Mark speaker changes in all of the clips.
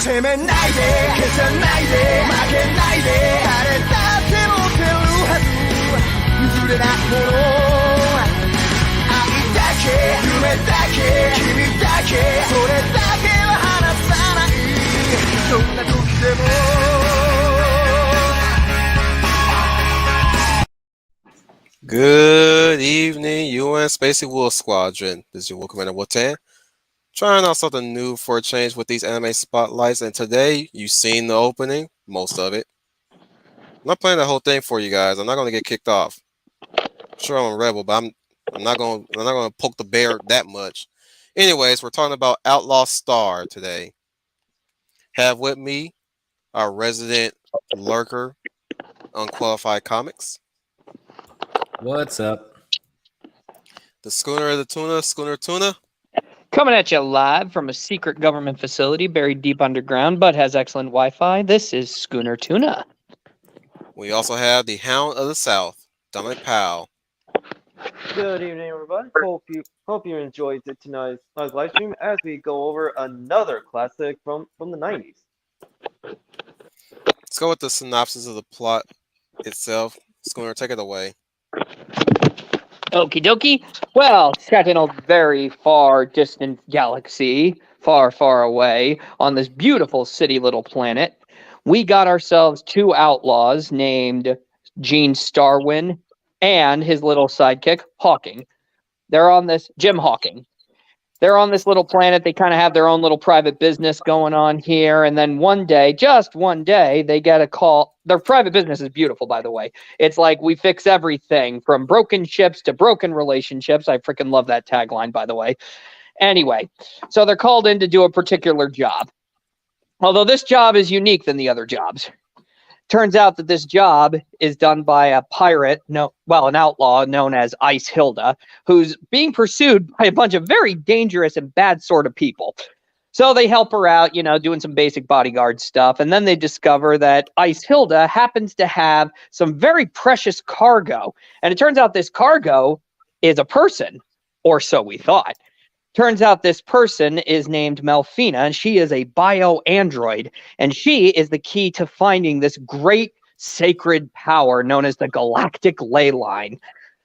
Speaker 1: 責めないで消さないで負けないで誰だって持ってるはず譲れないもの愛だけ夢だけ君だけそれだけは離さないどんな時でも
Speaker 2: Good evening, UN Spacey Wolf Squadron. This is your Wolf Commander Wotan. Trying out something new for a change with these anime spotlights, and today you've seen the opening, most of it. I'm not playing the whole thing for you guys. I'm not going to get kicked off. Sure, I'm a rebel, but I'm not going to poke the bear that much. Anyways, we're talking about Outlaw Star today. Have with me our resident lurker, Unqualified Comics.
Speaker 3: What's up?
Speaker 2: The Schooner of the Tuna, Schooner Tuna.
Speaker 4: Coming at you live from a secret government facility buried deep underground, but has excellent Wi-Fi. This is Schooner Tuna.
Speaker 2: We also have the Hound of the South, Dominic Powell.
Speaker 5: Good evening, everybody. Hope you enjoyed tonight's live stream as we go over another classic from the 90s.
Speaker 2: Let's go with the synopsis of the plot itself. Schooner, take it away.
Speaker 4: Okie dokie. Well, set in a very far distant galaxy, far, far away, on this beautiful city little planet, we got ourselves two outlaws named Gene Starwin and his little sidekick, Hawking. They're on this, Jim Hawking. They're on this little planet. They kind of have their own little private business going on here. And then one day, just one day, they get a call. Their private business is beautiful, by the way. It's like we fix everything from broken ships to broken relationships. I freaking love that tagline, by the way. Anyway, so they're called in to do a particular job. Although this job is unique than the other jobs. Turns out that this job is done by a pirate, an outlaw known as Ice Hilda, who's being pursued by a bunch of very dangerous and bad sort of people. So they help her out, doing some basic bodyguard stuff. And then they discover that Ice Hilda happens to have some very precious cargo. And it turns out this cargo is a person, or so we thought. Turns out this person is named Melfina, and she is a bio-android, and she is the key to finding this great sacred power known as the Galactic Ley Line.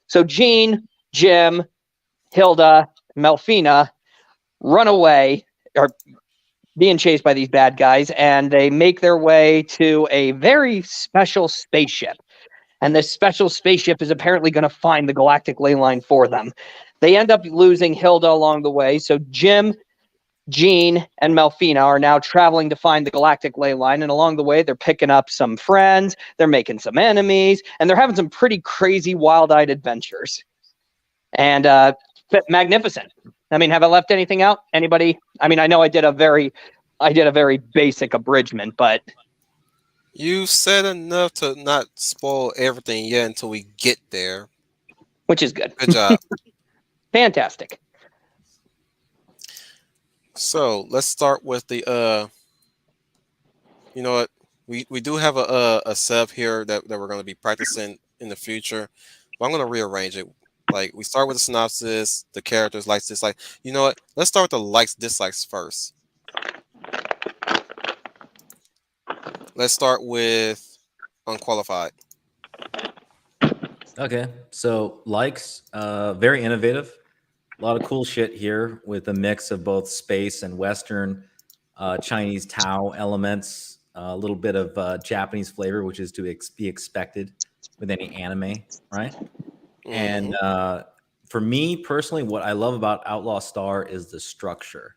Speaker 4: So Gene, Jim, Hilda, Melfina run away, or being chased by these bad guys, and they make their way to a very special spaceship. And this special spaceship is apparently going to find the Galactic Ley Line for them. They end up losing Hilda along the way, so Jim, Gene, and Melfina are now traveling to find the Galactic Ley Line, and along the way, they're picking up some friends, they're making some enemies, and they're having some pretty crazy, wild-eyed adventures. And magnificent. I mean, have I left anything out? Anybody? I mean, I know I did a very basic abridgment, but...
Speaker 2: You said enough to not spoil everything yet until we get there.
Speaker 4: Which is good.
Speaker 2: Good job.
Speaker 4: Fantastic.
Speaker 2: So let's start with the you know what, we do have a setup here that we're going to be practicing in the future, but I'm going to rearrange it. Like, we start with the synopsis, the characters, likes, dislikes. You know what, let's start with the likes, dislikes first. Let's start with Unqualified.
Speaker 3: Okay, so likes, very innovative. A lot of cool shit here with a mix of both space and Western, Chinese Tao elements, a little bit of Japanese flavor, which is to be expected with any anime, right? Mm-hmm. And for me personally, what I love about Outlaw Star is the structure.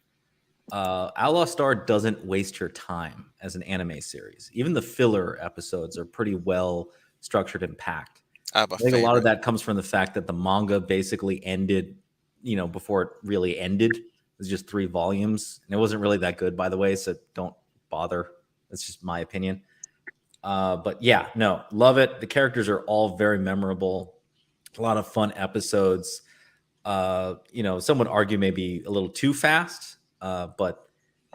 Speaker 3: Outlaw Star doesn't waste your time as an anime series. Even the filler episodes are pretty well structured and packed. I think a lot of that comes from the fact that the manga basically ended, before it really ended. It was just 3 volumes, and it wasn't really that good, by the way, so don't bother. That's just my opinion. But yeah, no, love it. The characters are all very memorable. A lot of fun episodes. Some would argue maybe a little too fast, but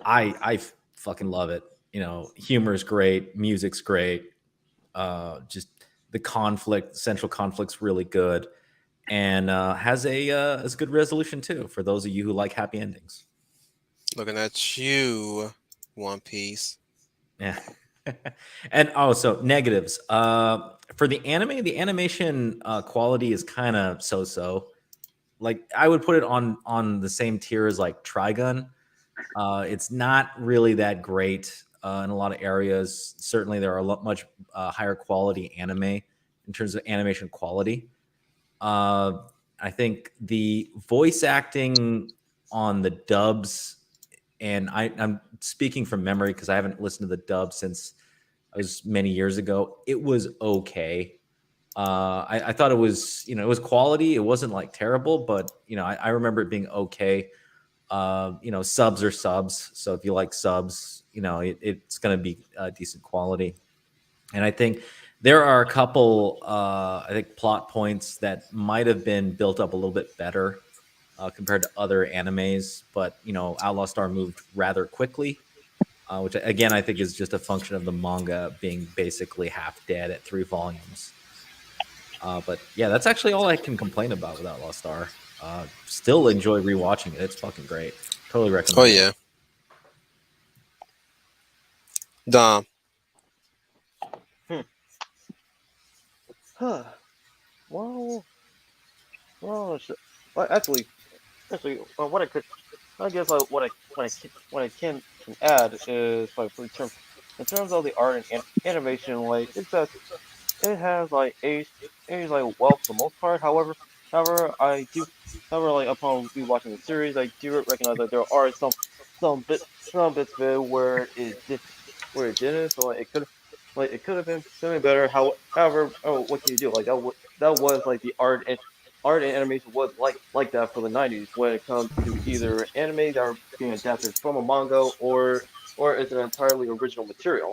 Speaker 3: I fucking love it. Humor is great, music's great. Just the central conflict's really good, and has a good resolution too for those of you who like happy endings.
Speaker 2: Looking at you, One Piece.
Speaker 3: Yeah. And also negatives. For the animation quality is kind of so-so. Like I would put it on the same tier as like Trigun. It's not really that great in a lot of areas. Certainly, there are much higher quality anime in terms of animation quality. I think the voice acting on the dubs, and I'm speaking from memory because I haven't listened to the dub since it was many years ago. It was okay. I thought it was, it was quality. It wasn't like terrible, but I remember it being okay. Subs are subs. So if you like subs, it's going to be decent quality. And I think there are a couple, I think, plot points that might have been built up a little bit better compared to other animes. But, Outlaw Star moved rather quickly, which, again, I think is just a function of the manga being basically half dead at 3 volumes. But, yeah, that's actually all I can complain about with Outlaw Star. Still enjoy rewatching it. It's fucking great. Totally recommend
Speaker 2: Oh
Speaker 3: it.
Speaker 2: yeah. Dom.
Speaker 5: Well, actually, what I could, I guess, what I can add is like in terms of the art and animation, like it's that it has like aged like well for the most part. However, like upon rewatching the series, I do recognize that there are some bits of it where it didn't. So it could have been something better. However, oh, what can you do? Like that was like the art and animation was like that for the 90s when it comes to either anime that are being adapted from a manga or it's an entirely original material.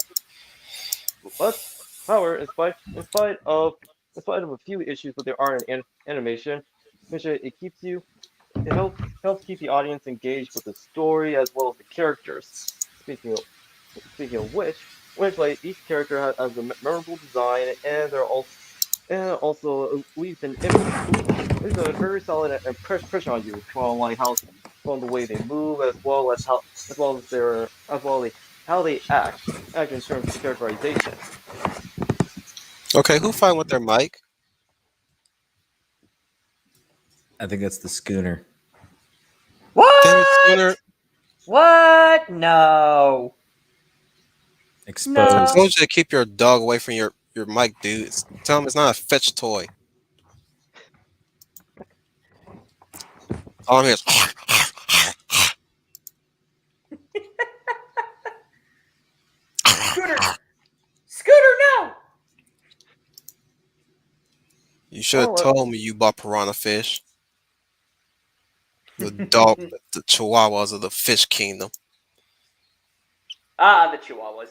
Speaker 5: But however, in spite of a few issues with the art and animation, it helps keep the audience engaged with the story as well as the characters. Speaking of speaking of which like each character has a memorable design and also leaves a very solid impression on you from the way they move as well as how they act in terms of characterization.
Speaker 2: Okay, who fighting with their mic?
Speaker 3: I think that's the schooner.
Speaker 2: Damn it, Schooner.
Speaker 4: What? What? No.
Speaker 3: Exposed.
Speaker 4: No.
Speaker 2: I told you to keep your dog away from your mic, dude. Tell him it's not a fetch toy. All I'm here is
Speaker 4: Scooter. Scooter, no.
Speaker 2: you should have
Speaker 5: Well,
Speaker 2: told me you bought piranha fish. The dog, the chihuahuas of the fish kingdom.
Speaker 4: Ah, the Chihuahuas.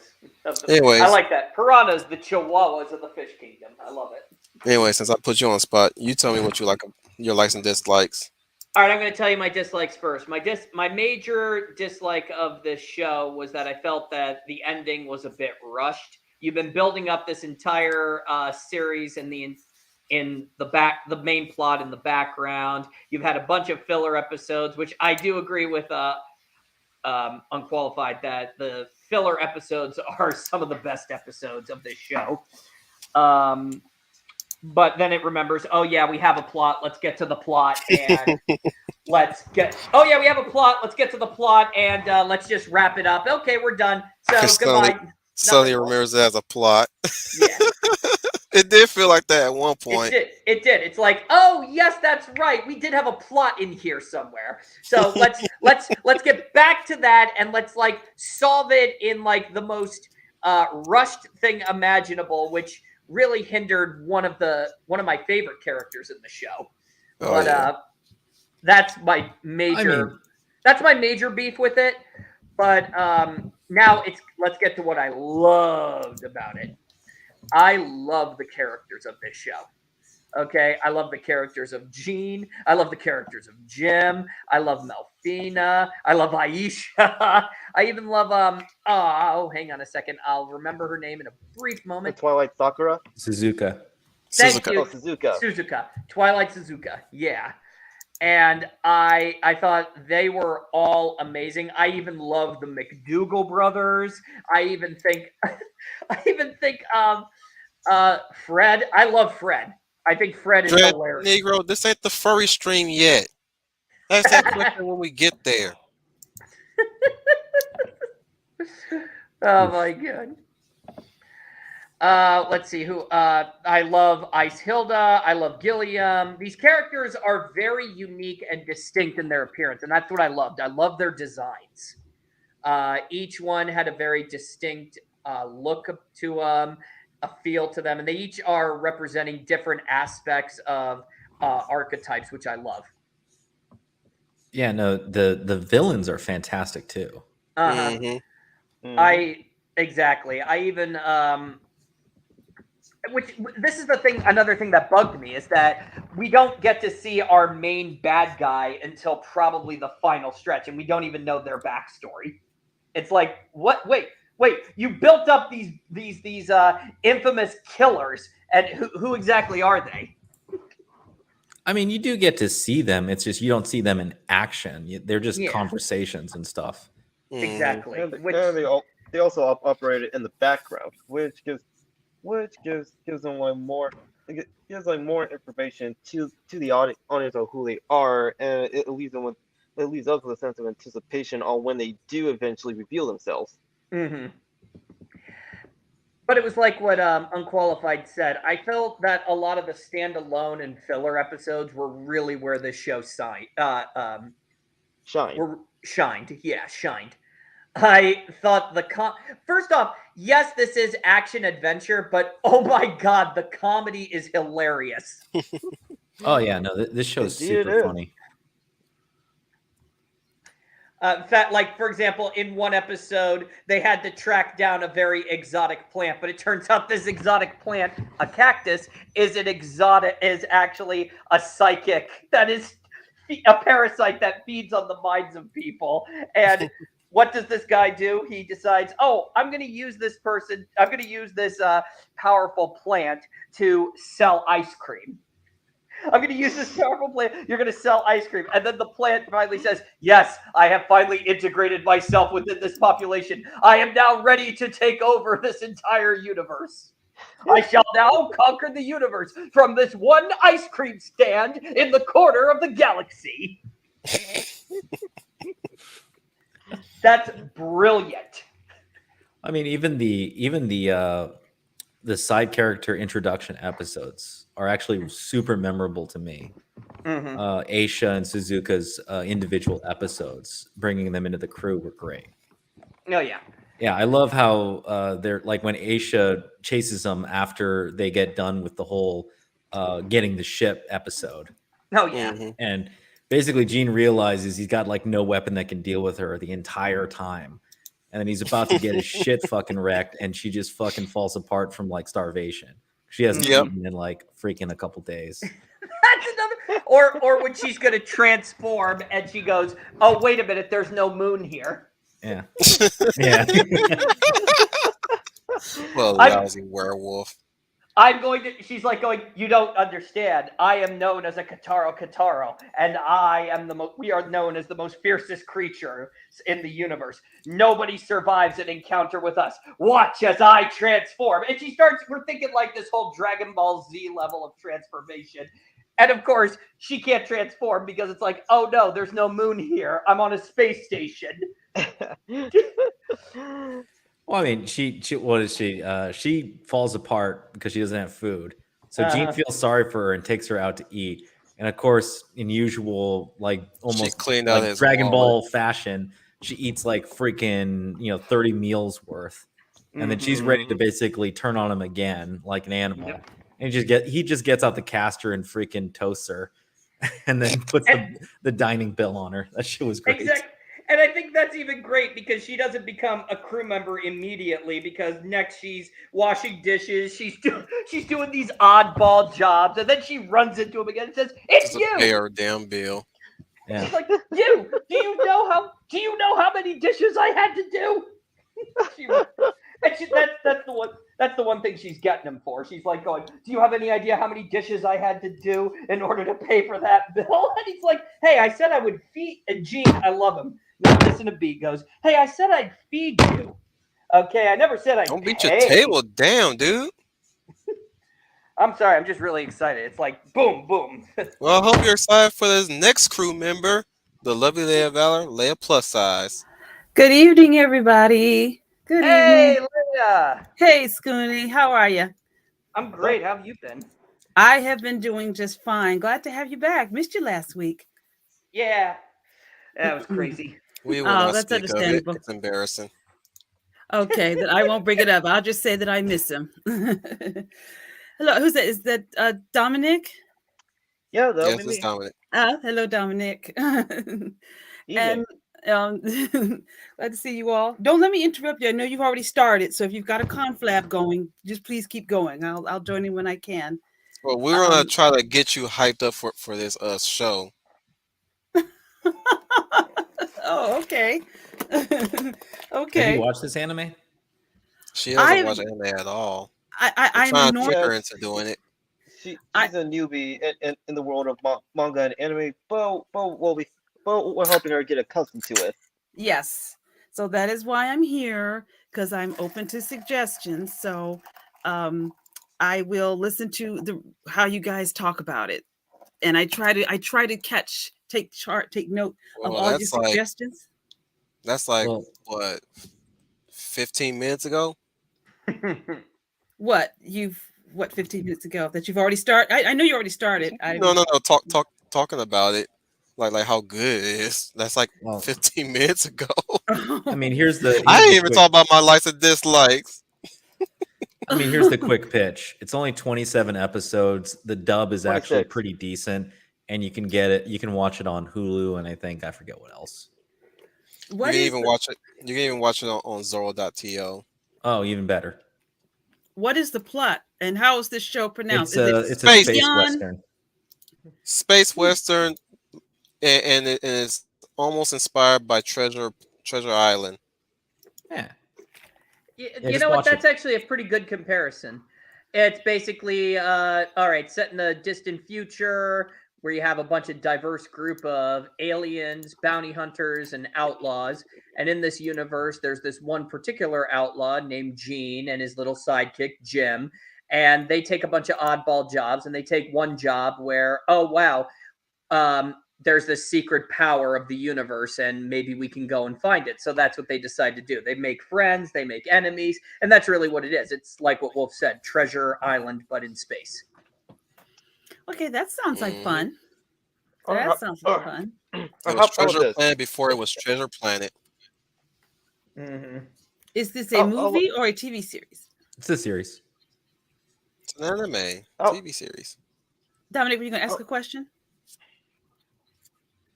Speaker 2: Anyways.
Speaker 4: I like that. Piranhas, the Chihuahuas of the fish kingdom. I love it.
Speaker 2: Anyway, since I put you on the spot, you tell me what you like, your likes and dislikes.
Speaker 4: All right, I'm going to tell you my dislikes first. My major dislike of this show was that I felt that the ending was a bit rushed. You've been building up this entire series in the main plot in the background. You've had a bunch of filler episodes, which I do agree with Unqualified that the filler episodes are some of the best episodes of this show. But then it remembers, oh yeah, we have a plot. Let's get to the plot and we have a plot. Let's get to the plot and let's just wrap it up. Okay, we're done. So goodbye.
Speaker 2: Suddenly remembers it as a plot.
Speaker 4: Yeah.
Speaker 2: It did feel like that at one point.
Speaker 4: It did. It's like, oh yes, that's right. We did have a plot in here somewhere. So let's get back to that and let's like solve it in like the most rushed thing imaginable, which really hindered one of my favorite characters in the show. That's my major beef with it. But now let's get to what I loved about it. I love the characters of this show. Okay, I love the characters of Gene. I love the characters of Jim. I love Melfina. I love Aisha. I even love hang on a second. I'll remember her name in a brief moment.
Speaker 5: Twilight Sakura.
Speaker 3: Suzuka.
Speaker 4: Thank you.
Speaker 5: Suzuka.
Speaker 4: Twilight Suzuka. Yeah. and I thought they were all amazing. I even love the McDougall brothers. I even think Fred. I love Fred. I think Fred is
Speaker 2: Dread
Speaker 4: hilarious.
Speaker 2: Negro, this ain't the furry stream yet. Ask that question when we get there.
Speaker 4: Oh my god. Let's see who. I love Ice Hilda. I love Gilliam. These characters are very unique and distinct in their appearance, and that's what I loved. I love their designs. Each one had a very distinct look to them, a feel to them, and they each are representing different aspects of archetypes, which I love.
Speaker 3: Yeah, no, the villains are fantastic too.
Speaker 2: Mhm.
Speaker 4: Exactly. I even which this is the thing. Another thing that bugged me is that we don't get to see our main bad guy until probably the final stretch, and we don't even know their backstory. It's like, what? Wait. You built up these infamous killers, and who exactly are they?
Speaker 3: I mean, you do get to see them. It's just you don't see them in action. They're just
Speaker 4: Yeah.
Speaker 3: conversations and stuff.
Speaker 2: Mhm.
Speaker 4: Exactly.
Speaker 5: And they also operated in the background, which gives them like more. It gives like more information to the audience of who they are, and it leaves us with a sense of anticipation on when they do eventually reveal themselves.
Speaker 4: Mm-hmm. But it was like what Unqualified said. I felt that a lot of the standalone and filler episodes were really where this show
Speaker 5: Shine.
Speaker 4: shined. Yeah, shined. I thought first off, yes, this is action adventure, but oh my god, the comedy is hilarious.
Speaker 3: Oh yeah, no, this show is
Speaker 5: Indeed it
Speaker 3: super
Speaker 5: is.
Speaker 3: funny.
Speaker 4: In fact, like for example, in one episode, they had to track down a very exotic plant, but it turns out this exotic plant, a cactus, is actually a psychic that is a parasite that feeds on the minds of people. And what does this guy do? He decides, oh, I'm going to use this powerful plant to sell ice cream. I'm going to use this powerful plant. You're going to sell ice cream. And then the plant finally says, yes, I have finally integrated myself within this population. I am now ready to take over this entire universe. I shall now conquer the universe from this one ice cream stand in the corner of the galaxy. That's brilliant.
Speaker 3: I mean, even the side character introduction episodes are actually super memorable to me.
Speaker 4: Mm-hmm.
Speaker 3: Aisha and Suzuka's individual episodes, bringing them into the crew, were great.
Speaker 4: Oh yeah.
Speaker 3: Yeah, I love how they're like when Aisha chases them after they get done with the whole getting the ship episode.
Speaker 4: Oh yeah.
Speaker 2: Mhm.
Speaker 3: And basically Gene realizes he's got like no weapon that can deal with her the entire time. And then he's about to get his shit fucking wrecked, and she just fucking falls apart from like starvation. She hasn't
Speaker 2: Yep.
Speaker 3: eaten in like freaking a couple days.
Speaker 4: That's another. Or when she's gonna transform and she goes, "Oh wait a minute, there's no moon here."
Speaker 3: Yeah. Yeah.
Speaker 2: Well,
Speaker 4: I'm-
Speaker 2: lousy werewolf.
Speaker 4: She's like going, you don't understand. I am known as a Kataro, and we are known as the most fiercest creature in the universe. Nobody survives an encounter with us. Watch as I transform. And we're thinking like this whole Dragon Ball Z level of transformation. And of course, she can't transform because it's like, oh no, there's no moon here. I'm on a space station.
Speaker 3: Well, I mean, she what is she? She falls apart because she doesn't have food. So Gene feels sorry for her and takes her out to eat. And of course, in usual like almost
Speaker 2: cleaned out
Speaker 3: like
Speaker 2: his
Speaker 3: Dragon
Speaker 2: wallet.
Speaker 3: Ball fashion, she eats like freaking 30 meals worth, and then she's ready to basically turn on him again like an animal.
Speaker 4: Yep.
Speaker 3: And he just gets out the caster and freaking toasts her, and then puts the dining bill on her. That shit was great.
Speaker 4: Exactly. And I think that's even great because she doesn't become a crew member immediately because next she's washing dishes, she's doing these oddball jobs, and then she runs into him again and says, "It's
Speaker 2: Just to
Speaker 4: you."
Speaker 2: pay her damn bill.
Speaker 3: Yeah.
Speaker 4: She's like, "You? Do you know how many dishes I had to do?" That's That's the one thing she's getting him for. She's like going, "Do you have any idea how many dishes I had to do in order to pay for that bill?" And he's like, "Hey, I said I would feed." And Gene, I love him. Now listen to B goes, "Hey, I said I'd feed you. Okay, I never said I'd
Speaker 2: Don't beat
Speaker 4: pay."
Speaker 2: your table down, dude.
Speaker 4: I'm sorry, I'm just really excited. It's like boom, boom.
Speaker 2: Well, I hope you're excited for this next crew member, the lovely Leia Valor, Leia plus size.
Speaker 6: Good evening, everybody. Good
Speaker 4: Hey,
Speaker 6: evening.
Speaker 4: Leia.
Speaker 6: Hey, Scooney. How are you?
Speaker 4: I'm great. How have you been?
Speaker 6: I have been doing just fine. Glad to have you back. Missed you last week.
Speaker 4: Yeah, that was crazy.
Speaker 2: We will not
Speaker 6: that's
Speaker 2: speak of it.
Speaker 6: understandable.
Speaker 2: It's embarrassing.
Speaker 6: Okay, then I won't bring it up. I'll just say that I miss him. Hello, who's that? Is that Dominic?
Speaker 5: Yeah, that'll
Speaker 2: Yes,
Speaker 5: be
Speaker 2: it's
Speaker 5: me.
Speaker 2: Dominic.
Speaker 6: Hello, Dominic.
Speaker 5: Evening.
Speaker 6: And glad to see you all. Don't let me interrupt you. I know you've already started, so if you've got a conflab going, just please keep going. I'll join in when I can.
Speaker 2: Well, we're gonna try to get you hyped up for this show.
Speaker 6: Oh, okay.
Speaker 3: Have
Speaker 6: Okay.
Speaker 3: you watched this anime?
Speaker 2: She doesn't
Speaker 6: I've-
Speaker 2: watch anime at all.
Speaker 6: I'm
Speaker 2: I'm trying to
Speaker 6: normal.
Speaker 2: trick
Speaker 5: Yeah.
Speaker 2: her into doing it.
Speaker 5: She's
Speaker 6: I-
Speaker 5: a newbie in the world of manga and anime, but we're helping her get accustomed to it.
Speaker 6: Yes. So that is why I'm here, because I'm open to suggestions. So I will listen to how you guys talk about it. And I try to take note of
Speaker 2: Well,
Speaker 6: all your
Speaker 2: that's like
Speaker 6: suggestions.
Speaker 3: Well,
Speaker 2: what 15 minutes ago.
Speaker 6: What 15 minutes ago that you've already started? I know you already started.
Speaker 2: No. Talking about it, like how good it is. That's like
Speaker 3: Well,
Speaker 2: 15 minutes ago.
Speaker 3: I mean, here's the.
Speaker 2: I
Speaker 3: here's
Speaker 2: didn't
Speaker 3: the
Speaker 2: even
Speaker 3: quick-
Speaker 2: talk about my likes and dislikes.
Speaker 3: I mean, here's the quick pitch. It's only 27 episodes. The dub is actually
Speaker 5: 26.
Speaker 3: pretty decent, and you can get it. You can watch it on Hulu, and I forget what else.
Speaker 6: What
Speaker 2: You can
Speaker 6: is
Speaker 2: even watch it. You can even watch it on Zoro.to.
Speaker 3: Oh, even better.
Speaker 6: what is the plot and how is this show pronounced?
Speaker 3: It's a
Speaker 2: Space.
Speaker 3: space
Speaker 6: Beyond-
Speaker 3: western.
Speaker 2: Space Western, and it's almost inspired by Treasure Island.
Speaker 3: Yeah.
Speaker 4: You
Speaker 3: just
Speaker 4: know what?
Speaker 3: watch it.
Speaker 4: That's actually a pretty good comparison. It's basically all right, set in the distant future where you have a bunch of diverse group of aliens, bounty hunters, and outlaws. And in this universe, there's this one particular outlaw named Gene and his little sidekick Jim. And they take a bunch of oddball jobs, and they take one job where, oh wow, there's this secret power of the universe and maybe we can go and find it. So that's what they decide to do. They make friends, they make enemies, and that's really what it is. It's like what Wolf said, Treasure Island, but in space.
Speaker 6: Okay, that sounds like
Speaker 2: Mhm.
Speaker 6: fun.
Speaker 5: Or
Speaker 6: That
Speaker 5: how-
Speaker 6: sounds
Speaker 5: or-
Speaker 6: like fun.
Speaker 2: It
Speaker 5: How
Speaker 2: was
Speaker 5: about
Speaker 2: Treasure
Speaker 5: this?
Speaker 2: Planet before it was Treasure Planet.
Speaker 4: Mm-hmm.
Speaker 6: Is this a movie or a TV series?
Speaker 3: It's a series.
Speaker 2: It's an anime
Speaker 5: Oh.
Speaker 2: TV series.
Speaker 6: Dominic, were you going to ask a question?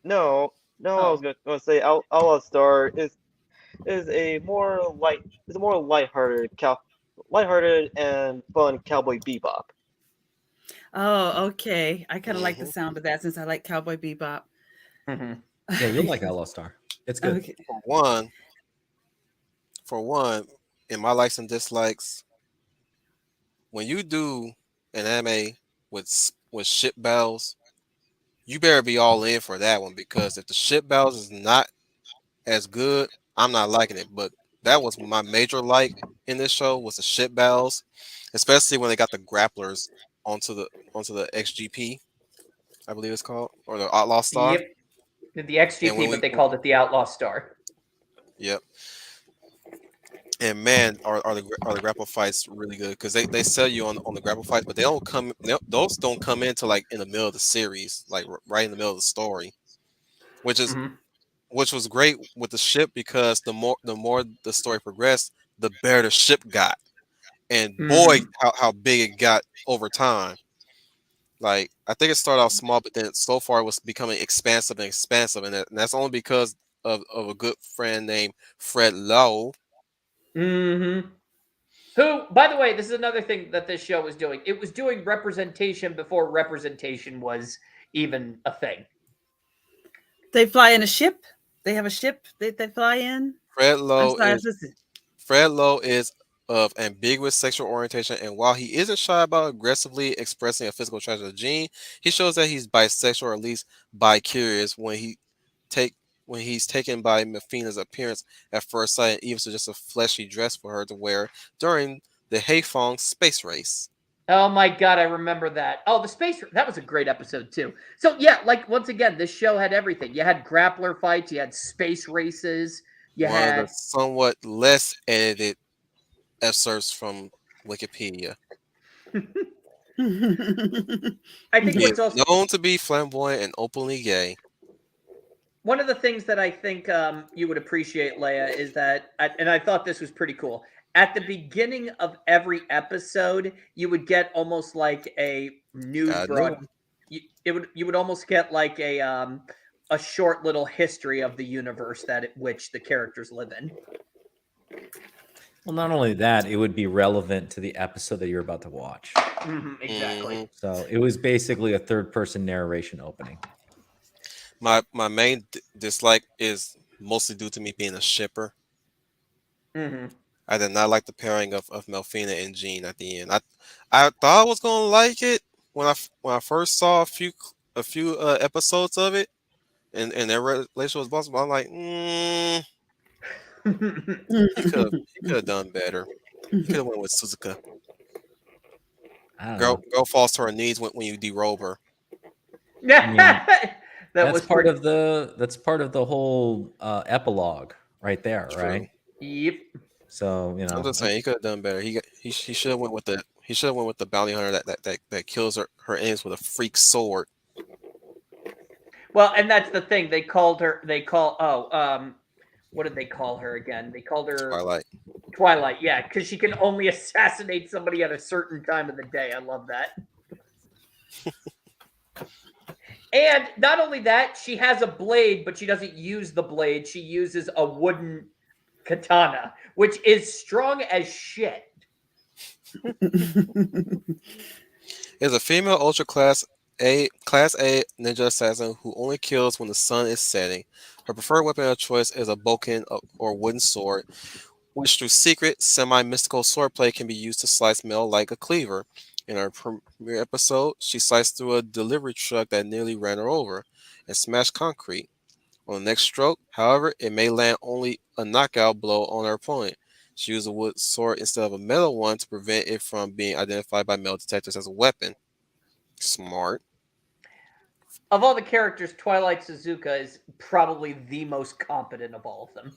Speaker 5: No, I was gonna say Outlaw Star is a more lighthearted and fun Cowboy Bebop.
Speaker 6: Oh, okay. I kind of like the
Speaker 2: Mhm.
Speaker 6: sound of that since I like Cowboy Bebop.
Speaker 4: Mm-hmm.
Speaker 3: Yeah, you'll like Outlaw Star. It's good.
Speaker 6: Okay.
Speaker 2: For one, in my likes and dislikes, when you do an anime with ship battles, you better be all in for that one, because if the ship battles is not as good, I'm not liking it. But that was my major like in this show, was the ship battles, especially when they got the grapplers onto the XGP, I believe it's called, or the Outlaw Star.
Speaker 4: Yep. The XGP,
Speaker 2: And when
Speaker 4: but they called it the Outlaw Star.
Speaker 2: Yep. And man, are the grapple fights really good, because they sell you on the grapple fights, but those don't come into like in the middle of the series, like right in the middle of the story, which was great with the ship, because the more the story progressed, the better the ship got, and boy, how big it got over time. Like, I think it started off small, but then so far it was becoming expansive, and that's only because of a good friend named Fred Lowe.
Speaker 4: Mm-hmm. Who, by the way, this is another thing that this show was doing. It was doing representation before representation was even a thing.
Speaker 6: They fly in a ship. They have a ship they fly in.
Speaker 2: Fred Lowe
Speaker 6: I'm sorry,
Speaker 2: is
Speaker 6: listen.
Speaker 2: Fred Lowe is of ambiguous sexual orientation, and while he isn't shy about aggressively expressing a physical attraction to Jean, he shows that he's bisexual or at least bi-curious take when he's taken by Mafina's appearance at first sight, and even suggests a fleshy dress for her to wear during the Heifeng space race.
Speaker 4: Oh my god, I remember that. Oh, the space that was a great episode too. So yeah, like once again, this show had everything. You had grappler fights, you had space races, you
Speaker 2: One of
Speaker 4: had
Speaker 2: the somewhat less edited excerpts from Wikipedia.
Speaker 4: I think
Speaker 2: He
Speaker 4: what's
Speaker 2: is
Speaker 4: also
Speaker 2: known to be flamboyant and openly gay.
Speaker 4: one of the things that I think you would appreciate, Leia, is that, and I thought this was pretty cool. At the beginning of every episode, you would get almost like a news
Speaker 2: God
Speaker 4: broad.
Speaker 2: knew.
Speaker 4: You would almost get like a short little history of the universe which the characters live in.
Speaker 3: Well, not only that, it would be relevant to the episode that you're about to watch.
Speaker 4: Exactly.
Speaker 2: Mhm.
Speaker 3: So it was basically a third-person narration opening.
Speaker 2: My main dislike is mostly due to me being a shipper.
Speaker 4: Mm-hmm.
Speaker 2: I did not like the pairing of Melfina and Jean at the end. I thought I was gonna like it when I first saw a few episodes of it, and their relationship was possible. I'm like, he could have done better. He could have went with Suzuka.
Speaker 3: I don't
Speaker 2: Girl
Speaker 3: know.
Speaker 2: falls to her knees when you derobe her.
Speaker 3: That's part of the whole epilogue right there,
Speaker 2: True.
Speaker 3: right?
Speaker 4: Yep.
Speaker 3: So
Speaker 2: I'm just saying he could have done better. He should have went with the bounty hunter that kills her enemies with a freak sword.
Speaker 4: Well, and that's the thing. What did they call her again? They called her
Speaker 2: Twilight.
Speaker 4: Twilight, yeah, because she can only assassinate somebody at a certain time of the day. I love that. And not only that, she has a blade, but she doesn't use the blade. She uses a wooden katana, which is strong as shit.
Speaker 2: Is a female ultra class A ninja assassin who only kills when the sun is setting. Her preferred weapon of choice is a bokken or wooden sword, which through secret, semi-mystical swordplay can be used to slice metal like a cleaver. In our premiere episode, she sliced through a delivery truck that nearly ran her over and smashed concrete. On the next stroke, however, it may land only a knockout blow on her opponent. She used a wood sword instead of a metal one to prevent it from being identified by metal detectors as a weapon. Smart.
Speaker 4: Of all the characters, Twilight Suzuka is probably the most competent of all of them.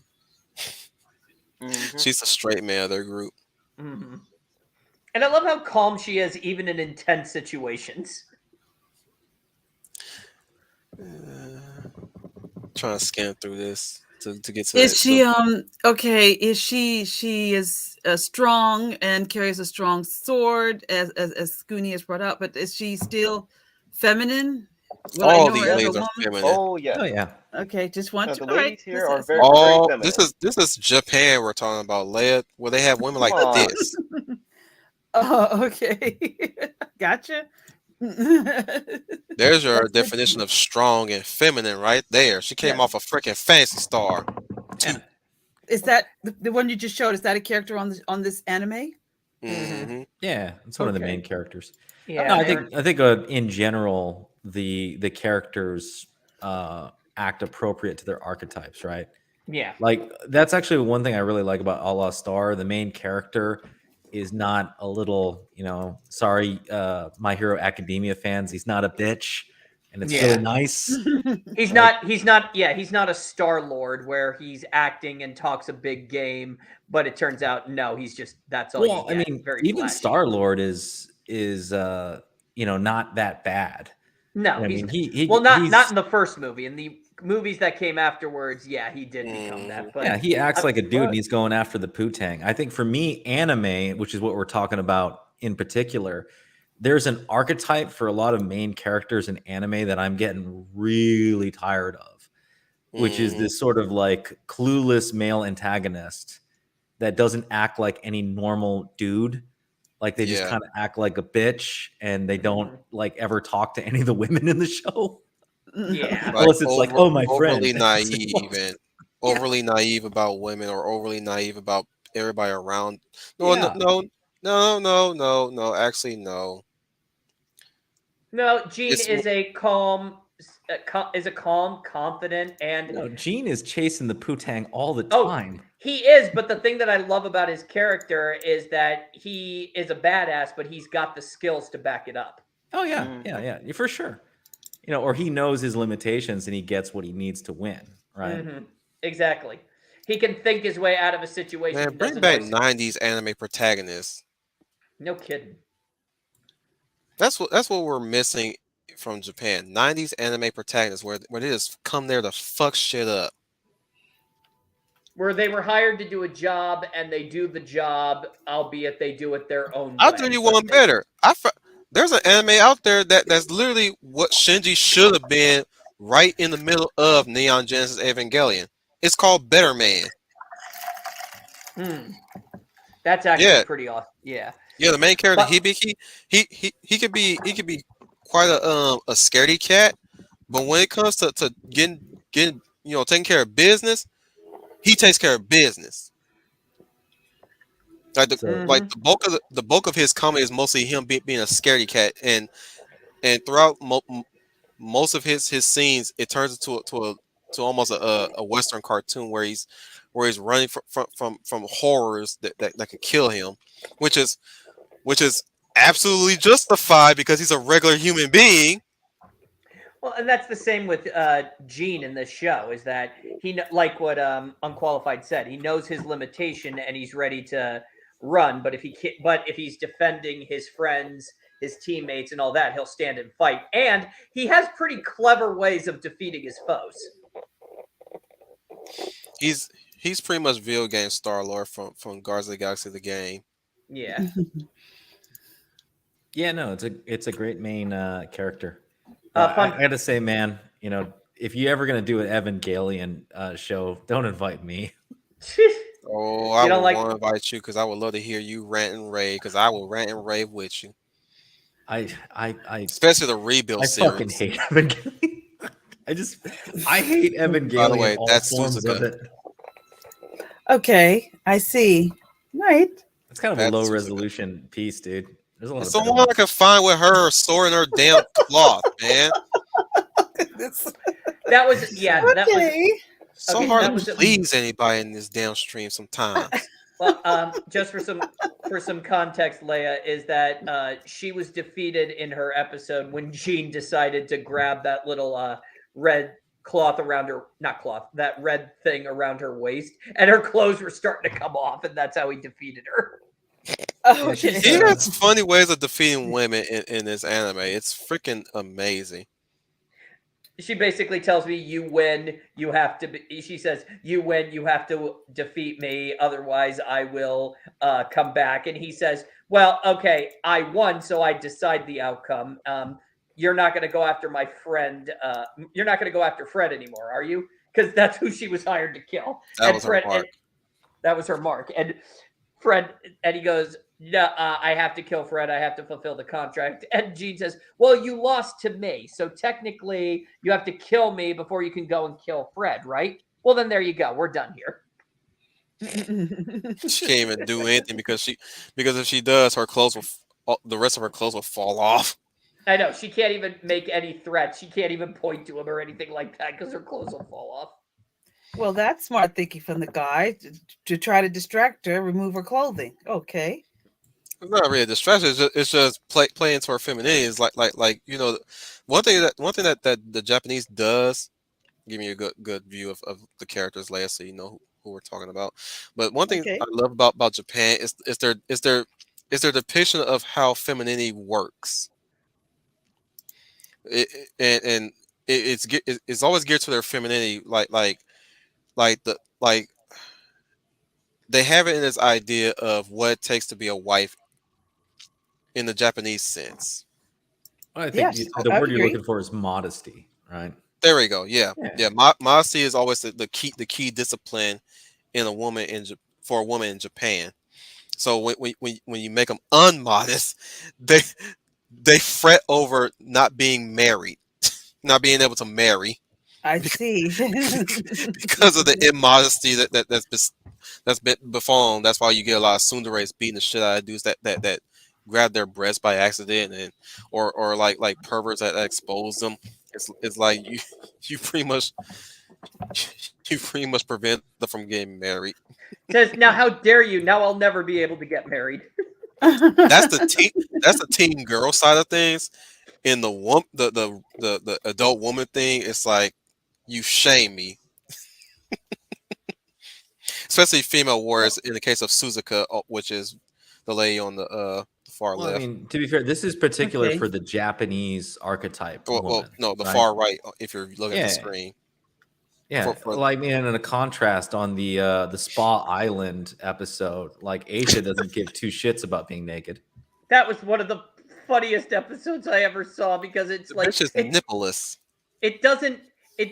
Speaker 5: Mm-hmm.
Speaker 2: She's a straight man of their group.
Speaker 4: Mm-hmm. And I love how calm she is, even in intense situations.
Speaker 2: Trying to scan through this to get to
Speaker 6: Is
Speaker 2: that.
Speaker 6: she okay? Is she is strong and carries a strong sword, as Scooney has brought up? But is she still feminine? Will I
Speaker 2: All
Speaker 6: know
Speaker 2: these
Speaker 6: her as a
Speaker 2: ladies are
Speaker 6: woman?
Speaker 2: feminine.
Speaker 5: Oh yeah.
Speaker 3: Oh yeah.
Speaker 6: Okay, just want
Speaker 5: No,
Speaker 6: to.
Speaker 5: the
Speaker 6: All right,
Speaker 5: ladies here are
Speaker 6: that's-
Speaker 5: very
Speaker 2: All
Speaker 5: feminine.
Speaker 2: this is Japan we're talking about, Leia, where they have women like
Speaker 5: Come on.
Speaker 2: this.
Speaker 6: Oh, okay, gotcha.
Speaker 2: There's your definition of strong and feminine right there. She came
Speaker 4: Yeah.
Speaker 2: off a freaking Fancy Star.
Speaker 6: Is that the one you just showed? Is that a character on this anime?
Speaker 2: Mm-hmm.
Speaker 3: Yeah, it's one of the
Speaker 6: Okay.
Speaker 3: main characters.
Speaker 4: Yeah,
Speaker 3: No, I think in general the characters act appropriate to their archetypes, right?
Speaker 4: yeah.
Speaker 3: Like that's actually one thing I really like about OUTLAW STAR. The main character is not a little, sorry, My Hero Academia fans. He's not a bitch, and it's
Speaker 4: Yeah.
Speaker 3: really nice.
Speaker 4: He's not a Star Lord where he's acting and talks a big game, but it turns out no, he's just that's all.
Speaker 3: Well,
Speaker 4: you
Speaker 3: I
Speaker 4: get.
Speaker 3: mean,
Speaker 4: Very
Speaker 3: even
Speaker 4: flashy.
Speaker 3: Star Lord is not that bad.
Speaker 4: No,
Speaker 3: I
Speaker 4: he's
Speaker 3: mean, he
Speaker 4: not in the first movie. In the movies that came afterwards, yeah, he did become that. But
Speaker 3: yeah, he acts like a dude and he's going after the poo-tang. I think for me, anime, which is what we're talking about in particular, there's an archetype for a lot of main characters in anime that I'm getting really tired of, which is this sort of like clueless male antagonist that doesn't act like any normal dude. Like they just kind of act like a bitch and they don't like ever talk to any of the women in the show.
Speaker 4: Yeah.
Speaker 3: Unless it's like, oh, my friend.
Speaker 2: Overly naive and overly naive about women or overly naive about everybody around. No,
Speaker 3: Yeah.
Speaker 2: no. Actually, no.
Speaker 7: No, Gene
Speaker 2: It's
Speaker 7: is a calm, confident, and
Speaker 3: No, Gene is chasing the putang all the
Speaker 7: Oh.
Speaker 3: time.
Speaker 7: he is. But the thing that I love about his character is that he is a badass, but he's got the skills to back it up.
Speaker 3: Oh yeah, yeah, for sure. You know, or he knows his limitations and he gets what he needs to win, right?
Speaker 7: Mhm. Exactly. He can think his way out of a situation.
Speaker 2: man,
Speaker 7: and
Speaker 2: bring
Speaker 7: doesn't
Speaker 2: back
Speaker 7: always-
Speaker 2: '90s anime protagonists.
Speaker 7: No kidding.
Speaker 2: That's what we're missing from Japan. '90s anime protagonists, where they just come there to fuck shit up.
Speaker 7: Where they were hired to do a job and they do the job, albeit they do it their own way.
Speaker 2: I'll do you one better. There's an anime out there that's literally what Shinji should have been right in the middle of Neon Genesis Evangelion. It's called Better Man.
Speaker 7: That's actually pretty awesome. Yeah.
Speaker 2: Yeah, the main character
Speaker 7: But-
Speaker 2: Hibiki, he could be quite a scaredy cat, but when it comes to getting taking care of business, he takes care of business. Like the bulk of his comedy is mostly him being a scaredy cat, and throughout most of his scenes, it turns into almost a Western cartoon where he's running from horrors that could kill him, which is absolutely justified because he's a regular human being.
Speaker 7: Well, and that's the same with Gene in this show. Is that he like what Unqualified said? He knows his limitation and he's ready to run. But if he's defending his friends, his teammates, and all that, he'll stand and fight. And he has pretty clever ways of defeating his foes.
Speaker 2: He's pretty much video game Star-Lord from Guardians of the Galaxy the game.
Speaker 7: Yeah.
Speaker 3: Yeah, no, it's a great main character.
Speaker 7: Fun-
Speaker 3: I gotta say, man, if you ever gonna do an Evangelion show, don't invite me.
Speaker 2: Oh, I
Speaker 7: don't
Speaker 2: would
Speaker 7: like-
Speaker 2: want to invite you because I would love to hear you rant and rave because I will rant and rave with you,
Speaker 3: I
Speaker 2: especially the rebuild series.
Speaker 3: fucking hate Evangelion. I hate Evangelion.
Speaker 2: By the way,
Speaker 3: all
Speaker 2: that's
Speaker 3: forms of
Speaker 2: Suzuka.
Speaker 3: it.
Speaker 6: Okay, I see. Right.
Speaker 3: It's kind of
Speaker 2: That's
Speaker 3: a low
Speaker 2: Suzuka.
Speaker 3: resolution piece, dude. There's a lot of
Speaker 2: Someone
Speaker 3: better
Speaker 2: I could find with her sword in her damn cloth, man.
Speaker 7: That was That was
Speaker 6: Okay.
Speaker 2: So
Speaker 7: Okay,
Speaker 2: hard
Speaker 7: that
Speaker 2: to
Speaker 7: was a-
Speaker 2: please anybody in this damn stream sometimes.
Speaker 7: well. Just for some context, Leia, is that she was defeated in her episode when Jean decided to grab that little red cloth around her, not cloth, that red thing around her waist, and her clothes were starting to come off, and that's how he defeated her.
Speaker 6: Okay.
Speaker 2: He has funny ways of defeating women in this anime. It's freaking amazing.
Speaker 7: She basically tells me, "You win. You have to." She says, "You win. You have to defeat me. Otherwise, I will come back." And he says, "Well, okay, I won, so I decide the outcome. You're not going to go after my friend. You're not going to go after Fred anymore, are you? Because that's who she was hired to kill."
Speaker 2: That was her mark.
Speaker 7: That was her mark. And Fred, and he goes, "No, I have to kill Fred. I have to fulfill the contract." And Gene says, "Well, you lost to me, so technically you have to kill me before you can go and kill Fred, right? Well, then there you go. We're done here."
Speaker 2: She can't even do anything because if she does, the rest of her clothes will fall off.
Speaker 7: I know she can't even make any threats. She can't even point to him or anything like that because her clothes will fall off.
Speaker 6: Well, that's smart thinking from the guy to try to distract her, remove her clothing. Okay.
Speaker 2: It's not really a distraction. It's just play into her femininity. It's like one thing that the Japanese does. Give me a good view of the characters, Leia, so you know who we're talking about. But one thing
Speaker 6: Okay.
Speaker 2: I love about Japan is their depiction of how femininity works. It's always geared to their femininity, they have it in this idea of what it takes to be a wife in the Japanese sense.
Speaker 3: I think
Speaker 6: Yes,
Speaker 3: the
Speaker 6: I
Speaker 3: word you're
Speaker 6: agree.
Speaker 3: looking for is modesty, right?
Speaker 2: There we go. Yeah.
Speaker 3: Yeah.
Speaker 2: Modesty is always the key discipline in a woman for a woman in Japan. So when you make them unmodest, they fret over not being married, not being able to marry
Speaker 6: I see.
Speaker 2: because of the immodesty befallen. That's why you get a lot of tsunderes beating the shit out of dudes that grab their breasts by accident, and or like perverts that expose them. It's like you pretty much prevent them from getting married.
Speaker 7: Says, now how dare you? Now I'll never be able to get married.
Speaker 2: That's the teen girl side of things. In the adult woman thing, it's like you shame me. Especially female warriors in the case of Suzuka, which is the lady on the far
Speaker 3: Well,
Speaker 2: left.
Speaker 3: I mean, to be fair, this is particular
Speaker 6: Okay.
Speaker 3: for the Japanese archetype
Speaker 2: Well,
Speaker 3: woman.
Speaker 2: no, the
Speaker 3: right?
Speaker 2: far right. If you're looking at
Speaker 3: Yeah.
Speaker 2: the screen,
Speaker 3: Yeah,
Speaker 2: for-
Speaker 3: like man, in a contrast on the Spa Island episode, like Aisha doesn't give two shits about being naked.
Speaker 7: That was one of the funniest episodes I ever saw because it's
Speaker 2: the
Speaker 7: like
Speaker 2: bitch is nippleless.
Speaker 7: it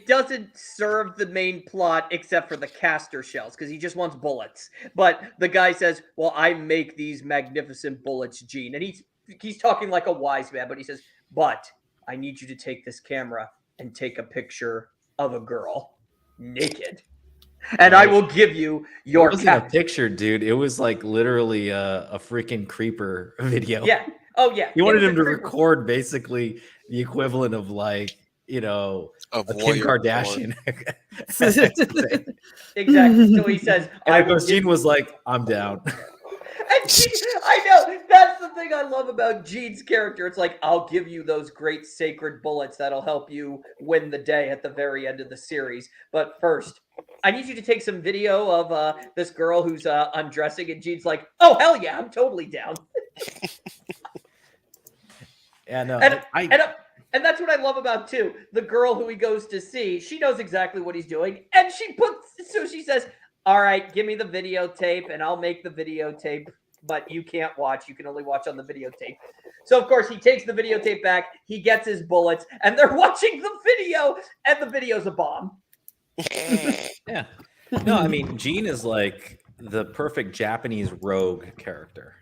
Speaker 7: doesn't serve the main plot except for the caster shells because he just wants bullets. But the guy says, "Well, I make these magnificent bullets, Gene," and he's talking like a wise man, but he says, "But I need you to take this camera and take a picture of a girl naked, and I will give you your
Speaker 3: It wasn't a picture, dude. It was like literally a freaking creeper video.
Speaker 7: Yeah. Oh yeah.
Speaker 3: He wanted
Speaker 7: It was
Speaker 3: him
Speaker 7: a
Speaker 3: to
Speaker 7: creeper.
Speaker 3: record basically the equivalent of like, you know,
Speaker 2: Of
Speaker 3: a Kim
Speaker 2: warrior porn.
Speaker 3: Kardashian.
Speaker 7: Exactly. So he says,
Speaker 3: And
Speaker 7: "I
Speaker 3: of
Speaker 7: will
Speaker 3: course,
Speaker 7: give
Speaker 3: Gene was like, "I'm down."
Speaker 7: And Gene, I know that's the thing I love about Gene's character. It's like, I'll give you those great sacred bullets that'll help you win the day at the very end of the series. But first, I need you to take some video of this girl who's undressing. And Gene's like, oh hell yeah, I'm totally down.
Speaker 3: Yeah, no,
Speaker 7: And that's what I love about too. The girl who he goes to see, she knows exactly what he's doing, and she says, "All right, give me the videotape, and I'll make the videotape, but you can't watch. You can only watch on the videotape." So of course he takes the videotape back. He gets his bullets, and they're watching the video, and the video's a bomb.
Speaker 3: yeah. No, I mean, Gene is like the perfect Japanese rogue character.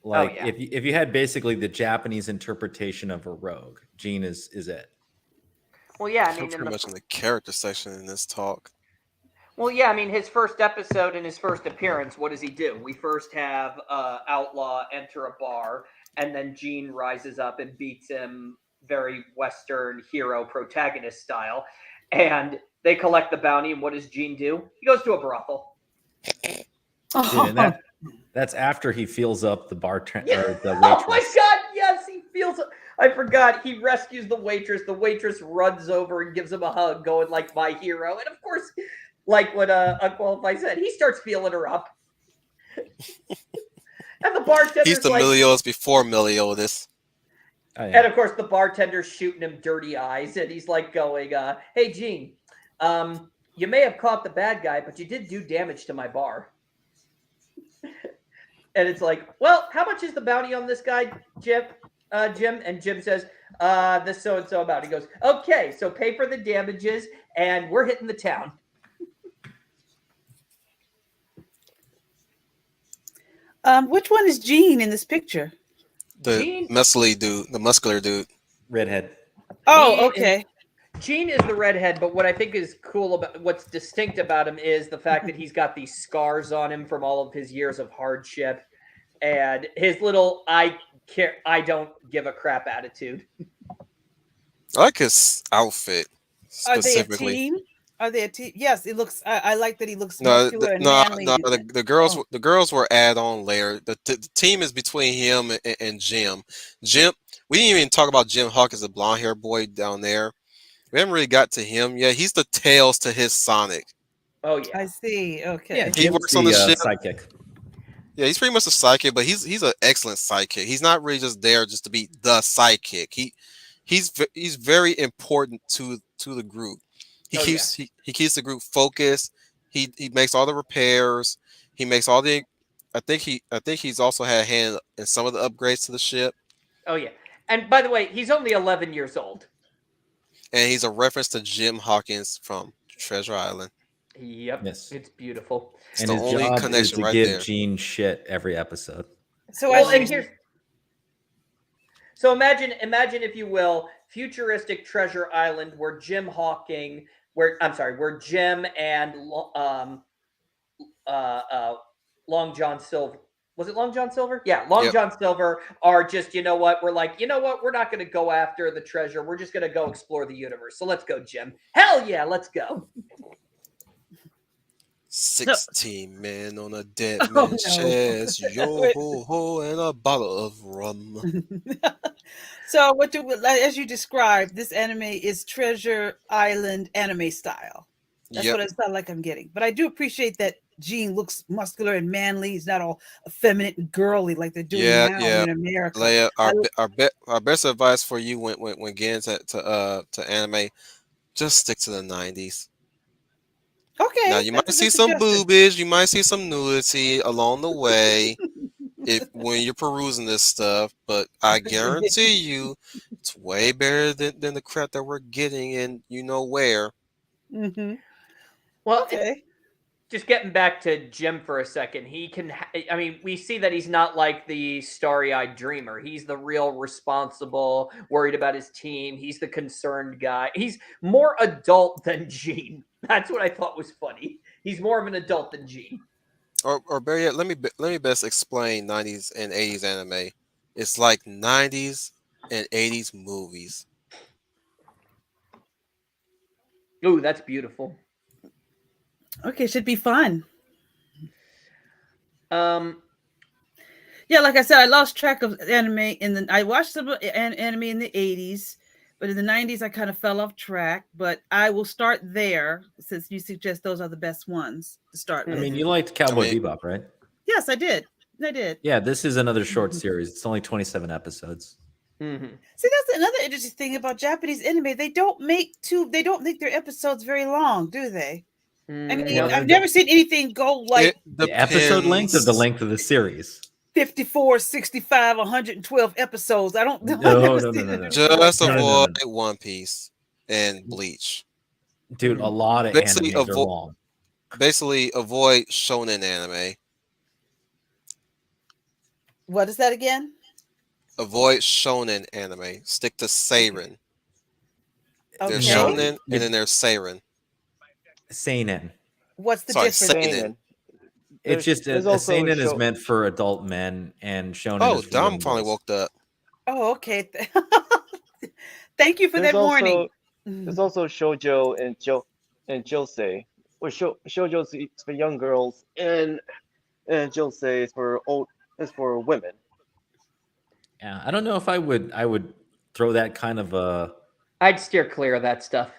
Speaker 3: Like
Speaker 7: yeah.
Speaker 3: if you had basically the Japanese interpretation of a rogue, Gene is it.
Speaker 7: Well, yeah, I
Speaker 2: We're
Speaker 7: mean,
Speaker 2: pretty much in the character section in this talk.
Speaker 7: Well, yeah, I mean, his first episode and his first appearance, what does he do? We first have Outlaw enter a bar, and then Gene rises up and beats him very Western hero protagonist style. And they collect the bounty, and what does Gene do? He goes to a brothel.
Speaker 3: Dude, and that's after he feels up the bartender or the waitress.
Speaker 7: Oh my god, yes, he feels I forgot. He rescues the waitress. The waitress runs over and gives him a hug, going like my hero. And of course, like what Unqualified said, he starts feeling her up. And the bartender's
Speaker 2: He's the
Speaker 7: like,
Speaker 2: Meliodas before Meliodas.
Speaker 3: Oh, yeah.
Speaker 7: and of course the bartender's shooting him dirty eyes, and he's like going, hey Gene, you may have caught the bad guy, but you did do damage to my bar. And it's like, well, how much is the bounty on this guy, Jim? And Jim says, this so-and-so amount. He goes, okay, so pay for the damages, and we're hitting the town.
Speaker 6: Which one is Gene in this picture?
Speaker 2: The
Speaker 7: Gene-
Speaker 2: muscular dude.
Speaker 3: Redhead.
Speaker 6: Oh,
Speaker 7: Gene
Speaker 6: okay.
Speaker 7: Gene is the redhead, but what I think is cool about what's distinct about him is the fact that he's got these scars on him from all of his years of hardship, and his little I don't give a crap attitude.
Speaker 2: I like his outfit
Speaker 6: Are they a
Speaker 2: specifically.
Speaker 6: team? Are they a team? Yes, it looks. I like that he looks
Speaker 2: No,
Speaker 6: muscular and manly.
Speaker 2: the girls
Speaker 6: Oh.
Speaker 2: the girls were add-on layer. The team is between him and Jim. Jim, we didn't even talk about Jim Hawkins, the blonde hair boy down there. We haven't really got to him. Yeah, he's the Tails to his Sonic.
Speaker 7: Oh yeah.
Speaker 6: I see. Okay.
Speaker 3: Yeah,
Speaker 2: He
Speaker 3: Jim's
Speaker 2: works on the ship.
Speaker 3: sidekick.
Speaker 2: Yeah, he's pretty much a sidekick, but he's an excellent sidekick. He's not really just there just to be the sidekick. He's very important to the group. He keeps the group focused. He makes all the repairs. He makes all the. I think he's also had a hand in some of the upgrades to the ship.
Speaker 7: Oh yeah. And by the way, he's only 11 years old.
Speaker 2: And he's a reference to Jim Hawkins from Treasure Island.
Speaker 7: Yep.
Speaker 3: Yes.
Speaker 7: It's beautiful.
Speaker 2: It's
Speaker 3: And
Speaker 2: the
Speaker 3: his
Speaker 2: only
Speaker 3: job is
Speaker 2: connection
Speaker 3: to
Speaker 2: right
Speaker 3: give
Speaker 2: there.
Speaker 3: Gene shit every episode.
Speaker 6: So
Speaker 7: Well,
Speaker 6: I
Speaker 7: and here's so imagine if you will, futuristic Treasure Island where Jim and Long John Silver. Was it Long John Silver? Yeah, Long
Speaker 2: Yep.
Speaker 7: John Silver are just, you know what? We're like, you know what? We're not going to go after the treasure. We're just going to go explore the universe. So let's go, Jim. Hell yeah, let's go.
Speaker 2: 16 men on a dead
Speaker 6: Oh,
Speaker 2: man's
Speaker 6: no.
Speaker 2: chest, yo ho ho, and a bottle of rum.
Speaker 6: So, as you described, this anime is Treasure Island anime style. That's
Speaker 2: Yep.
Speaker 6: what it sounds like I'm getting. But I do appreciate that Gene looks muscular and manly. He's not all effeminate and girly like they're doing
Speaker 2: Yeah,
Speaker 6: now
Speaker 2: yeah.
Speaker 6: in America.
Speaker 2: Leia, our best advice for you when getting to anime, just stick to the 90s.
Speaker 6: Okay,
Speaker 2: Now you might
Speaker 6: that's a
Speaker 2: see
Speaker 6: good
Speaker 2: some
Speaker 6: suggestion.
Speaker 2: boobies, you might see some nudity along the way when you're perusing this stuff, but I guarantee you it's way better than the crap that we're getting in you know where.
Speaker 6: Mm-hmm.
Speaker 7: Well,
Speaker 6: Okay.
Speaker 7: just getting back to Jim for a second, I mean, we see that he's not like the starry-eyed dreamer. He's the real responsible, worried about his team. He's the concerned guy. He's more adult than Gene. That's what I thought was funny. He's more of an adult than Gene.
Speaker 2: Or better yet, let me best explain 90s and 80s anime. It's like 90s and 80s movies.
Speaker 7: Ooh, that's beautiful.
Speaker 6: Okay, should be fun.
Speaker 7: Yeah,
Speaker 6: like I said, I lost track of anime I watched some anime in the 80s, but in the 90s I kind of fell off track. But I will start there since you suggest those are the best ones to start
Speaker 3: I
Speaker 6: with.
Speaker 3: mean, you liked Cowboy Bebop, right?
Speaker 6: Yes, I did.
Speaker 3: Yeah, this is another short series. It's only 27 episodes.
Speaker 7: Mm-hmm.
Speaker 6: See, that's another interesting thing about Japanese anime. They don't make their episodes very long, do they? I mean,
Speaker 3: Well,
Speaker 6: I've never seen anything go like
Speaker 3: the episode length or the length of the series.
Speaker 6: 54, 65, 112 episodes. I don't know.
Speaker 3: No.
Speaker 2: Just
Speaker 3: No.
Speaker 2: avoid One Piece and Bleach.
Speaker 3: Dude, a lot of
Speaker 2: Basically,
Speaker 3: animes are long.
Speaker 2: Basically, avoid shonen anime.
Speaker 6: What is that again?
Speaker 2: Avoid shonen anime. Stick to seinen. There's
Speaker 6: Okay.
Speaker 2: shonen and then there's seinen.
Speaker 3: Seinen.
Speaker 6: What's the
Speaker 2: Sorry,
Speaker 6: difference?
Speaker 2: seinen.
Speaker 3: It's just a seinen is meant for adult men, and shonen is for
Speaker 2: Dom
Speaker 3: young
Speaker 2: finally
Speaker 3: girls.
Speaker 2: woke up.
Speaker 6: Oh, okay. Thank you for that warning.
Speaker 5: There's also shoujo and josei. Or shoujo is for young girls, and josei is for women.
Speaker 3: Yeah, I don't know if I would throw that kind of a.
Speaker 7: I'd steer clear of that stuff.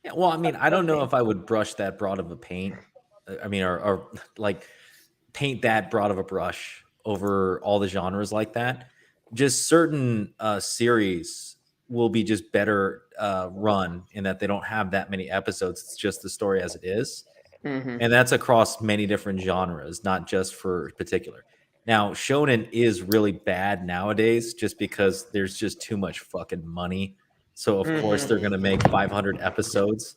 Speaker 3: Yeah, well, I mean, I don't know if I would brush that broad of a paint. I mean, or like paint that broad of a brush over all the genres like that. Just certain series will be just better run in that they don't have that many episodes. It's just the story as it is.
Speaker 7: Mm-hmm.
Speaker 3: And that's across many different genres, not just for particular. Now, shonen is really bad nowadays just because there's just too much fucking money. So, of course, they're going to make 500 episodes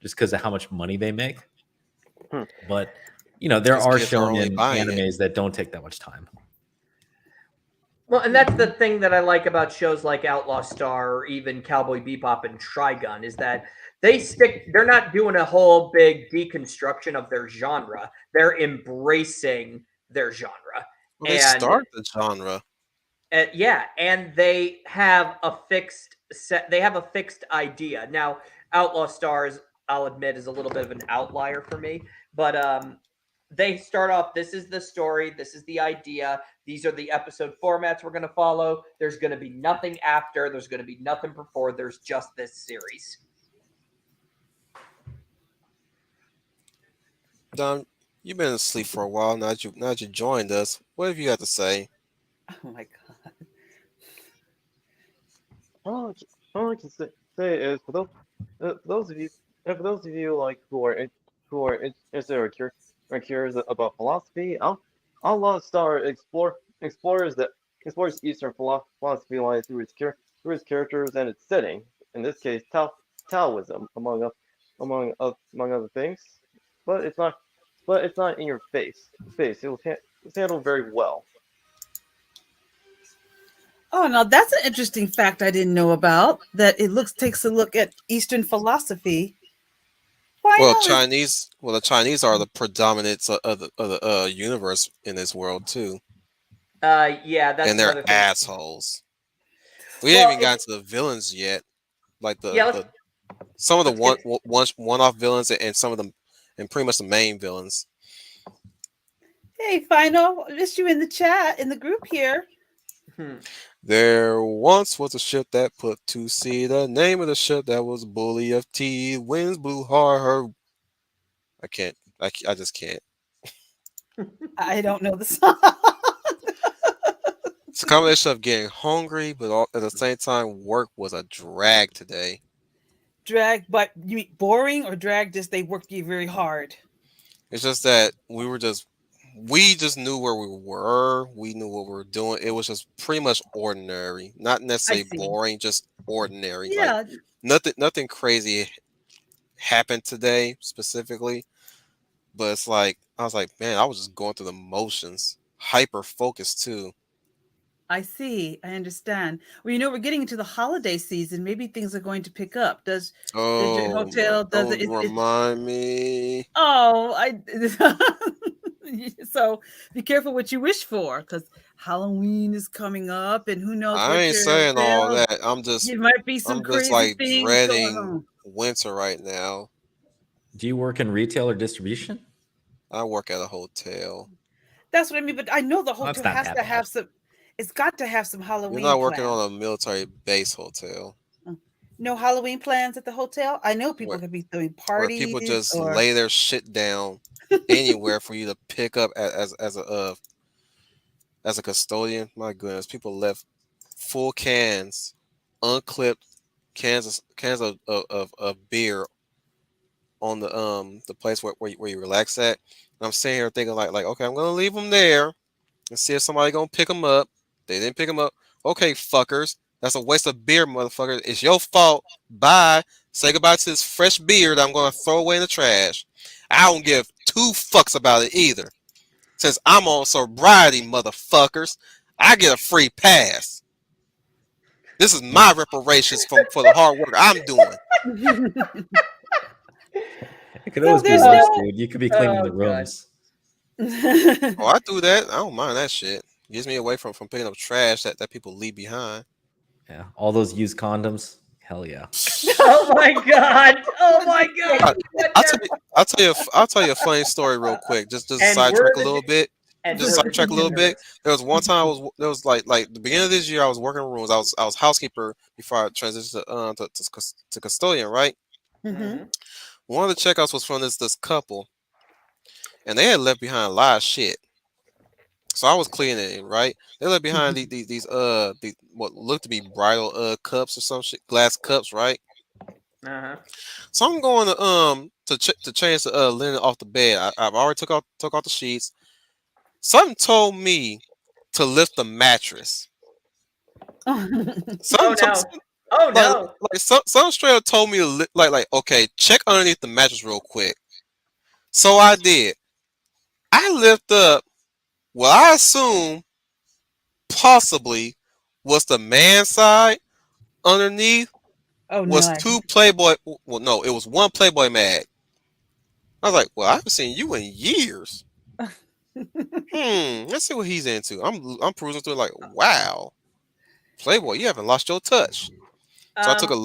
Speaker 3: just because of how much money they make. But, you know, there are shonen animes that don't take that much time.
Speaker 7: Well, and that's the thing that I like about shows like Outlaw Star or even Cowboy Bebop and Trigun is that they're not doing a whole big deconstruction of their genre. They're embracing their genre.
Speaker 2: Well, they start the genre.
Speaker 7: Yeah, and they have a fixed set. They have a fixed idea. Now, Outlaw Stars, I'll admit, is a little bit of an outlier for me, but they start off. This is the story. This is the idea. These are the episode formats we're going to follow. There's going to be nothing after. There's going to be nothing before. There's just this series.
Speaker 2: Don, you've been asleep for a while. Now that you joined us, what have you got to say?
Speaker 6: Oh my god!
Speaker 5: All I can say is for those of you like who are interested or curious about philosophy, Outlaw Star explores Eastern philosophy life through its characters and its setting. In this case, Taoism, among other things. But it's not in your face. It's handled very well.
Speaker 6: Oh, now that's an interesting fact I didn't know about. That it takes a look at Eastern philosophy.
Speaker 2: Well,
Speaker 6: Final is
Speaker 2: Chinese. Well, the Chinese are the predominance of the universe in this world too,
Speaker 7: Yeah, that's
Speaker 2: and they're
Speaker 7: another thing.
Speaker 2: assholes. We haven't
Speaker 7: Well,
Speaker 2: even gotten to the villains yet. Like
Speaker 7: yeah,
Speaker 2: the some of the
Speaker 7: let's get.
Speaker 2: one-off villains and some of them, and pretty much the main villains.
Speaker 6: hey, Final. Just you in the chat in the group here.
Speaker 7: Hmm.
Speaker 2: There once was a ship that put to sea. The name of the ship that was Bully of Tea. Winds blew hard. I can't. I just can't.
Speaker 6: I don't know the song.
Speaker 2: It's a combination of getting hungry, but at the same time, work was a drag today.
Speaker 6: Drag, but you mean boring or drag? Just they worked you very hard.
Speaker 2: It's just that we just knew where we were. We knew what we were doing. It was just pretty much ordinary, not necessarily
Speaker 6: see.
Speaker 2: boring, just ordinary. Like
Speaker 6: Yeah,
Speaker 2: nothing crazy happened today specifically, but it's like I was like, man, I was just going through the motions, hyper focused too.
Speaker 6: I see. I understand. Well, we're getting into the holiday season. Maybe things are going to pick up. Does your
Speaker 2: Oh,
Speaker 6: hotel does
Speaker 2: don't
Speaker 6: it?
Speaker 2: remind me.
Speaker 6: Oh, I. So be careful what you wish for, because Halloween is coming up, and who knows
Speaker 2: I
Speaker 6: what
Speaker 2: ain't
Speaker 6: your
Speaker 2: saying all
Speaker 6: hotel.
Speaker 2: that.
Speaker 6: There might be some
Speaker 2: I'm just
Speaker 6: crazy
Speaker 2: like
Speaker 6: things going
Speaker 2: dreading
Speaker 6: on.
Speaker 2: winter right now.
Speaker 3: Do you work in retail or distribution?
Speaker 2: I work at a hotel.
Speaker 6: That's what I mean. But I know the
Speaker 3: Well, that's
Speaker 6: hotel
Speaker 3: not
Speaker 6: has
Speaker 3: that
Speaker 6: to
Speaker 3: bad.
Speaker 6: have some. It's got to have some
Speaker 2: You're
Speaker 6: Halloween
Speaker 2: not working
Speaker 6: plans.
Speaker 2: on a military base hotel
Speaker 6: No Halloween plans at the hotel. I know people
Speaker 2: where,
Speaker 6: could be throwing
Speaker 2: where people
Speaker 6: parties
Speaker 2: just
Speaker 6: or.
Speaker 2: lay their shit down anywhere for you to pick up as a custodian. My goodness, people left full cans, unclipped cans of beer on the place where you relax at. And I'm sitting here thinking like okay, I'm gonna leave them there and see if somebody gonna pick them up. They didn't pick them up. Okay, fuckers, that's a waste of beer, motherfucker. It's your fault. Bye. Say goodbye to this fresh beer that I'm gonna throw away in the trash. I don't give two fucks about it either. Since I'm on sobriety, motherfuckers, I get a free pass. This is my reparations for the hard work I'm doing.
Speaker 3: It could
Speaker 6: So
Speaker 3: always be
Speaker 6: there's
Speaker 3: worse,
Speaker 6: no.
Speaker 3: dude. You could be cleaning the
Speaker 7: Oh, God.
Speaker 3: rooms.
Speaker 2: Oh, I do that. I don't mind that shit. Gets me away from picking up trash that people leave behind.
Speaker 3: Yeah, all those used condoms. Hell yeah.
Speaker 7: Oh my God. Oh my God.
Speaker 2: I'll tell you a funny story real quick. Just to
Speaker 7: And
Speaker 2: sidetrack a
Speaker 7: we're the
Speaker 2: little bit.
Speaker 7: and
Speaker 2: Just
Speaker 7: we're the
Speaker 2: sidetrack a little bit.
Speaker 7: degenerates.
Speaker 2: There was one time there was like the beginning of this year I was working in rooms. I was housekeeper before I transitioned to custodian, right?
Speaker 6: Mhm.
Speaker 2: One of the checkouts was from this couple, and they had left behind a lot of shit. So I was cleaning it, right? They left behind these what looked to be bridal cups or some shit, glass cups, right?
Speaker 7: Uh-huh.
Speaker 2: So I'm going to change the linen off the bed. I've already took off the sheets. Something told me to lift the mattress.
Speaker 7: Oh
Speaker 2: Something
Speaker 7: no. Oh no.
Speaker 2: some straight up told me to like okay, check underneath the mattress real quick. So I did. I lift up what I assume possibly was the man side. Underneath
Speaker 6: Oh
Speaker 2: was
Speaker 6: no!
Speaker 2: two Playboy. Well, no, it was one Playboy mag. I was like, well, I haven't seen you in years. Let's see what he's into. I'm perusing through it like, wow, Playboy, you haven't lost your touch. So I took a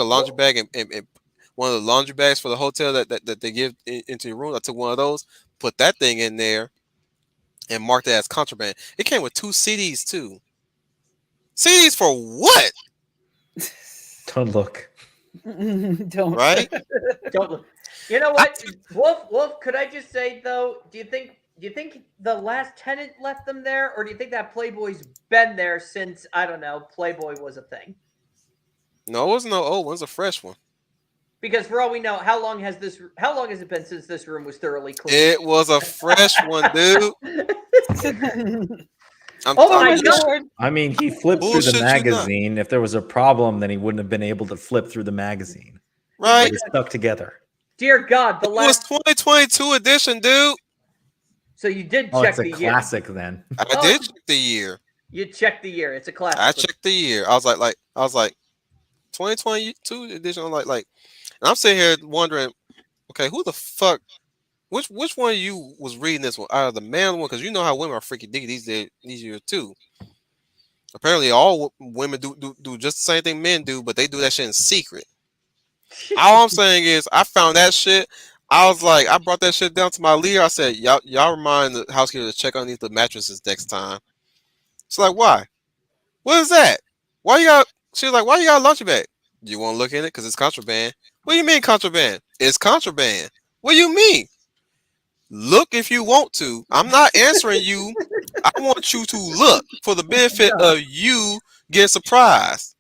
Speaker 2: laundry
Speaker 7: Well,
Speaker 2: bag and one of the laundry bags for the hotel that they give into your room. I took one of those, put that thing in there, and marked it as contraband. It came with 2 CDs too. CDs for what?
Speaker 3: Don't look.
Speaker 6: Don't.
Speaker 2: Right?
Speaker 7: don't look. You know what, Wolf? Could I just say though? Do you think the last tenant left them there, or do you think that Playboy's been there since I don't know Playboy was a thing?
Speaker 2: No, it wasn't no old one. It was a fresh one.
Speaker 7: Because for all we know, how long has it been since this room was thoroughly cleaned?
Speaker 2: It was a fresh one, dude.
Speaker 7: Oh my God.
Speaker 3: I mean, he flipped through the
Speaker 2: Bullshit you not.
Speaker 3: magazine. If there was a problem, then he wouldn't have been able to flip through the magazine.
Speaker 2: Right?
Speaker 3: They stuck together.
Speaker 7: Dear God, the
Speaker 2: It was
Speaker 7: last.
Speaker 2: 2022 edition, dude.
Speaker 7: So you did
Speaker 3: Oh,
Speaker 7: check
Speaker 3: it's a
Speaker 7: the year.
Speaker 3: classic then.
Speaker 2: I
Speaker 7: Oh.
Speaker 2: did check the year.
Speaker 7: You checked the year. It's a classic.
Speaker 2: I checked the year. I was like 2022 edition. I'm like, and I'm sitting here wondering, okay, who the fuck? Which one of you was reading this one out of the man one? Because you know how women are freaky dicky these years too. Apparently, all women do just the same thing men do, but they do that shit in secret. All I'm saying is, I found that shit. I was like, I brought that shit down to my leader. I said, y'all remind the housekeeper to check underneath the mattresses next time. She's like, why? What is that? Why you got? She was like, why you got a lunch bag? Do you want to look in it? Because it's contraband. What do you mean contraband? It's contraband. What do you mean? Look if you want to. I'm not answering you. I want you to look for the benefit of you getting surprised.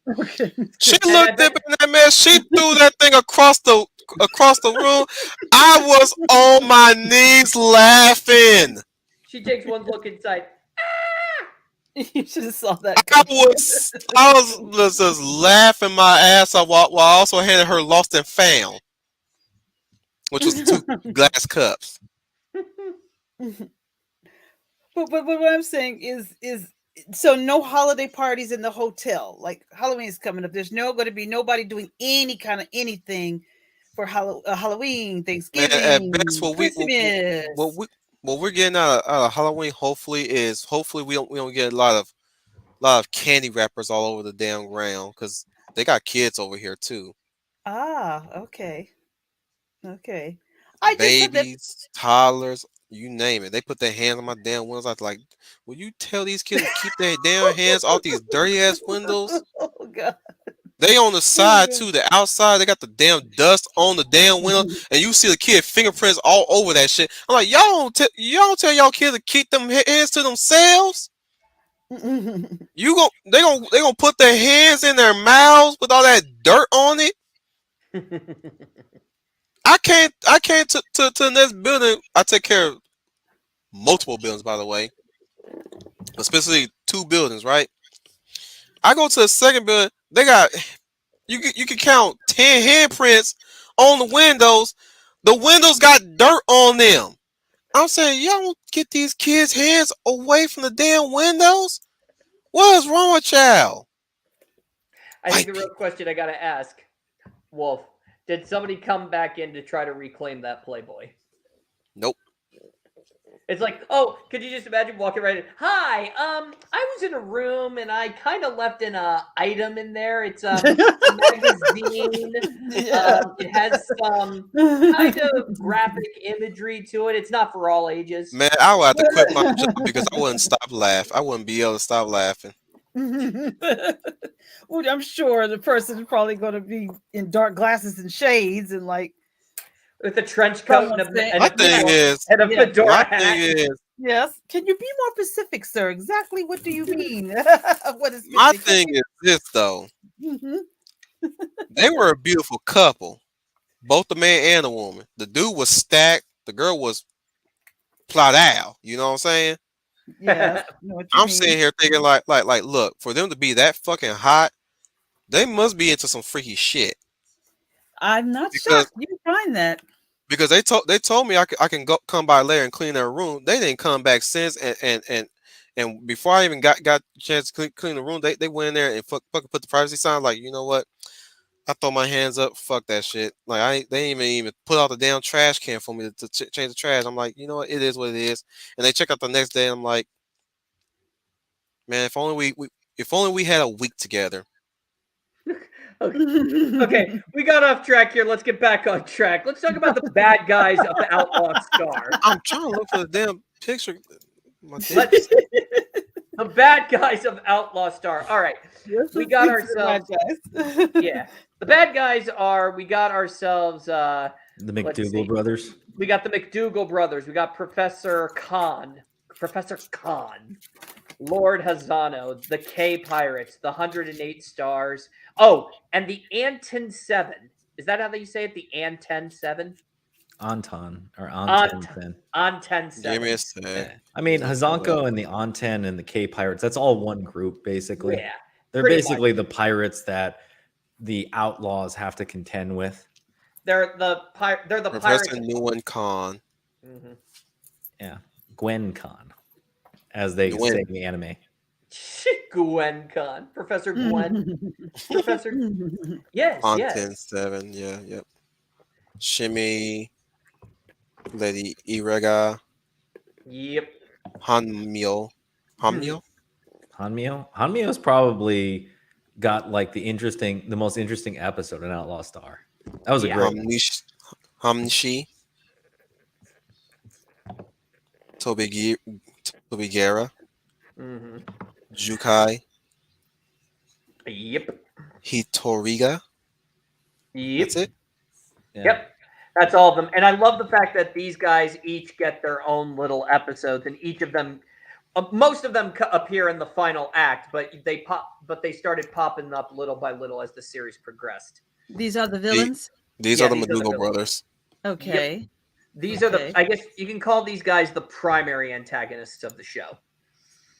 Speaker 2: She looked up in that mess. She threw that thing across the room. I was on my knees laughing.
Speaker 7: She takes one look inside.
Speaker 6: You should have saw that.
Speaker 2: I was just laughing my ass off while I also handed her Lost and Found, which was the 2 glass cups.
Speaker 6: But what I'm saying is so no holiday parties in the hotel. Like Halloween is coming up. There's going to be nobody doing any kind of anything for Halloween, Thanksgiving,
Speaker 2: Man, at best,
Speaker 6: Christmas.
Speaker 2: what we're getting out of Halloween, hopefully we don't get a lot of candy wrappers all over the damn ground, because they got kids over here too.
Speaker 6: Ah, okay. I just said that.
Speaker 2: Babies, toddlers, you name it. They put their hands on my damn windows. I was like, will you tell these kids to keep their damn hands off these dirty ass windows?
Speaker 6: Oh God.
Speaker 2: They on the side too. The outside, they got the damn dust on the damn window, and you see the kid fingerprints all over that shit. I'm like, y'all don't tell y'all kids to keep them hands to themselves. They gonna put their hands in their mouths with all that dirt on it. I came to the next building. I take care of multiple buildings, by the way, but specifically 2 buildings, right? I go to the second building. They got you can count 10 handprints on the windows. The windows got dirt on them. I'm saying, y'all don't get these kids' hands away from the damn windows. What is wrong with y'all?
Speaker 7: I think the real question I gotta ask, Wolf, did somebody come back in to try to reclaim that Playboy?
Speaker 2: Nope.
Speaker 7: It's like, oh, could you just imagine walking right in? Hi, I was in a room and I kind of left an item in there. It's a magazine. It has some kind of graphic imagery to it. It's not for all ages.
Speaker 2: Man, I would have to quit my job because I wouldn't stop laughing. I wouldn't be able to stop laughing.
Speaker 6: Well, I'm sure the person is probably going to be in dark glasses and shades and like
Speaker 7: with a trench coat and a fedora
Speaker 2: my
Speaker 7: hat.
Speaker 2: thing is,
Speaker 6: yes. Can you be more specific, sir? Exactly what do you mean? What is
Speaker 2: my thing is this though. They were a beautiful couple, both the man and the woman. The dude was stacked. The girl was plot out. You know what I'm saying?
Speaker 6: Yeah.
Speaker 2: I'm sitting here thinking like, look, for them to be that fucking hot, they must be into some freaky shit.
Speaker 6: I'm not shocked you find that.
Speaker 2: Because they told me I can come by later and clean their room. They didn't come back since, and before I even got a chance to clean the room, they went in there and fucking put the privacy sign. Like, you know what? I throw my hands up. Fuck that shit. Like they didn't even put out the damn trash can for me to change the trash. I'm like, you know what? It is what it is. And they check out the next day. And I'm like, man, if only we had a week together.
Speaker 7: Okay, we got off track here. Let's get back on track. Let's talk about the bad guys of the Outlaw Star.
Speaker 2: I'm trying to look for the damn picture.
Speaker 7: The bad guys of Outlaw Star. All right, we got ourselves. Yeah, the bad guys are. We got ourselves.
Speaker 3: The McDougall Brothers.
Speaker 7: We got the McDougall Brothers. We got Professor Khan, Lord Hazano, the K Pirates, the 108 Stars. Oh, and the Anton 7. Is that how you say it? The Anton 7?
Speaker 3: Anton or Anton.
Speaker 7: Anton 7.
Speaker 2: Give me a sec.
Speaker 3: I mean, Hazanko and the Anton and the K Pirates, that's all one group, basically.
Speaker 7: Yeah.
Speaker 3: They're basically the pirates that the outlaws have to contend with.
Speaker 7: They're the
Speaker 2: Professor
Speaker 7: pirates.
Speaker 2: Nguyen Khan.
Speaker 7: Mm-hmm.
Speaker 3: Yeah. Gwen Khan, as they say in the anime.
Speaker 7: Gwen Khan. Professor Gwen. Professor. Yes,
Speaker 2: On
Speaker 7: yes.
Speaker 2: 10-7. Yeah, yep. Shimmy. Lady Irega,
Speaker 7: Yep.
Speaker 2: Hanmyo. Hanmyo?
Speaker 3: Hanmyo's probably got like the most interesting episode in Outlaw Star. That was a
Speaker 7: Yeah.
Speaker 3: great one.
Speaker 2: Hamshi. Tobigera.
Speaker 7: Mm-hmm.
Speaker 2: Jukai.
Speaker 7: Yep.
Speaker 2: Hitoriga.
Speaker 7: Yep.
Speaker 2: That's it?
Speaker 3: Yeah.
Speaker 7: Yep. That's all of them. And I love the fact that these guys each get their own little episodes, and each of them, most of them appear in the final act, but they started popping up little by little as the series progressed.
Speaker 6: These are the villains.
Speaker 2: These
Speaker 7: Yeah,
Speaker 2: are the
Speaker 7: these are the
Speaker 2: McDougall
Speaker 7: villains.
Speaker 2: brothers.
Speaker 6: Okay.
Speaker 7: These are
Speaker 6: Okay.
Speaker 7: I guess you can call these guys the primary antagonists of the show.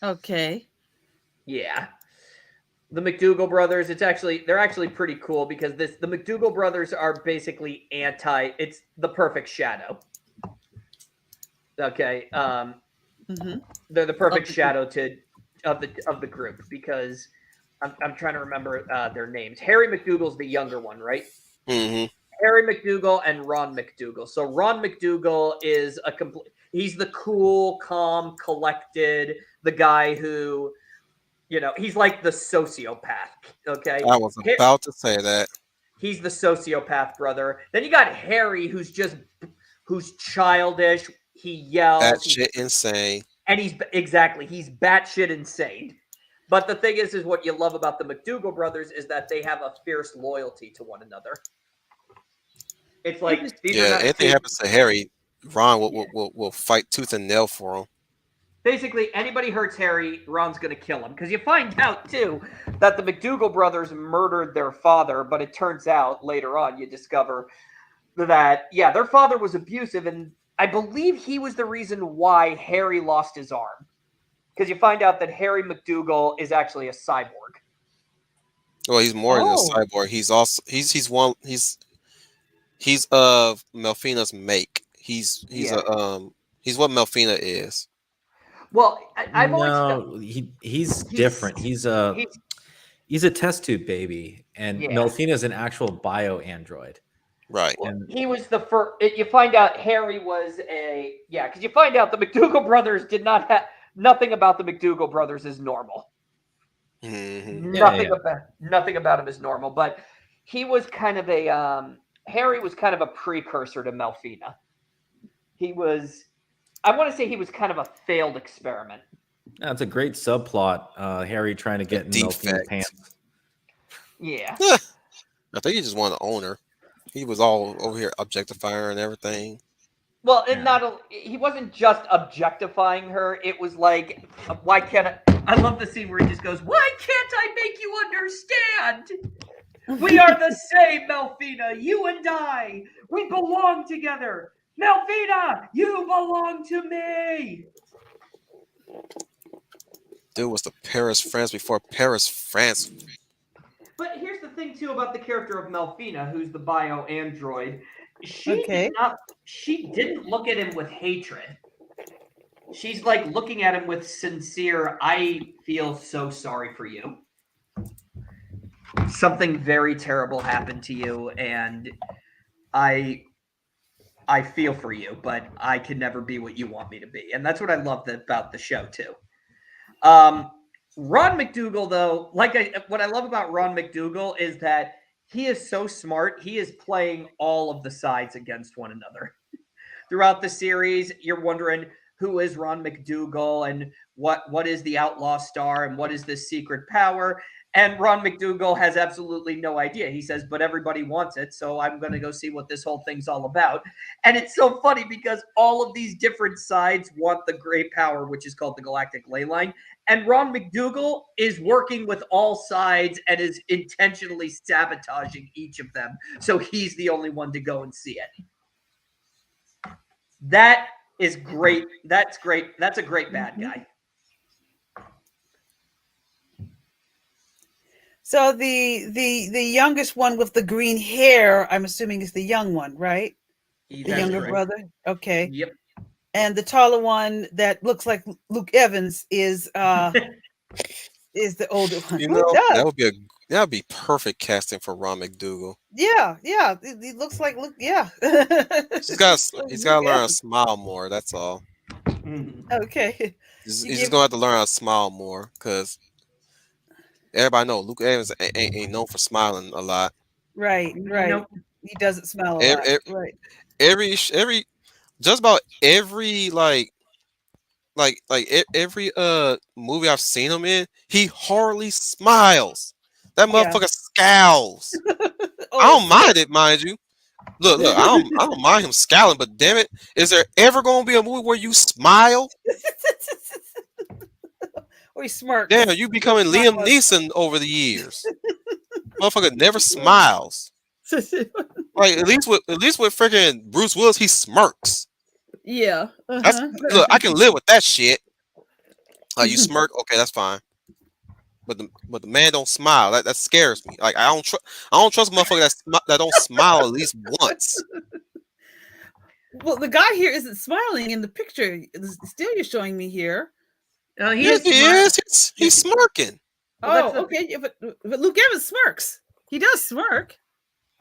Speaker 6: Okay.
Speaker 7: Yeah. The McDougall brothers, they're actually pretty cool because the McDougall brothers are basically it's the perfect shadow. Okay.
Speaker 6: Mm-hmm.
Speaker 7: They're the perfect
Speaker 6: Okay.
Speaker 7: shadow of the group because I'm trying to remember their names. Harry McDougall's the younger one, right?
Speaker 2: Mm-hmm.
Speaker 7: Harry McDougall and Ron McDougall. So Ron McDougall is he's the cool, calm, collected, the guy who, he's like the sociopath. Okay.
Speaker 2: I was about to say that.
Speaker 7: He's the sociopath brother. Then you got Harry, who's childish. He yells.
Speaker 2: That shit insane.
Speaker 7: And he's batshit insane. But the thing is what you love about the McDougall brothers is that they have a fierce loyalty to one another. It's like
Speaker 2: anything happens to Harry, Ron will fight tooth and nail for him.
Speaker 7: Basically, anybody hurts Harry, Ron's going to kill him. Because you find out, too, that the McDougall brothers murdered their father, but it turns out, later on, you discover that, their father was abusive, and I believe he was the reason why Harry lost his arm. Because you find out that Harry McDougall is actually a cyborg.
Speaker 2: Well, he's more than a cyborg. He's also he's of Melfina's make. He's what Melfina is.
Speaker 7: Well, I've
Speaker 3: he's different. He's a test tube baby, and Melfina's an actual bio android.
Speaker 2: Right.
Speaker 7: Well, he was the first. You find out Harry was because you find out the McDougall brothers did not have nothing about the McDougall brothers is normal.
Speaker 2: Mm-hmm.
Speaker 7: Nothing about him is normal, but he was kind of Harry was kind of a precursor to Melfina. I want to say he was kind of a failed experiment.
Speaker 3: That's a great subplot. Harry trying to get in Melfina's pants.
Speaker 7: Yeah.
Speaker 2: I think he just wanted to own her. He was all over here objectifying her and everything.
Speaker 7: Well, he wasn't just objectifying her. It was like, why can't I love the scene where he just goes, "Why can't I make you understand? We are the same, Melfina. You and I. We belong together. Melfina, you belong to me."
Speaker 2: Dude was the Paris, France before Paris, France.
Speaker 7: But here's the thing, too, about the character of Melfina, who's the bio android. She didn't look at him with hatred. She's like looking at him with sincere, I feel so sorry for you. Something very terrible happened to you, and I feel for you, but I can never be what you want me to be. And that's what I loved about the show, too. Ron McDougall, though, what I love about Ron McDougall is that he is so smart. He is playing all of the sides against one another. Throughout the series, you're wondering who is Ron McDougall and what is the Outlaw Star and what is this secret power. And Ron McDougall has absolutely no idea. He says, but everybody wants it, so I'm going to go see what this whole thing's all about. And it's so funny because all of these different sides want the great power, which is called the Galactic Ley Line. And Ron McDougall is working with all sides and is intentionally sabotaging each of them. So he's the only one to go and see it. That is great. That's great. That's a great bad guy.
Speaker 6: So the youngest one with the green hair, I'm assuming is the young one, right? The younger brother. Okay.
Speaker 7: Yep.
Speaker 6: And the taller one that looks like Luke Evans is the older one.
Speaker 2: You know, that That'd be perfect casting for Ron McDougall.
Speaker 6: Yeah, yeah. It looks like yeah.
Speaker 2: He's got to learn how to smile more. That's all.
Speaker 6: Okay.
Speaker 2: He's
Speaker 6: You
Speaker 2: just
Speaker 6: give
Speaker 2: gonna have to learn how to smile more because everybody know Luke Evans ain't known for smiling a lot.
Speaker 6: right.
Speaker 7: Nope.
Speaker 6: He doesn't smell a lot.
Speaker 2: Every,
Speaker 6: Right.
Speaker 2: every just about every every movie I've seen him in, he hardly smiles. That
Speaker 6: Yeah.
Speaker 2: motherfucker scowls.
Speaker 6: Oh,
Speaker 2: I don't mind it, mind you. Look, I don't mind him scowling, but damn it, is there ever gonna be a movie where you smile?
Speaker 6: or he smirks.
Speaker 2: Damn, you becoming Liam Neeson over the years. Motherfucker never smiles. Like at least with freaking Bruce Willis, he smirks.
Speaker 6: Yeah.
Speaker 2: That's look, I can live with that shit. Like you smirk, okay, that's fine. But the man don't smile. That scares me. Like I don't trust a motherfucker that don't smile at least once.
Speaker 6: Well, the guy here isn't smiling in the picture. Still, you're showing me here.
Speaker 7: He
Speaker 2: Yes, he is. He's smirking.
Speaker 7: Well,
Speaker 6: Oh, okay. Yeah, but Luke Evans smirks. He does smirk.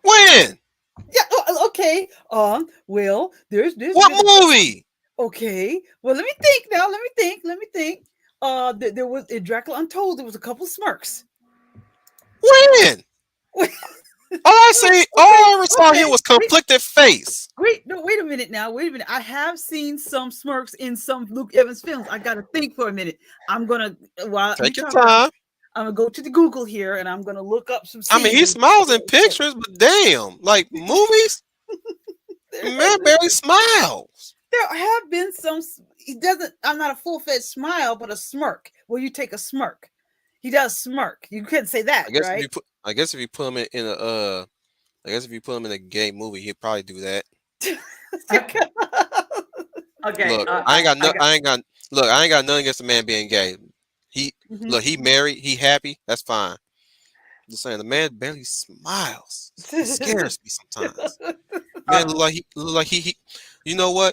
Speaker 2: When?
Speaker 6: Yeah. Okay. Well, there's this.
Speaker 2: What movie?
Speaker 6: Okay. Well, let me think now. Let me think. There was in Dracula Untold. There was a couple smirks.
Speaker 2: When? All I ever saw here was conflicted face.
Speaker 6: Wait a minute now. Wait a minute. I have seen some smirks in some Luke Evans films. I gotta think for a minute. I'm gonna
Speaker 2: Take your time.
Speaker 6: I'm gonna go to the Google here and I'm gonna look up some scenes.
Speaker 2: I mean, he smiles in pictures, but damn, like movies, man barely smiles.
Speaker 6: There have been some. He doesn't. I'm not a full-fledged smile, but a smirk. Well, you take a smirk. He does smirk. You couldn't say that, right?
Speaker 2: I guess if you put him in a gay movie, he'd probably do that.
Speaker 7: Okay.
Speaker 2: Look, I ain't got nothing against the man being gay. Look, he married, he happy. That's fine. Just saying, the man barely smiles. It scares me sometimes. Man, look like he. You know what?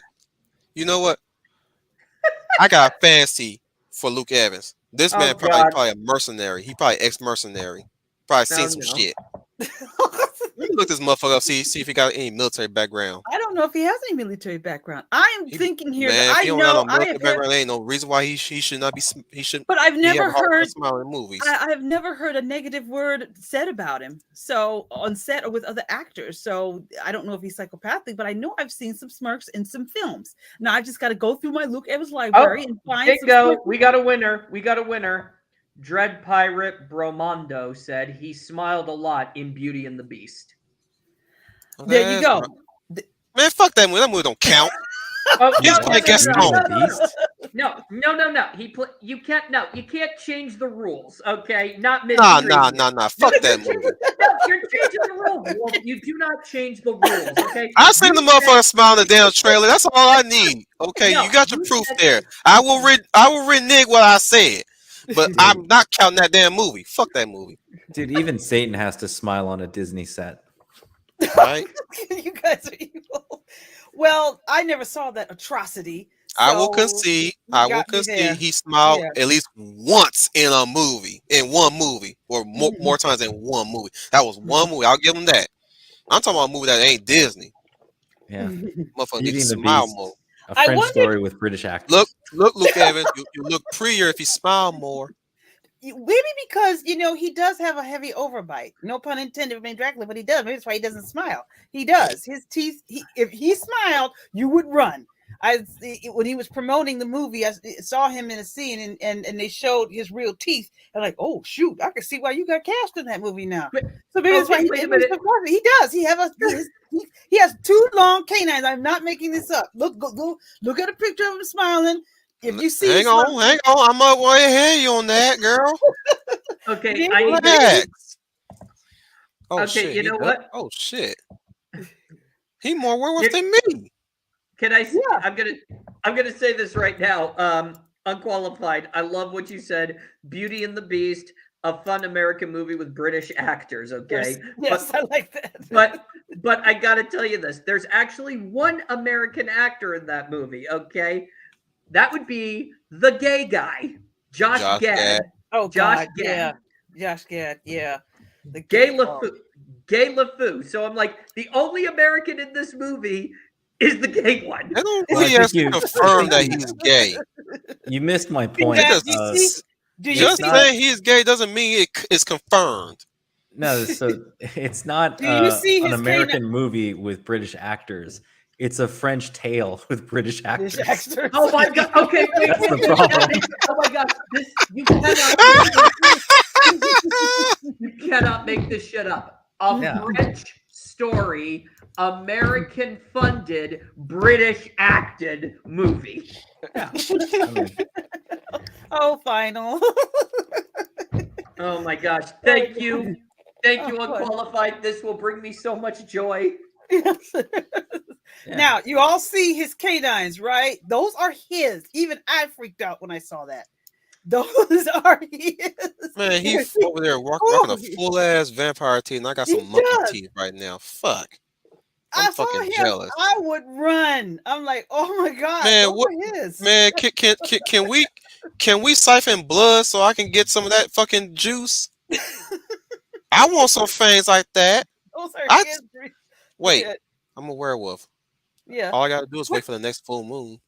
Speaker 2: I got a fancy for Luke Evans. This man probably a mercenary. He probably ex-mercenary. Probably seen some shit. Let me look this motherfucker up. See if he got any military background.
Speaker 6: I don't know if he has any military background. I am thinking here.
Speaker 2: Man,
Speaker 6: that
Speaker 2: if he
Speaker 6: I
Speaker 2: don't
Speaker 6: know.
Speaker 2: have no military background, there ain't no reason why he should not be. He should.
Speaker 6: But I've never heard
Speaker 2: smiling movies.
Speaker 6: I have never heard a negative word said about him. So on set or with other actors. So I don't know if he's psychopathic, but I know I've seen some smirks in some films. Now I just got to go through my Luke Evans library and find.
Speaker 7: Bingo! We got a winner. Dread Pirate Bromondo said he smiled a lot in Beauty and the Beast.
Speaker 6: There you go.
Speaker 2: Man, fuck that movie. That movie don't count.
Speaker 7: Oh,
Speaker 2: He's playing Gaston.
Speaker 7: No. You can't change the rules. Okay, not
Speaker 2: Nah. Fuck that movie.
Speaker 7: No, you're changing the rules. Well, you do not change the rules. Okay.
Speaker 2: I seen the motherfucker smile in the damn trailer. That's all I need. Okay,
Speaker 7: No,
Speaker 2: you got your proof there. I will renege what I said, but I'm not counting that damn movie. Fuck that movie.
Speaker 3: Dude, even Satan has to smile on a Disney set.
Speaker 2: Right?
Speaker 6: You guys are evil. Well, I never saw that atrocity.
Speaker 2: I will concede. He smiled at least once in one movie, or more times than one movie. That was one movie. I'll give him that. I'm talking about a movie that ain't Disney.
Speaker 3: Yeah,
Speaker 2: motherfucker need to smile more.
Speaker 3: A French story with British actors.
Speaker 2: Look, Luke Evans, you look prettier if you smile more.
Speaker 6: Maybe because he does have a heavy overbite. No pun intended for Dracula, but he does. Maybe that's why he doesn't smile. He does. His teeth. If he smiled, you would run. When he was promoting the movie, I saw him in a scene, and they showed his real teeth. And like, oh shoot, I can see why you got cast in that movie now. So maybe that's why he does. He has two long canines. I'm not making this up. Look at a picture of him smiling. If you see,
Speaker 2: hang on, I'm up way ahead of you on that, girl.
Speaker 7: Okay,
Speaker 2: relax. Oh
Speaker 7: okay,
Speaker 2: shit!
Speaker 7: You know what?
Speaker 2: Oh shit! He more werewolf than me.
Speaker 7: Can I? Yeah. I'm gonna say this right now. Unqualified. I love what you said. Beauty and the Beast, a fun American movie with British actors. Okay.
Speaker 6: Yes, I like that.
Speaker 7: But I gotta tell you this. There's actually one American actor in that movie. Okay. That would be the gay guy, Josh Gad.
Speaker 6: Oh,
Speaker 7: Josh
Speaker 6: God,
Speaker 7: Gad.
Speaker 6: Yeah, Josh Gad. Yeah. The
Speaker 7: Gay
Speaker 6: oh,
Speaker 7: LeFou. Gay LeFou. So I'm like, the only American in this movie is the gay one.
Speaker 2: They don't
Speaker 3: Well, I
Speaker 2: really
Speaker 3: think
Speaker 2: have to confirm that he's gay.
Speaker 3: You missed my point.
Speaker 6: Dad, do you see?
Speaker 2: Just,
Speaker 6: Do you
Speaker 2: just
Speaker 6: see?
Speaker 3: not-
Speaker 2: saying he's gay doesn't mean it's confirmed.
Speaker 3: No, so it's not
Speaker 6: Do you see
Speaker 3: an
Speaker 6: his
Speaker 3: American movie with British actors. It's a French tale with British actors.
Speaker 6: British actors.
Speaker 7: Oh my god. Okay, wait.
Speaker 3: That's the
Speaker 7: wait,
Speaker 3: problem.
Speaker 7: Oh my gosh. You cannot make this shit up. A
Speaker 3: Yeah.
Speaker 7: French story, American funded, British acted movie.
Speaker 3: I mean,
Speaker 6: Oh, final.
Speaker 7: Oh my gosh. Thank you. Thank you,
Speaker 6: Of course.
Speaker 7: Unqualified. This will bring me so much joy.
Speaker 6: Yes.
Speaker 3: yeah.
Speaker 6: Now you all see his canines, right? Those are his. Even I freaked out when I saw that. Those are his.
Speaker 2: Man, he's over there rocking
Speaker 6: Oh,
Speaker 2: a full ass vampire teeth, and I got
Speaker 6: he
Speaker 2: some monkey
Speaker 6: does.
Speaker 2: teeth right now. Fuck.
Speaker 6: I
Speaker 2: I'm
Speaker 6: saw
Speaker 2: fucking
Speaker 6: him.
Speaker 2: jealous.
Speaker 6: I would run. I'm like, oh my god,
Speaker 2: Man,
Speaker 6: those
Speaker 2: what-
Speaker 6: are his.
Speaker 2: Man, can we siphon blood so I can get some of that fucking juice? I want some fangs like that.
Speaker 6: Those are
Speaker 2: I-
Speaker 6: his.
Speaker 2: Wait,
Speaker 6: Yeah.
Speaker 2: I'm a werewolf.
Speaker 6: Yeah.
Speaker 2: All I gotta do is wait for the next full moon.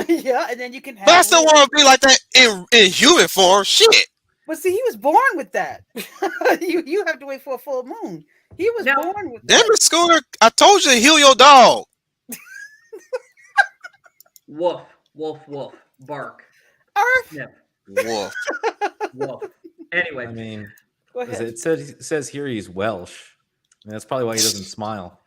Speaker 6: Yeah, and then you can have.
Speaker 2: But I still
Speaker 6: it.
Speaker 2: want to be like that in human form. Shit.
Speaker 6: But see, he was born with that. you have to wait for a full moon. He was
Speaker 7: Now-
Speaker 6: born with
Speaker 2: Damn
Speaker 6: that.
Speaker 2: it, Scooter. I told you to heal your dog.
Speaker 7: Woof, woof, woof. Bark.
Speaker 6: Earth.
Speaker 7: Sniff.
Speaker 2: Wolf.
Speaker 7: Woof. Anyway.
Speaker 3: I mean,
Speaker 6: Go ahead.
Speaker 3: it says here he's Welsh. I mean, that's probably why he doesn't smile.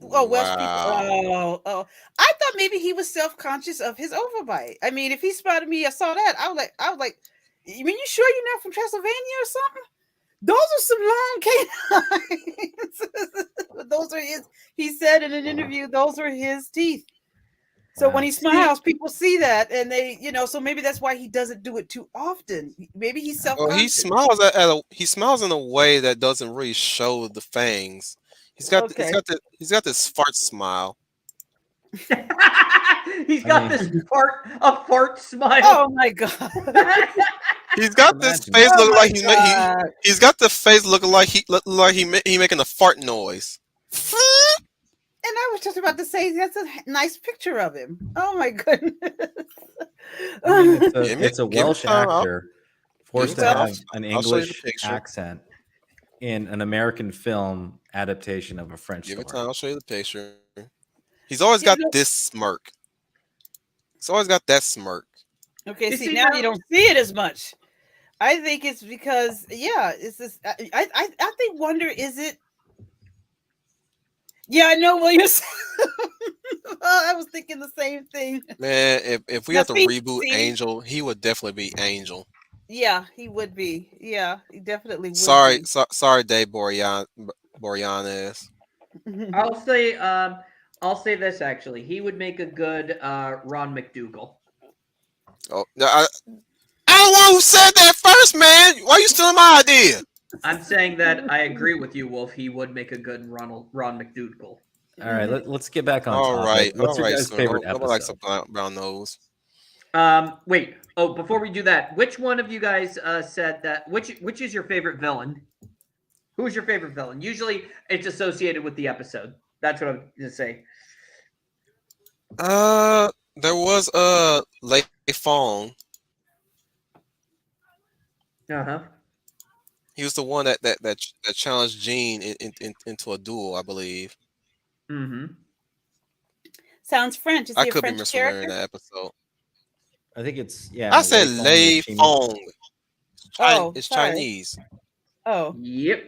Speaker 6: Oh, Welsh
Speaker 2: Wow.
Speaker 6: people. Oh. I thought maybe he was self-conscious of his overbite. I mean, if he spotted me, I saw that. I was like, you mean you sure you're not from Transylvania or something? Those are some long canines. Those are his. He said in an interview, those are his teeth. So when he smiles, people see that, and they, so maybe that's why he doesn't do it too often. Maybe he's
Speaker 2: Well,
Speaker 6: self-conscious.
Speaker 2: he smiles in a way that doesn't really show the fangs. He's got this fart smile.
Speaker 7: He's got this fart smile.
Speaker 6: Oh my god!
Speaker 2: He's got this
Speaker 3: Imagine.
Speaker 2: face
Speaker 6: Oh
Speaker 2: looking
Speaker 6: my
Speaker 2: like
Speaker 6: God.
Speaker 2: he's got the face looking like he making a fart noise.
Speaker 6: And I was just about to say that's a nice picture of him. Oh my goodness!
Speaker 3: I mean,
Speaker 2: Give me-
Speaker 3: it's a
Speaker 2: give me
Speaker 3: Welsh
Speaker 2: time, I'll-
Speaker 3: actor forced
Speaker 2: give
Speaker 3: to
Speaker 2: me time.
Speaker 3: have an
Speaker 2: I'll show you the
Speaker 3: English
Speaker 2: picture.
Speaker 3: accent in an American film adaptation of a French
Speaker 2: Give it
Speaker 3: story.
Speaker 2: time. I'll show you the picture. He's always got this smirk. He's always got that smirk.
Speaker 6: Okay,
Speaker 7: You
Speaker 6: see
Speaker 7: see
Speaker 6: now
Speaker 7: now-
Speaker 6: you don't see it as much. I think it's because it's this. I think wonder is it? Yeah, I know what you're saying. I was thinking the same thing.
Speaker 2: Man, if we
Speaker 6: Now,
Speaker 2: had to
Speaker 6: see-
Speaker 2: reboot
Speaker 6: see-
Speaker 2: Angel, he would definitely be Angel.
Speaker 6: Yeah, he would be. Yeah, he definitely would.
Speaker 2: Sorry,
Speaker 6: be.
Speaker 2: sorry, Dave Boreanaz.
Speaker 7: I'll say this actually. He would make a good Ron McDougall.
Speaker 2: Oh, no, I'm the one who said that first, man. Why you stealing my idea?
Speaker 7: I'm saying that I agree with you, Wolf. He would make a good Ron McDougall.
Speaker 3: All right, let's get back on
Speaker 2: All
Speaker 3: topic.
Speaker 2: right,
Speaker 3: What's
Speaker 2: all
Speaker 3: your
Speaker 2: right.
Speaker 3: guys'
Speaker 2: So
Speaker 3: favorite
Speaker 2: nobody likes a
Speaker 3: episode?
Speaker 2: brown nose.
Speaker 7: Wait. Oh, before we do that, which one of you guys said that? Which is your favorite villain? Who's your favorite villain? Usually, it's associated with the episode. That's what I'm gonna say.
Speaker 2: There was Lei Fong.
Speaker 7: Uh-huh.
Speaker 2: He was the one that challenged Jean into a duel, I believe.
Speaker 7: Mm-hmm.
Speaker 6: Sounds French. Is
Speaker 2: I
Speaker 6: he a
Speaker 2: could be
Speaker 6: French
Speaker 2: misremembering
Speaker 6: character?
Speaker 2: that episode.
Speaker 3: I think it's
Speaker 2: I said Lei
Speaker 3: Fong.
Speaker 2: Fong.
Speaker 6: Oh,
Speaker 2: It's
Speaker 6: sorry.
Speaker 2: Chinese.
Speaker 6: Oh,
Speaker 7: Yep.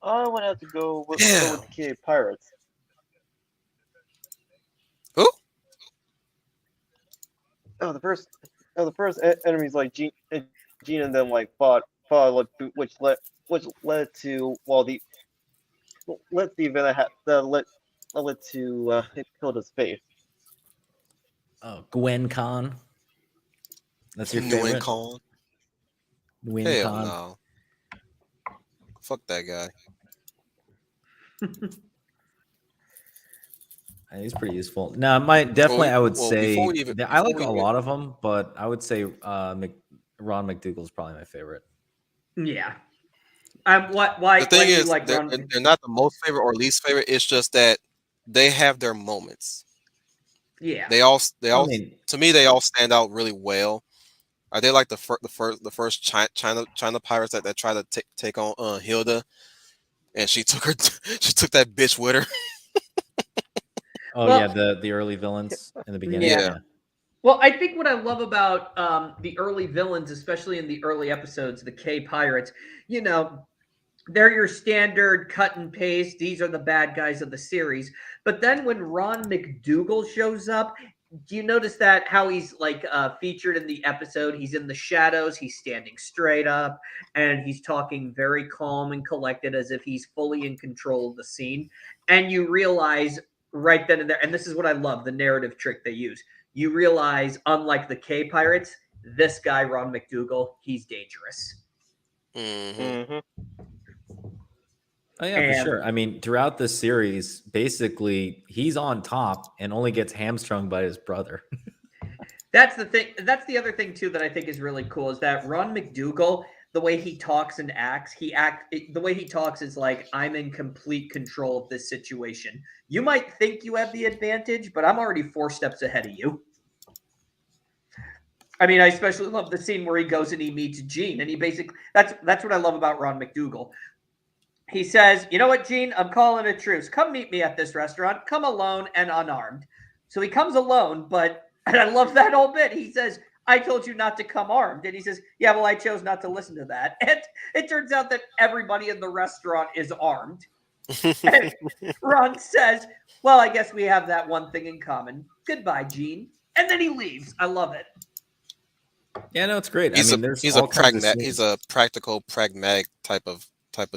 Speaker 5: I would have to go with
Speaker 2: Yeah.
Speaker 5: the King of Pirates.
Speaker 2: Who?
Speaker 5: Oh, the first enemies like Jean and them like fought like, which led to the event that led to Hilda's fate.
Speaker 3: Oh, Gwen Con. That's your
Speaker 2: Nguyen
Speaker 3: favorite.
Speaker 2: Kong.
Speaker 3: Nguyen
Speaker 2: Hell
Speaker 3: Con.
Speaker 2: no. Fuck that guy.
Speaker 3: He's pretty useful. No, I would
Speaker 2: well,
Speaker 3: say
Speaker 2: before we even-
Speaker 3: I like
Speaker 2: before
Speaker 3: a
Speaker 2: we
Speaker 3: lot of them, but I would say Ron McDougall is probably my favorite.
Speaker 7: Yeah. Why
Speaker 2: The thing
Speaker 7: do you
Speaker 2: is,
Speaker 7: like
Speaker 2: they're,
Speaker 7: Ron?
Speaker 2: they're not the most favorite or least favorite. It's just that they have their moments.
Speaker 7: Yeah.
Speaker 2: They all
Speaker 3: I mean,
Speaker 2: to me they all stand out really well. Are they like the first China pirates that tried to take on Hilda, and she took her she took that bitch with her.
Speaker 3: oh
Speaker 7: Well-
Speaker 3: yeah, the early villains in the beginning.
Speaker 2: Yeah.
Speaker 7: Well, I think what I love about the early villains, especially in the early episodes, the K pirates, you know, they're your standard cut and paste. These are the bad guys of the series. But then when Ron McDougall shows up, do you notice that how he's like featured in the episode? He's in the shadows, he's standing straight up, and he's talking very calm and collected as if he's fully in control of the scene. And you realize right then and there, and this is what I love, the narrative trick they use. You realize, unlike the K pirates, this guy, Ron McDougall, he's dangerous.
Speaker 2: Mm-hmm.
Speaker 3: Oh yeah, for
Speaker 7: And-
Speaker 3: sure. I mean, throughout the series, basically he's on top and only gets hamstrung by his brother.
Speaker 7: That's the thing. That's the other thing too that I think is really cool is that Ron McDougall, the way he talks and acts, the way he talks is like, I'm in complete control of this situation. You might think you have the advantage, but I'm already 4 steps ahead of you. I mean, I especially love the scene where he goes and he meets Gene, and he basically that's what I love about Ron McDougall. He says, you know what, Gene? I'm calling a truce. Come meet me at this restaurant. Come alone and unarmed. So he comes alone, and I love that whole bit. He says, I told you not to come armed. And he says, yeah, well, I chose not to listen to that. And it turns out that everybody in the restaurant is armed. And Ron says, well, I guess we have that one thing in common. Goodbye, Gene. And then he leaves. I love it.
Speaker 3: Yeah, no, it's great.
Speaker 2: He's
Speaker 3: I mean, there's
Speaker 2: he's
Speaker 3: all kinds of
Speaker 2: he's
Speaker 3: scenes.
Speaker 2: a practical, pragmatic type of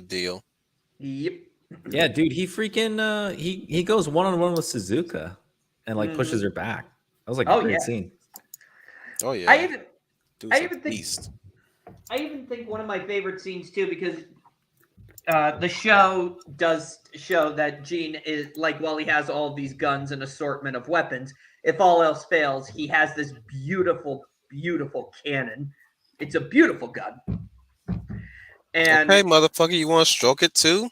Speaker 2: deal.
Speaker 7: Yep.
Speaker 3: Yeah, dude, he freaking he goes one-on-one with Suzuka and like pushes her back. That was like a great scene.
Speaker 2: Oh yeah.
Speaker 7: I even
Speaker 2: Dude's
Speaker 7: I
Speaker 2: a
Speaker 7: even think
Speaker 2: beast.
Speaker 7: I even think one of my favorite scenes too, because the show does show that Gene is like, while he has all these guns and assortment of weapons, if all else fails, he has this beautiful, beautiful cannon. It's a beautiful gun. And
Speaker 2: Okay, motherfucker, you want to stroke it too?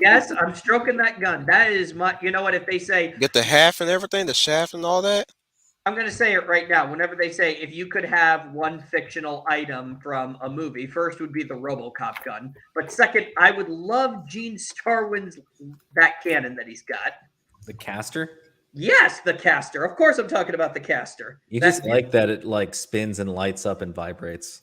Speaker 7: yes, I'm stroking that gun. That is my, you know what, if they say,
Speaker 2: Get the half and everything, the shaft and all that.
Speaker 7: I'm going to say it right now. Whenever they say, if you could have one fictional item from a movie, first would be the RoboCop gun. But second, I would love Gene Starwin's, that cannon that he's got.
Speaker 3: The caster?
Speaker 7: Yes, the caster. Of course I'm talking about the caster.
Speaker 3: You
Speaker 7: That's
Speaker 3: just like that it like spins and lights up and vibrates.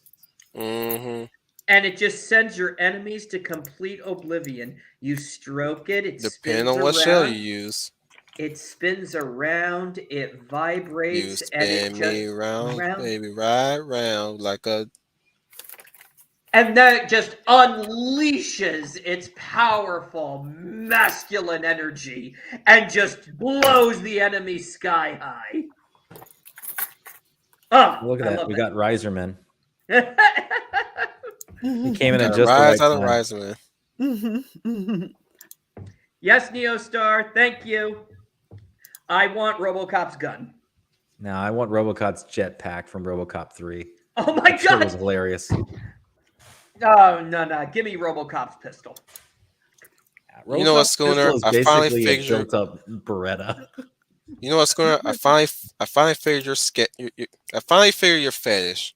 Speaker 2: Mm-hmm.
Speaker 7: And it just sends your enemies to complete oblivion. You stroke it, it
Speaker 2: Depending
Speaker 7: spins
Speaker 2: on what
Speaker 7: around.
Speaker 2: shell you use.
Speaker 7: It spins around, it
Speaker 2: You
Speaker 7: vibrates, and it
Speaker 2: spin me
Speaker 7: just
Speaker 2: round, baby, right round like a.
Speaker 7: and then it just unleashes its powerful masculine energy and just blows the enemy sky high. Oh,
Speaker 3: Look at
Speaker 7: I
Speaker 3: that.
Speaker 7: love
Speaker 3: We
Speaker 7: it.
Speaker 3: got Riserman. He came in at
Speaker 2: Gotta
Speaker 3: just
Speaker 2: rise
Speaker 3: the
Speaker 2: out of
Speaker 3: right time.
Speaker 2: rise, man.
Speaker 7: Yes, Neostar, thank you. I want RoboCop's gun.
Speaker 3: Now I want RoboCop's jetpack from RoboCop 3.
Speaker 7: Oh my
Speaker 3: That shit was
Speaker 7: god!
Speaker 3: hilarious.
Speaker 7: Oh no! Give me RoboCop's pistol.
Speaker 2: You know what,
Speaker 3: RoboCop's
Speaker 2: Schooner?
Speaker 3: pistol is
Speaker 2: I finally
Speaker 3: basically a
Speaker 2: figured.
Speaker 3: built-up Beretta.
Speaker 2: You know what, Schooner? I finally figured I finally figured your fetish.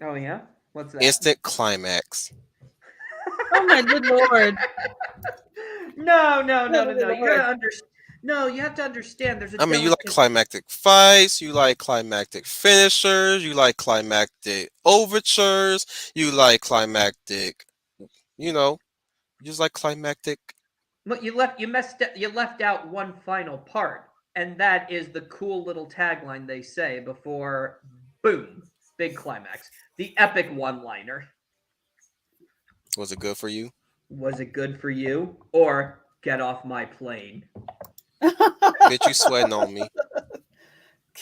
Speaker 7: Oh yeah, what's that?
Speaker 2: Instant climax.
Speaker 6: Oh my good lord.
Speaker 7: No.
Speaker 6: Lord.
Speaker 7: You gotta understand. No, you have to understand. There's a
Speaker 2: I mean, you like
Speaker 7: delicate-
Speaker 2: climactic fights, you like climactic finishers, you like climactic overtures, you like climactic, you just like climactic.
Speaker 7: But you left out one final part, and that is the cool little tagline they say before boom, big climax. The epic one-liner.
Speaker 2: Was it good for you?
Speaker 7: Was it good for you? Or get off my plane.
Speaker 2: Bitch, you sweating on me.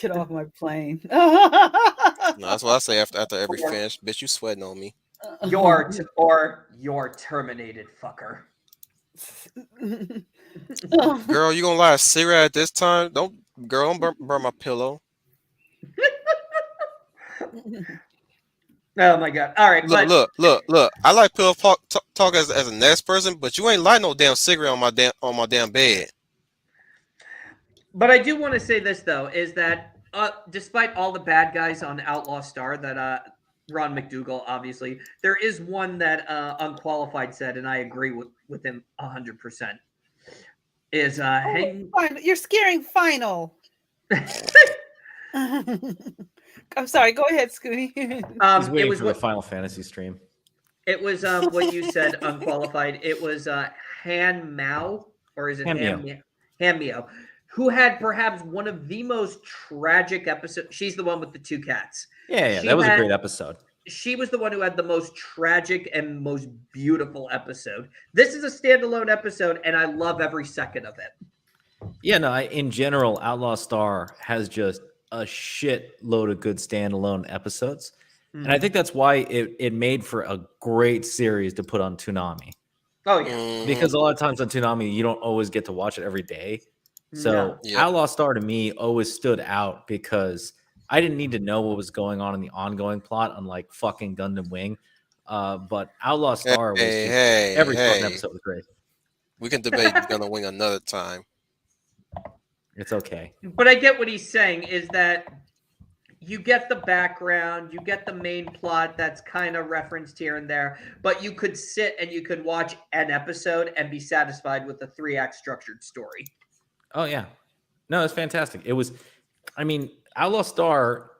Speaker 6: Get off my plane.
Speaker 2: No, that's what I say after every finish. Bitch, you sweating on me.
Speaker 7: You're terminated, fucker.
Speaker 2: Girl, you gonna light a cigarette at this time? Don't burn my pillow.
Speaker 7: Oh my god! All right, but
Speaker 2: Look. I like pillow talk as a next person, but you ain't light no damn cigarette on my damn bed.
Speaker 7: But I do want to say this though, is that despite all the bad guys on Outlaw Star, that Ron McDougall, obviously, there is one that Unqualified said, and I agree with him 100%. Is hang.
Speaker 6: You're scaring Final. I'm sorry. Go ahead, Scooty.
Speaker 3: He's waiting
Speaker 7: It was
Speaker 3: for the
Speaker 7: what
Speaker 3: Final Fantasy stream.
Speaker 7: it was. What you said, Unqualified. It was Han Mao, or is it
Speaker 3: Han
Speaker 7: Han
Speaker 3: Miao.
Speaker 7: Han Miao, who had perhaps one of the most tragic episodes. She's the one with the two cats.
Speaker 3: Yeah,
Speaker 7: She
Speaker 3: that was a
Speaker 7: had-
Speaker 3: great episode.
Speaker 7: She was the one who had the most tragic and most beautiful episode. This is a standalone episode, and I love every second of it.
Speaker 3: Yeah, no, in general, Outlaw Star has just a shit load of good standalone episodes. And I think that's why it made for a great series to put on Toonami.
Speaker 7: Oh yeah,
Speaker 3: Because a lot of times on Toonami, you don't always get to watch it every day. So
Speaker 7: No.
Speaker 2: Yeah.
Speaker 3: Outlaw Star to me always stood out because I didn't need to know what was going on in the ongoing plot, unlike fucking Gundam Wing. But Outlaw Star was just, every fucking episode was great.
Speaker 2: We can debate Gonna Wing another time.
Speaker 3: It's okay.
Speaker 7: but I get what he's saying is that you get the background, you get the main plot that's kind of referenced here and there, but you could sit and you could watch an episode and be satisfied with the 3-act structured story.
Speaker 3: Oh yeah, no, it's fantastic. It was, I mean, Outlaw Star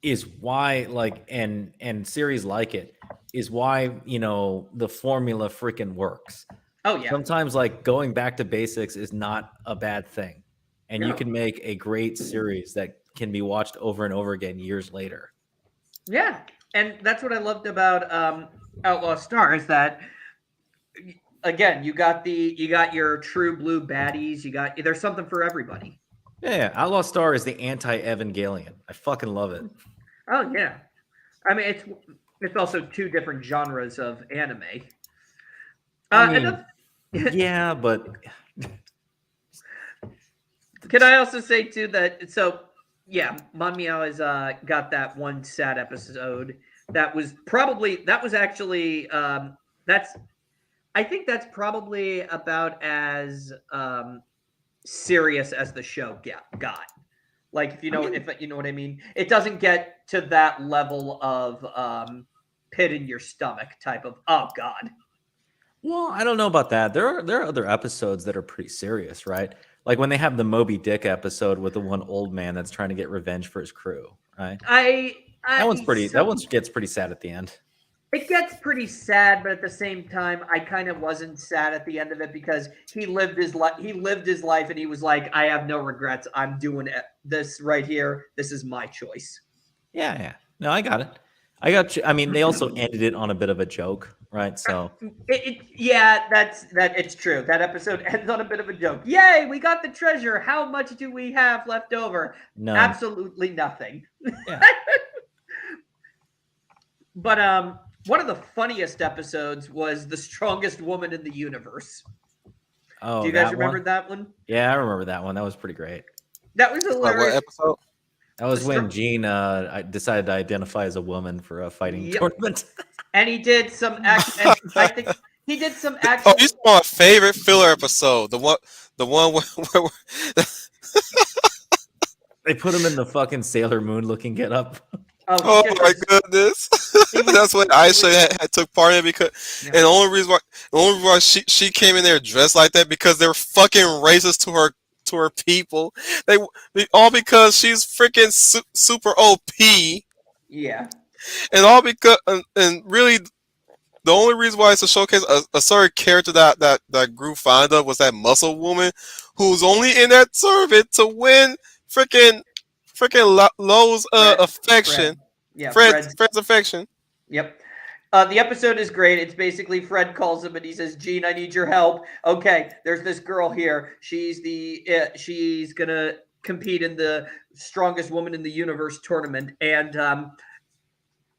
Speaker 3: is why, like, and series like it is why, you know, the formula freaking works.
Speaker 7: Oh yeah,
Speaker 3: Sometimes like going back to basics is not a bad thing, and you
Speaker 7: No.
Speaker 3: can make a great series that can be watched over and over again years later.
Speaker 7: yeah, and that's what I loved about Outlaw Star is that again you got your true blue baddies. There's something for everybody.
Speaker 3: Yeah, Outlaw Star is the anti-Evangelion. I fucking love it.
Speaker 7: Oh yeah, I mean it's also two different genres of anime.
Speaker 3: I mean,
Speaker 7: another-
Speaker 3: yeah, but
Speaker 7: Can I also say too that yeah, Mon Meow has got that one sad episode that was actually I think that's probably about as serious as the show got. Like if you know what I mean. It doesn't get to that level of pit in your stomach type of oh god.
Speaker 3: well, I don't know about that. There are other episodes that are pretty serious, right? Like when they have the Moby Dick episode with the one old man that's trying to get revenge for his crew, right? That one gets pretty sad at the end.
Speaker 7: It gets pretty sad, but at the same time, I kind of wasn't sad at the end of it because he lived his life. He lived his life, and he was like, "I have no regrets. I'm doing this right here. This is my choice."
Speaker 3: Yeah. No, I got it. I got you. I mean, they also ended it on a bit of a joke, right? So
Speaker 7: It's true. That episode ends on a bit of a joke. Yay, we got the treasure. How much do we have left over?
Speaker 3: no,
Speaker 7: Absolutely nothing.
Speaker 3: Yeah.
Speaker 7: But one of the funniest episodes was The Strongest Woman in the Universe.
Speaker 3: Oh,
Speaker 7: Do you guys
Speaker 3: that
Speaker 7: remember
Speaker 3: one?
Speaker 7: that one?
Speaker 3: Yeah, I remember that one. That was pretty great.
Speaker 7: That was
Speaker 2: Like
Speaker 7: hilarious.
Speaker 2: what episode?
Speaker 3: That was
Speaker 7: The
Speaker 3: when
Speaker 7: str-
Speaker 3: Gene decided to identify as a woman for a fighting
Speaker 7: Yep.
Speaker 3: tournament.
Speaker 7: And he did some action. I think he did some action.
Speaker 2: Oh, he's my favorite filler episode. The one where
Speaker 3: They put him in the fucking Sailor Moon looking get up.
Speaker 2: oh my goodness, that's when Aisha had took part in it because,
Speaker 7: Yeah.
Speaker 2: and the only reason why she came in there dressed like that because they were fucking racist to her people. They all because she's freaking super OP,
Speaker 7: Yeah.
Speaker 2: and all because and really. The only reason why it's a showcase a certain character that grew fond of was that muscle woman who's only in that tournament to win freaking Lowe's affection.
Speaker 7: Fred. Yeah.
Speaker 2: Fred's affection.
Speaker 7: Yep. The episode is great. It's basically Fred calls him and he says, "Gene, I need your help." Okay, there's this girl here. She's gonna compete in the Strongest Woman in the Universe tournament, and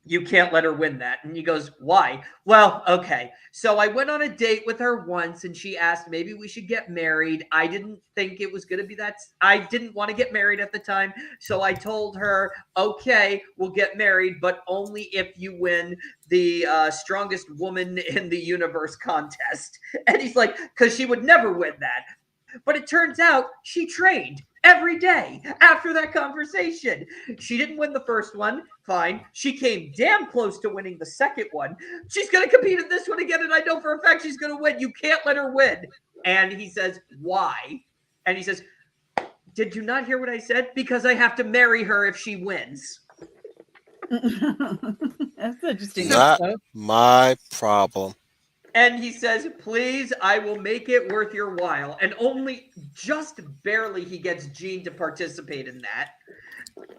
Speaker 7: you can't let her win that. And he goes, why? Well, okay. So I went on a date with her once and she asked maybe we should get married. I didn't think it was going to be that. I didn't want to get married at the time. So I told her, okay, we'll get married, but only if you win the strongest woman in the universe contest. And he's like, because she would never win that. But it turns out she trained every day after that conversation. She didn't win the first one. Fine. She came damn close to winning the second one. She's going to compete in this one again, and I know for a fact she's going to win. You can't let her win. And he says, why? And he says, did you not hear what I said? Because I have to marry her if she wins.
Speaker 6: That's interesting.
Speaker 2: Not my problem.
Speaker 7: And he says, please, I will make it worth your while. And only just barely he gets Gene to participate in that.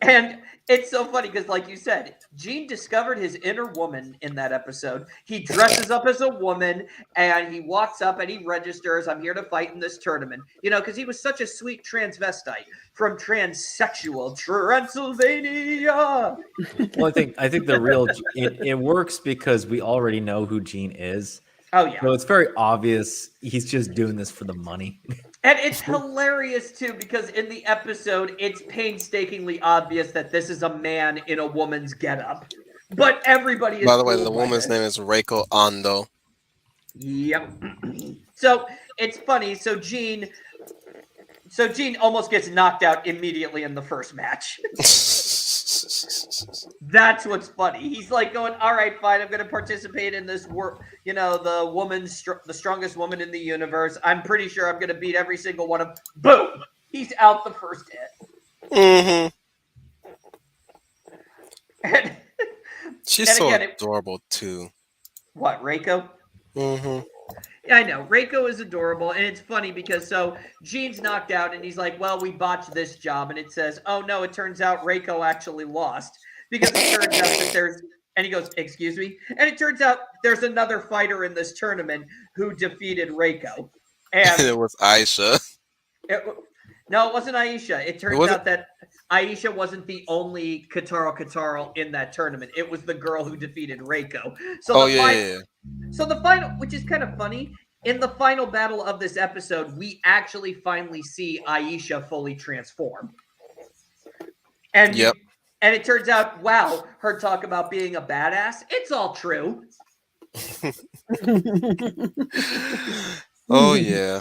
Speaker 7: And it's so funny because, like you said, Gene discovered his inner woman in that episode. He dresses up as a woman and he walks up and he registers, I'm here to fight in this tournament. You know, because he was such a sweet transvestite from transsexual Transylvania.
Speaker 3: Well, I think the real it works because we already know who Gene is.
Speaker 7: Oh, yeah.
Speaker 3: So it's very obvious he's just doing this for the money.
Speaker 7: And it's hilarious, too, because in the episode, it's painstakingly obvious that this is a man in a woman's getup. But everybody is.
Speaker 2: By the way,
Speaker 7: fooled
Speaker 2: the
Speaker 7: by
Speaker 2: woman's
Speaker 7: this.
Speaker 2: name is Reiko Ando.
Speaker 7: Yep. So it's funny. So Gene almost gets knocked out immediately in the first match. That's what's funny. He's like going, all right, fine, I'm going to participate in this work. You know, the strongest woman in the universe. I'm pretty sure I'm going to beat every single one of. Boom! He's out the first hit.
Speaker 2: Mm-hmm.
Speaker 7: And,
Speaker 2: She's
Speaker 7: and
Speaker 2: so
Speaker 7: again,
Speaker 2: adorable too.
Speaker 7: what, Reiko?
Speaker 2: Mm-hmm.
Speaker 7: Yeah, I know. Reiko is adorable, and it's funny because so Gene's knocked out, and he's like, well, we botched this job, and it says, oh, no, it turns out Reiko actually lost because it turns out that there's, and he goes, excuse me? And it turns out there's another fighter in this tournament who defeated Reiko. And
Speaker 2: it was Aisha.
Speaker 7: No, it wasn't Aisha. It turns
Speaker 2: wasn't?
Speaker 7: out that Aisha wasn't the only Kataro in that tournament. It was the girl who defeated Reiko. So
Speaker 2: Oh
Speaker 7: the
Speaker 2: yeah.
Speaker 7: So the final, which is kind of funny, in the final battle of this episode, we actually finally see Aisha fully transform. And
Speaker 2: Yep.
Speaker 7: And it turns out, wow, her talk about being a badass, it's all true.
Speaker 2: Oh yeah.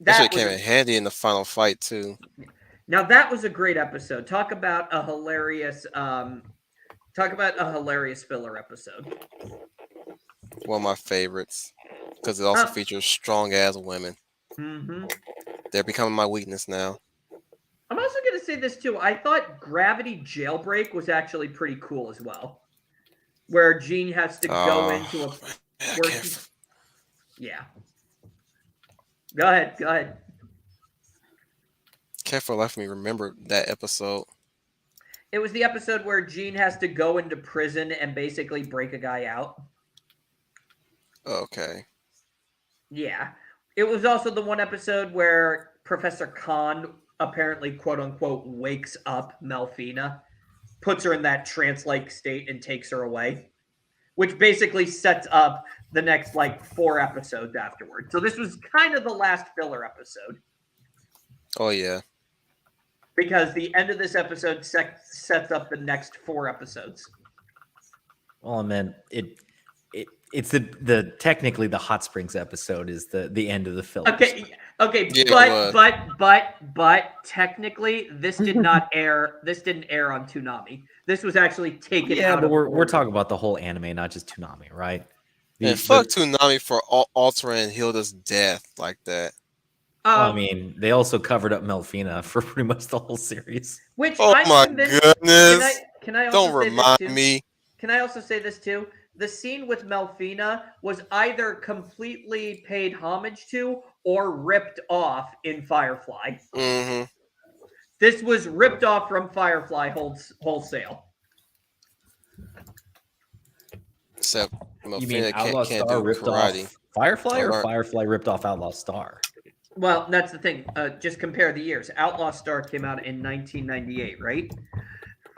Speaker 2: That shit
Speaker 7: That was
Speaker 2: came in handy in the final fight too.
Speaker 7: Now that was a great episode. Talk about a hilarious filler episode.
Speaker 2: One of my favorites because it also features strong ass women.
Speaker 7: Mm-hmm.
Speaker 2: They're becoming my weakness now.
Speaker 7: I'm also going to say this too. I thought Gravity Jailbreak was actually pretty cool as well, where Gene has to go into a. Yeah. Go ahead.
Speaker 2: Can't for the life of me remember that episode.
Speaker 7: It was the episode where Gene has to go into prison and basically break a guy out.
Speaker 2: Okay.
Speaker 7: Yeah. It was also the one episode where Professor Khan apparently, quote unquote, wakes up Melfina, puts her in that trance-like state and takes her away, which basically sets up the next, 4 episodes afterward. So this was kind of the last filler episode.
Speaker 2: Oh, yeah.
Speaker 7: Because the end of this episode sets up the next 4 episodes.
Speaker 3: Well, man, it's the technically the Hot Springs episode is the end of the film.
Speaker 7: Okay,
Speaker 2: Yeah,
Speaker 7: but technically this did not air. This didn't air on Toonami. This was actually taken
Speaker 3: Yeah,
Speaker 7: out.
Speaker 3: but we're talking about the whole anime, not just Toonami, right?
Speaker 2: And fuck Toonami for altering Hilda's death like that.
Speaker 3: I mean, they also covered up Melfina for pretty much the whole series.
Speaker 7: Which
Speaker 2: Oh
Speaker 7: I'm
Speaker 2: my
Speaker 7: convinced-
Speaker 2: goodness!
Speaker 7: Can I also
Speaker 2: Don't
Speaker 7: say this
Speaker 2: remind
Speaker 7: too?
Speaker 2: me.
Speaker 7: Can I also say this too? The scene with Melfina was either completely paid homage to or ripped off in Firefly.
Speaker 2: Mm-hmm.
Speaker 7: This was ripped off from Firefly wholesale.
Speaker 2: Except
Speaker 3: You mean
Speaker 2: Melfina
Speaker 3: Outlaw
Speaker 2: can't
Speaker 3: Star
Speaker 2: do
Speaker 3: ripped
Speaker 2: karate.
Speaker 3: off Firefly, or
Speaker 2: Alright.
Speaker 3: Firefly ripped off Outlaw Star?
Speaker 7: Well, that's the thing. Just compare the years. Outlaw Star came out in 1998, right?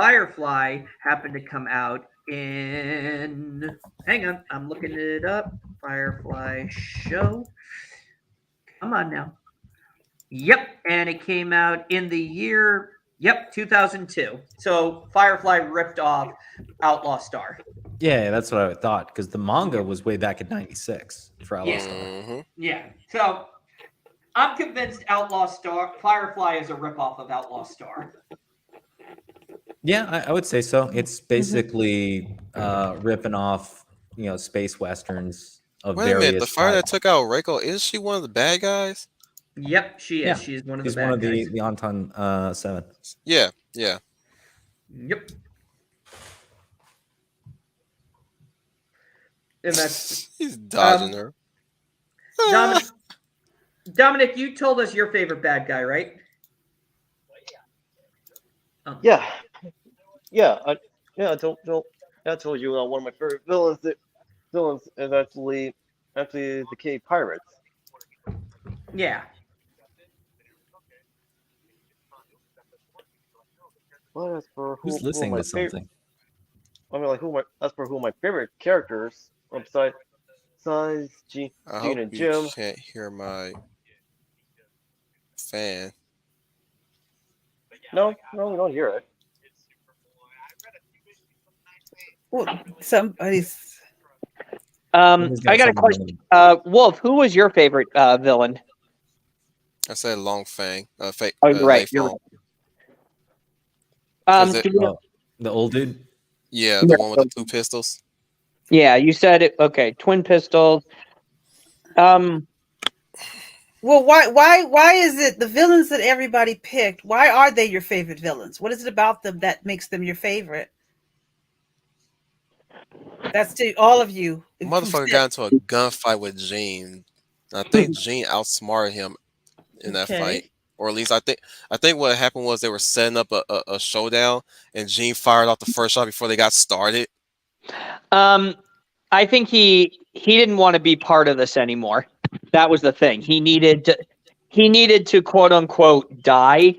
Speaker 7: Firefly happened to come out in. Hang on, I'm looking it up. Firefly show. Come on now. Yep, and it came out in the year. Yep, 2002. So Firefly ripped off Outlaw Star.
Speaker 3: Yeah, that's what I thought because the manga was way back in '96 for Outlaw Star.
Speaker 2: Mhm.
Speaker 7: Yeah. So I'm convinced Outlaw Star Firefly is a ripoff of Outlaw Star.
Speaker 3: Yeah, I would say so. It's basically ripping off, space westerns of
Speaker 2: Wait a minute, the
Speaker 3: various
Speaker 2: fire that
Speaker 3: styles.
Speaker 2: took out Reiko, is she one of the bad guys?
Speaker 7: Yep, she is.
Speaker 3: Yeah,
Speaker 7: She's one of the
Speaker 3: He's
Speaker 7: bad
Speaker 3: one of
Speaker 7: guys.
Speaker 3: the Anton 7.
Speaker 2: Yeah.
Speaker 7: Yep. And that's
Speaker 2: He's dodging her.
Speaker 7: Dominic. Dominic, you told us your favorite bad guy, right?
Speaker 5: Yeah, I told you one of my favorite villains is actually the K Pirates.
Speaker 7: Yeah.
Speaker 5: But as for
Speaker 3: Who's listening to
Speaker 5: favorite,
Speaker 3: something?
Speaker 5: I mean, like as for who my favorite characters besides Gene
Speaker 2: I
Speaker 5: and
Speaker 2: hope
Speaker 5: Jim.
Speaker 2: you can't hear my fan.
Speaker 5: No, we don't hear it.
Speaker 6: Well, somebody's.
Speaker 3: Somebody's got
Speaker 7: I got a
Speaker 3: something
Speaker 7: question.
Speaker 3: running.
Speaker 7: Wolf, who was your favorite villain?
Speaker 2: I said Long Fang. Fake.
Speaker 7: Oh, you're right.
Speaker 2: Lei
Speaker 7: You're
Speaker 2: Fong.
Speaker 7: right.
Speaker 2: Was it-
Speaker 7: do we-
Speaker 3: Oh, the old dude?
Speaker 2: Yeah, the one with the 2 pistols.
Speaker 7: yeah, you said it. Okay, twin pistols.
Speaker 6: Well, why is it the villains that everybody picked? Why are they your favorite villains? What is it about them that makes them your favorite? That's to all of you.
Speaker 2: Motherfucker got into a gunfight with Gene. I think Gene outsmarted him in that
Speaker 6: Okay.
Speaker 2: fight, or at least I think what happened was they were setting up a showdown, and Gene fired off the first shot before they got started.
Speaker 7: I think he didn't want to be part of this anymore. That was the thing. He needed to quote unquote die,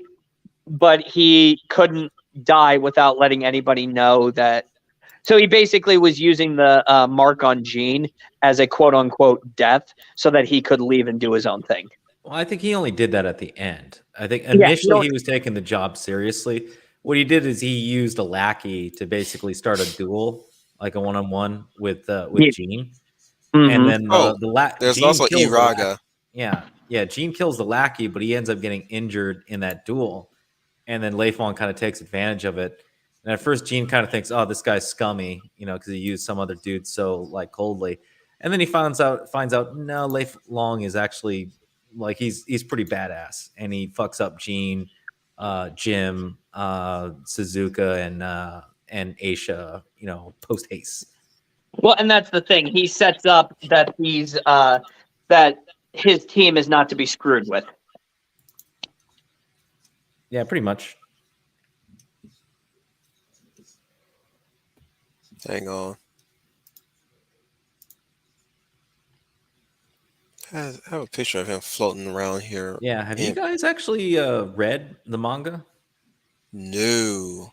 Speaker 7: but he couldn't die without letting anybody know that. So he basically was using the mark on Gene as a quote unquote death so that he could leave and do his own thing.
Speaker 3: Well, I think he only did that at the end. I think initially he was taking the job seriously. What he did is he used a lackey to basically start a duel, like a one-on-one with Gene. And then
Speaker 2: There's
Speaker 3: Gene
Speaker 2: also
Speaker 3: kills the lackey.
Speaker 2: Iraga.
Speaker 3: Yeah. Gene kills the lackey, but he ends up getting injured in that duel. And then Lei Fong kind of takes advantage of it. And at first, Gene kind of thinks, "Oh, this guy's scummy," because he used some other dude so coldly. And then he finds out, no, Lei Fong is actually he's pretty badass, and he fucks up Gene, Jim, Suzuka, and Aisha, post haste.
Speaker 7: Well, and that's the thing. He sets up that that his team is not to be screwed with.
Speaker 3: Yeah, pretty much.
Speaker 2: Hang on. I have a picture of him floating around here.
Speaker 3: Yeah, have you guys actually read the manga?
Speaker 2: No.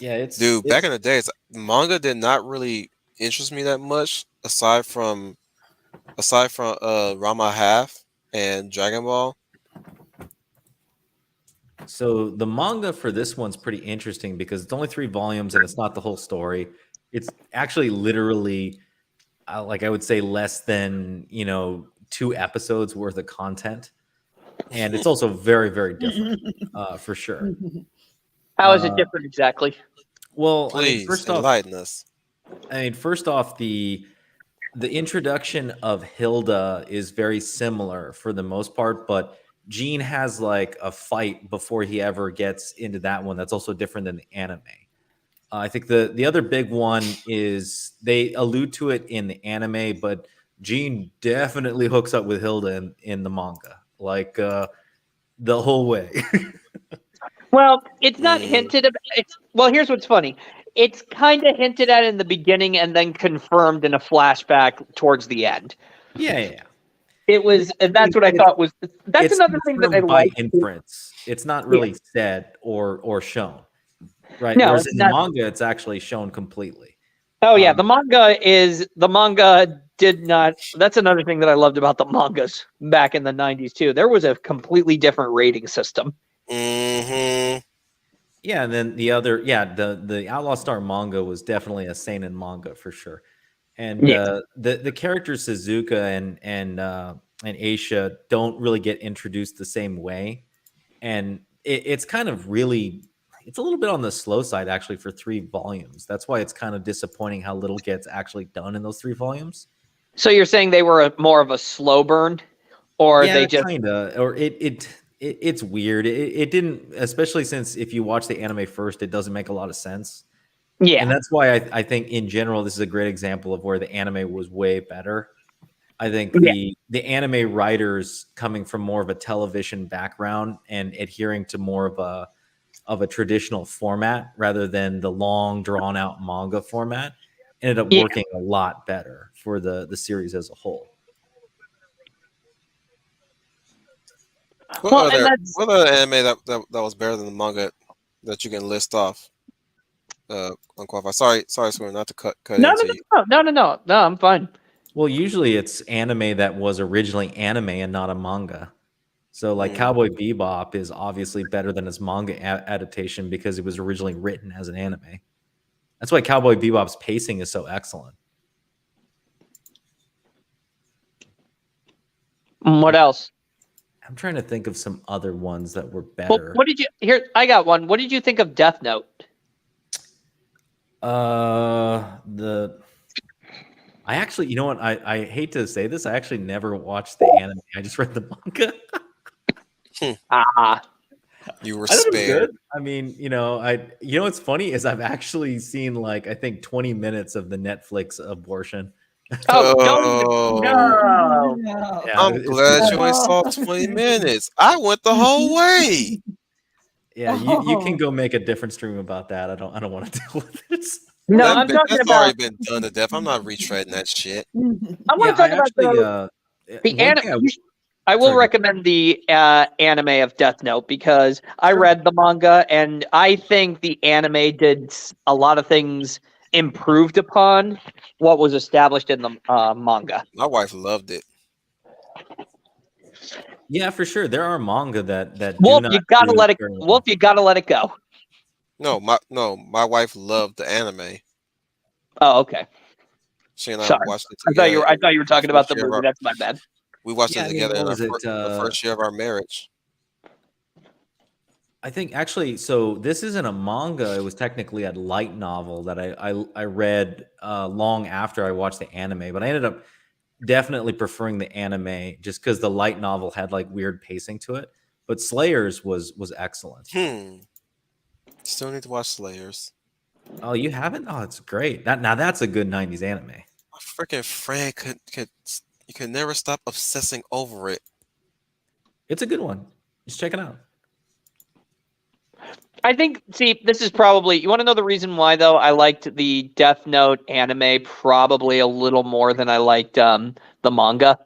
Speaker 3: Yeah,
Speaker 2: Back in the days, manga did not really interest me that much, aside from Rama Half and Dragon Ball.
Speaker 3: So the manga for this one's pretty interesting because it's only 3 volumes and it's not the whole story. It's actually literally, I would say, less than 2 episodes worth of content, and it's also very, very different, for sure.
Speaker 7: How is it different exactly?
Speaker 3: Well,
Speaker 2: Please
Speaker 3: first
Speaker 2: enlighten us.
Speaker 3: off, the introduction of Hilda is very similar for the most part, but Gene has a fight before he ever gets into that one that's also different than the anime. I think the other big one is they allude to it in the anime, but Gene definitely hooks up with Hilda in the manga, the whole way.
Speaker 7: Well, it's not hinted at. Well, here's what's funny. It's kind of hinted at in the beginning and then confirmed in a flashback towards the end.
Speaker 3: Yeah.
Speaker 4: It was, and that's what I thought was. That's
Speaker 3: It's
Speaker 4: another thing that I
Speaker 3: confirmed by
Speaker 4: like.
Speaker 3: inference. It's not really said or shown, right?
Speaker 4: No,
Speaker 3: Whereas
Speaker 4: it's
Speaker 3: in the
Speaker 4: not.
Speaker 3: manga, it's actually shown completely.
Speaker 4: Oh yeah, the manga did not. That's another thing that I loved about the mangas back in the 90s too. There was a completely different rating system.
Speaker 2: Mm-hmm.
Speaker 3: Yeah, and then the Outlaw Star manga was definitely a seinen manga for sure. And
Speaker 4: Yeah.
Speaker 3: the characters Suzuka and Aisha don't really get introduced the same way, and it's kind of really, it's a little bit on the slow side actually for 3 volumes. That's why it's kind of disappointing how little gets actually done in those 3 volumes.
Speaker 4: So you're saying they were more of a slow burn, or
Speaker 3: Yeah,
Speaker 4: they just
Speaker 3: kind of, or it's weird. It didn't, especially since if you watch the anime first, it doesn't make a lot of sense.
Speaker 4: yeah.
Speaker 3: And that's why I think in general, this is a great example of where the anime was way better. I think the anime writers coming from more of a television background and adhering to more of a traditional format rather than the long drawn out manga format ended up working a lot better for the series as a whole.
Speaker 2: What other anime that was better than the manga that you can list off? Unqualified. Sorry, Swim, not to cut into you.
Speaker 4: No, I'm fine.
Speaker 3: Well, usually it's anime that was originally anime and not a manga. So like Cowboy Bebop is obviously better than its manga adaptation because it was originally written as an anime. That's why Cowboy Bebop's pacing is so excellent.
Speaker 4: What else?
Speaker 3: I'm trying to think of some other ones that were better.
Speaker 4: Well, what did you here? I got one. What did you think of Death Note?
Speaker 3: I actually, you know what? I hate to say this. I actually never watched the anime. I just read the manga.
Speaker 2: You were
Speaker 3: I thought it was
Speaker 2: spared.
Speaker 3: good. I mean, you know, what's funny is I've actually seen like I think 20 minutes of the Netflix abortion.
Speaker 4: Oh, no.
Speaker 3: Yeah,
Speaker 2: I'm glad you only saw 20 minutes. I went the whole way.
Speaker 3: Yeah, you can go make a different stream about that. I don't want to deal with this.
Speaker 4: No, I'm talking
Speaker 2: That's
Speaker 4: about
Speaker 2: already been done to death. I'm not retreading that shit.
Speaker 4: I want to talk about the anime. I will recommend the anime of Death Note because I read the manga and I think the anime did a lot of things improved upon what was established in the manga.
Speaker 2: My wife loved it.
Speaker 3: Yeah, for sure. There are manga that
Speaker 4: Wolf, you gotta let it. Wolf, you gotta let it go.
Speaker 2: No, my wife loved the anime.
Speaker 4: Oh, okay.
Speaker 2: She and I
Speaker 4: Sorry.
Speaker 2: watched it
Speaker 4: I
Speaker 2: together.
Speaker 4: thought you were talking about the movie. That's my bad.
Speaker 2: We watched it together in the first year of our marriage.
Speaker 3: I think actually, so this isn't a manga. It was technically a light novel that I read long after I watched the anime, but I ended up definitely preferring the anime just because the light novel had like weird pacing to it. But Slayers was excellent.
Speaker 2: Still need to watch Slayers.
Speaker 3: Oh, you haven't? Oh, it's great. Now that's a good 90s anime.
Speaker 2: My freaking friend you could never stop obsessing over it.
Speaker 3: It's a good one. Just check it out.
Speaker 4: I think, see, this is probably, you want to know the reason why, though? I liked the Death Note anime probably a little more than I liked the manga.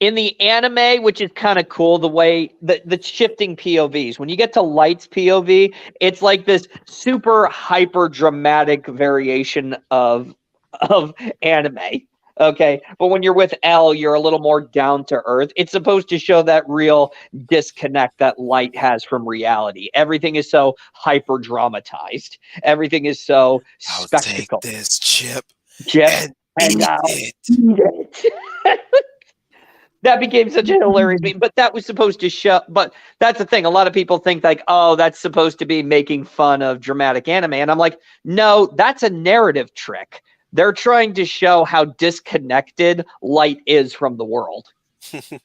Speaker 4: In the anime, which is kind of cool, the way the shifting POVs. When you get to Light's POV, it's like this super hyper dramatic variation of anime. Okay, but when you're with L, you're a little more down to earth. It's supposed to show that real disconnect that Light has from reality. Everything is so hyper dramatized. Everything is so spectacle.
Speaker 2: Take this chip
Speaker 4: and
Speaker 2: eat
Speaker 4: it. That became such a hilarious meme, but that was supposed to show. But that's the thing. A lot of people think like, oh, that's supposed to be making fun of dramatic anime. And I'm like, no, that's a narrative trick. They're trying to show how disconnected Light is from the world.
Speaker 2: Okay,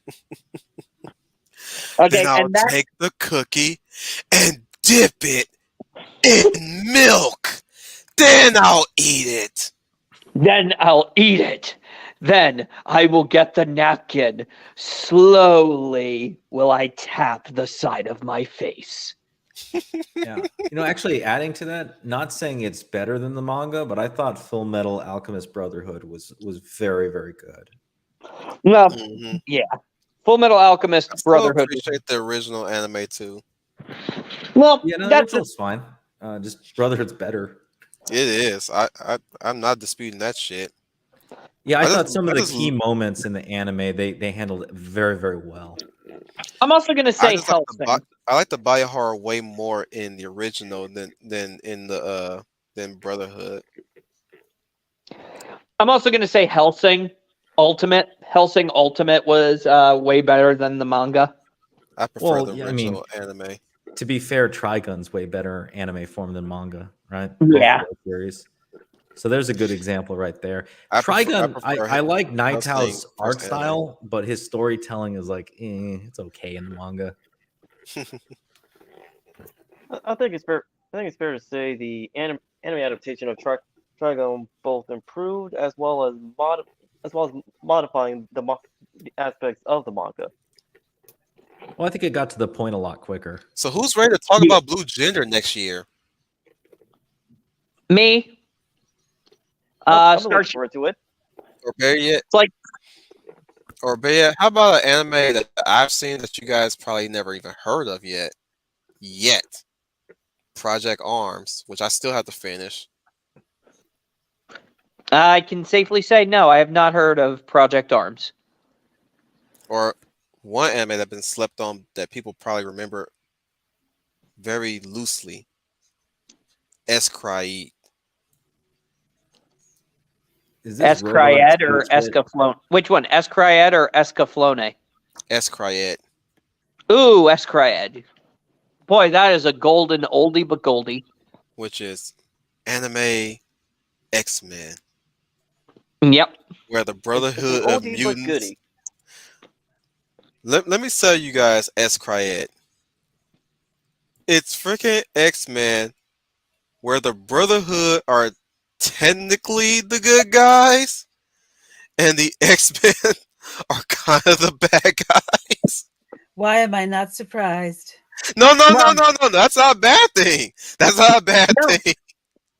Speaker 4: then
Speaker 2: I'll take the cookie and dip it in milk. Then I'll eat it.
Speaker 4: Then I will get the napkin. Slowly will I tap the side of my face.
Speaker 3: Yeah. You know, actually adding to that, not saying it's better than the manga, but I thought Full Metal Alchemist Brotherhood was very, very good.
Speaker 4: Well,
Speaker 2: Mm-hmm.
Speaker 4: yeah. Full Metal Alchemist
Speaker 2: I still
Speaker 4: Brotherhood.
Speaker 2: appreciate the original anime too.
Speaker 4: Well,
Speaker 3: Yeah, no,
Speaker 4: that's
Speaker 3: that's fine. Just Brotherhood's better.
Speaker 2: It is. I'm not disputing that shit.
Speaker 3: Yeah, I thought
Speaker 2: just-
Speaker 3: some of
Speaker 2: I
Speaker 3: the
Speaker 2: just-
Speaker 3: key moments in the anime they handled it very, very well.
Speaker 4: I'm also going to
Speaker 2: I
Speaker 4: say
Speaker 2: just like
Speaker 4: Hellsing.
Speaker 2: I like the body horror way more in the original than in the than Brotherhood.
Speaker 4: I'm also going to say Hellsing Ultimate. Hellsing Ultimate was way better than the manga.
Speaker 2: I prefer
Speaker 3: Well,
Speaker 2: the
Speaker 3: yeah, I mean,
Speaker 2: original anime.
Speaker 3: to be fair, Trigun's way better anime form than manga, right?
Speaker 4: Yeah.
Speaker 3: Both of those series. So there's a good example right there.
Speaker 2: I
Speaker 3: Trigun,
Speaker 2: prefer
Speaker 3: I like Nightow's
Speaker 2: Hellsing
Speaker 3: art
Speaker 2: versus anime.
Speaker 3: style, but his storytelling is like, it's okay in the manga.
Speaker 5: I think it's fair. I think it's fair to say the anime adaptation of Trigon both improved as well as modifying the aspects of the manga.
Speaker 3: Well, I think it got to the point a lot quicker.
Speaker 2: So who's ready to talk
Speaker 4: Yeah.
Speaker 2: about Blue Gender next year?
Speaker 4: Me.
Speaker 5: I'm looking
Speaker 4: Starship.
Speaker 5: forward to it.
Speaker 2: Or better yet,
Speaker 4: It's like
Speaker 2: or better yet, how about an anime that I've seen that you guys probably never even heard of yet? Project Arms, which I still have to finish.
Speaker 4: I can safely say no. I have not heard of Project Arms.
Speaker 2: Or one anime that's been slept on that people probably remember very loosely. Escryed.
Speaker 3: Is this
Speaker 4: Escryed or
Speaker 3: Robots-
Speaker 4: Escaflone? Which one? Escryed or Escaflone?
Speaker 2: Escryed.
Speaker 4: Ooh, Escryed. Boy, that is a golden oldie but goldie.
Speaker 2: Which is anime X-Men,
Speaker 4: Yep.
Speaker 2: where the
Speaker 5: It's
Speaker 2: Brotherhood
Speaker 5: an
Speaker 2: of
Speaker 5: oldie but
Speaker 2: Mutants.
Speaker 5: goodie.
Speaker 2: Let me tell you guys Escryed. It's freaking X-Men, where the Brotherhood are technically the good guys, and the X-Men are kind of the bad guys.
Speaker 6: Why am I not surprised?
Speaker 2: No. That's not a bad thing. That's not a bad
Speaker 4: No.
Speaker 2: thing.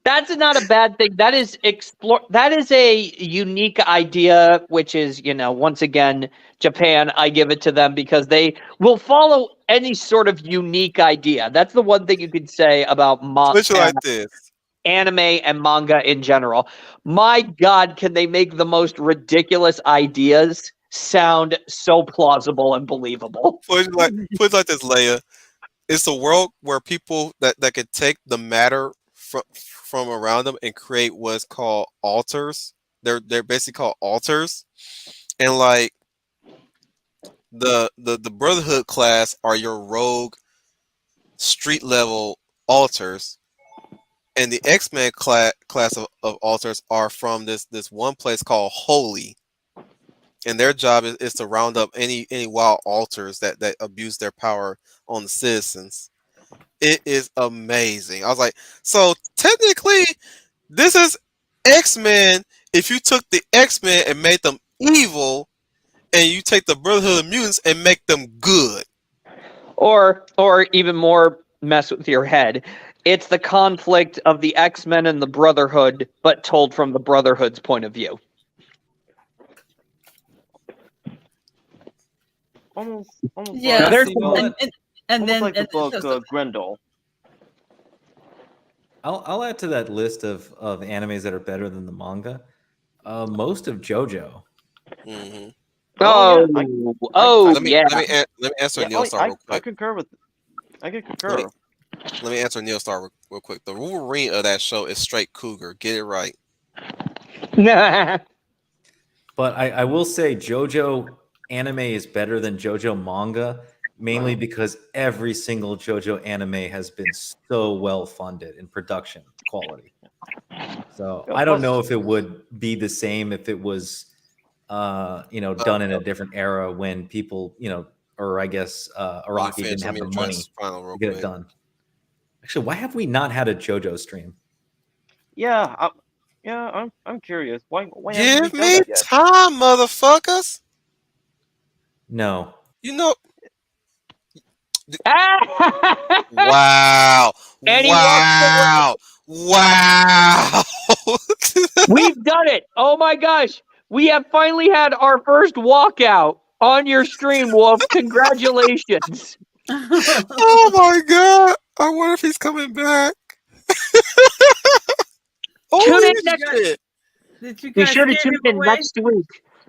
Speaker 4: That's not a bad thing. That is that is a unique idea, which is, once again, Japan, I give it to them because they will follow any sort of unique idea. That's the one thing you could say about
Speaker 2: Put it like this.
Speaker 4: anime and manga in general. My God, can they make the most ridiculous ideas sound so plausible and believable?
Speaker 2: Put it like this, Leia. It's a world where people that could take the matter from around them and create what's called alters. They're basically called alters, and like the Brotherhood class are your rogue street level alters, and the X-Men class of alters are from this one place called Holy, and their job is to round up any wild alters that abuse their power on the citizens. It is amazing. I was like, so technically, this is X-Men. If you took the X-Men and made them evil, and you take the Brotherhood of Mutants and make them good.
Speaker 4: Or even more mess with your head. It's the conflict of the X-Men and the Brotherhood, but told from the Brotherhood's point of view.
Speaker 5: Almost
Speaker 6: Yeah,
Speaker 5: like,
Speaker 4: there's
Speaker 3: you know what?
Speaker 6: and
Speaker 5: almost
Speaker 6: then
Speaker 5: like the
Speaker 6: and
Speaker 5: book
Speaker 6: so-
Speaker 5: Grendel.
Speaker 3: I'll add to that list of animes that are better than the manga. Most of JoJo.
Speaker 2: Mm-hmm.
Speaker 4: Oh,
Speaker 2: Let me answer
Speaker 5: Yeah,
Speaker 2: Neil Star real
Speaker 5: I
Speaker 2: quick.
Speaker 5: concur with. I can concur.
Speaker 2: Let me answer Neil Star real quick. The Wolverine of that show is straight cougar. Get it right.
Speaker 3: But I will say JoJo anime is better than JoJo manga, mainly because every single JoJo anime has been so well funded in production quality. So
Speaker 5: Yeah,
Speaker 3: I don't
Speaker 5: plus-
Speaker 3: know if it would be the same if it was, done in a different era when people, or I guess Araki didn't have the money to get it done. Actually, why have we not had a JoJo stream?
Speaker 5: Yeah, I'm curious. Why haven't
Speaker 2: Give
Speaker 5: we done
Speaker 2: me
Speaker 5: that yet?
Speaker 2: time, motherfuckers.
Speaker 3: No.
Speaker 2: You know.
Speaker 4: Ah!
Speaker 2: Wow.
Speaker 4: And he
Speaker 2: Wow. Wow.
Speaker 4: We've done it. Oh my gosh. We have finally had our first walkout on your stream, Wolf. Congratulations.
Speaker 2: Oh my god! I wonder if he's coming back.
Speaker 4: Tune in
Speaker 2: Holy
Speaker 4: next
Speaker 2: shit!
Speaker 6: Did you
Speaker 4: Be
Speaker 6: guys
Speaker 4: sure to
Speaker 6: scare
Speaker 4: tune
Speaker 6: him
Speaker 4: in
Speaker 6: away?
Speaker 4: next week.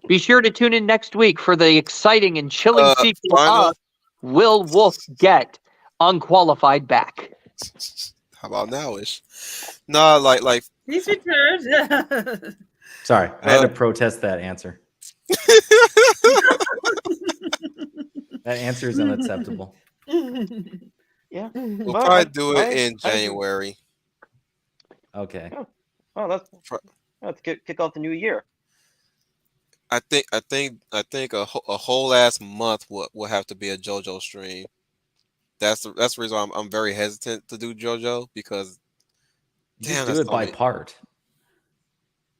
Speaker 4: Be sure to tune in next week for the exciting and chilling sequel
Speaker 2: final.
Speaker 4: of Will Wolf Get Unqualified Back?
Speaker 2: How about nowish? Nah, like
Speaker 6: He's returned.
Speaker 3: Sorry, I had to protest that answer. That answer is unacceptable.
Speaker 5: Yeah.
Speaker 2: we'll
Speaker 5: But
Speaker 2: probably do it
Speaker 5: I-
Speaker 2: in
Speaker 5: I agree.
Speaker 2: January.
Speaker 3: Okay.
Speaker 5: Oh, that's kick off the new year.
Speaker 2: I think a whole ass month will have to be a JoJo stream. That's the reason why I'm very hesitant to do JoJo, because
Speaker 3: You
Speaker 2: damn,
Speaker 3: just do
Speaker 2: that's
Speaker 3: it by
Speaker 2: only-
Speaker 3: part.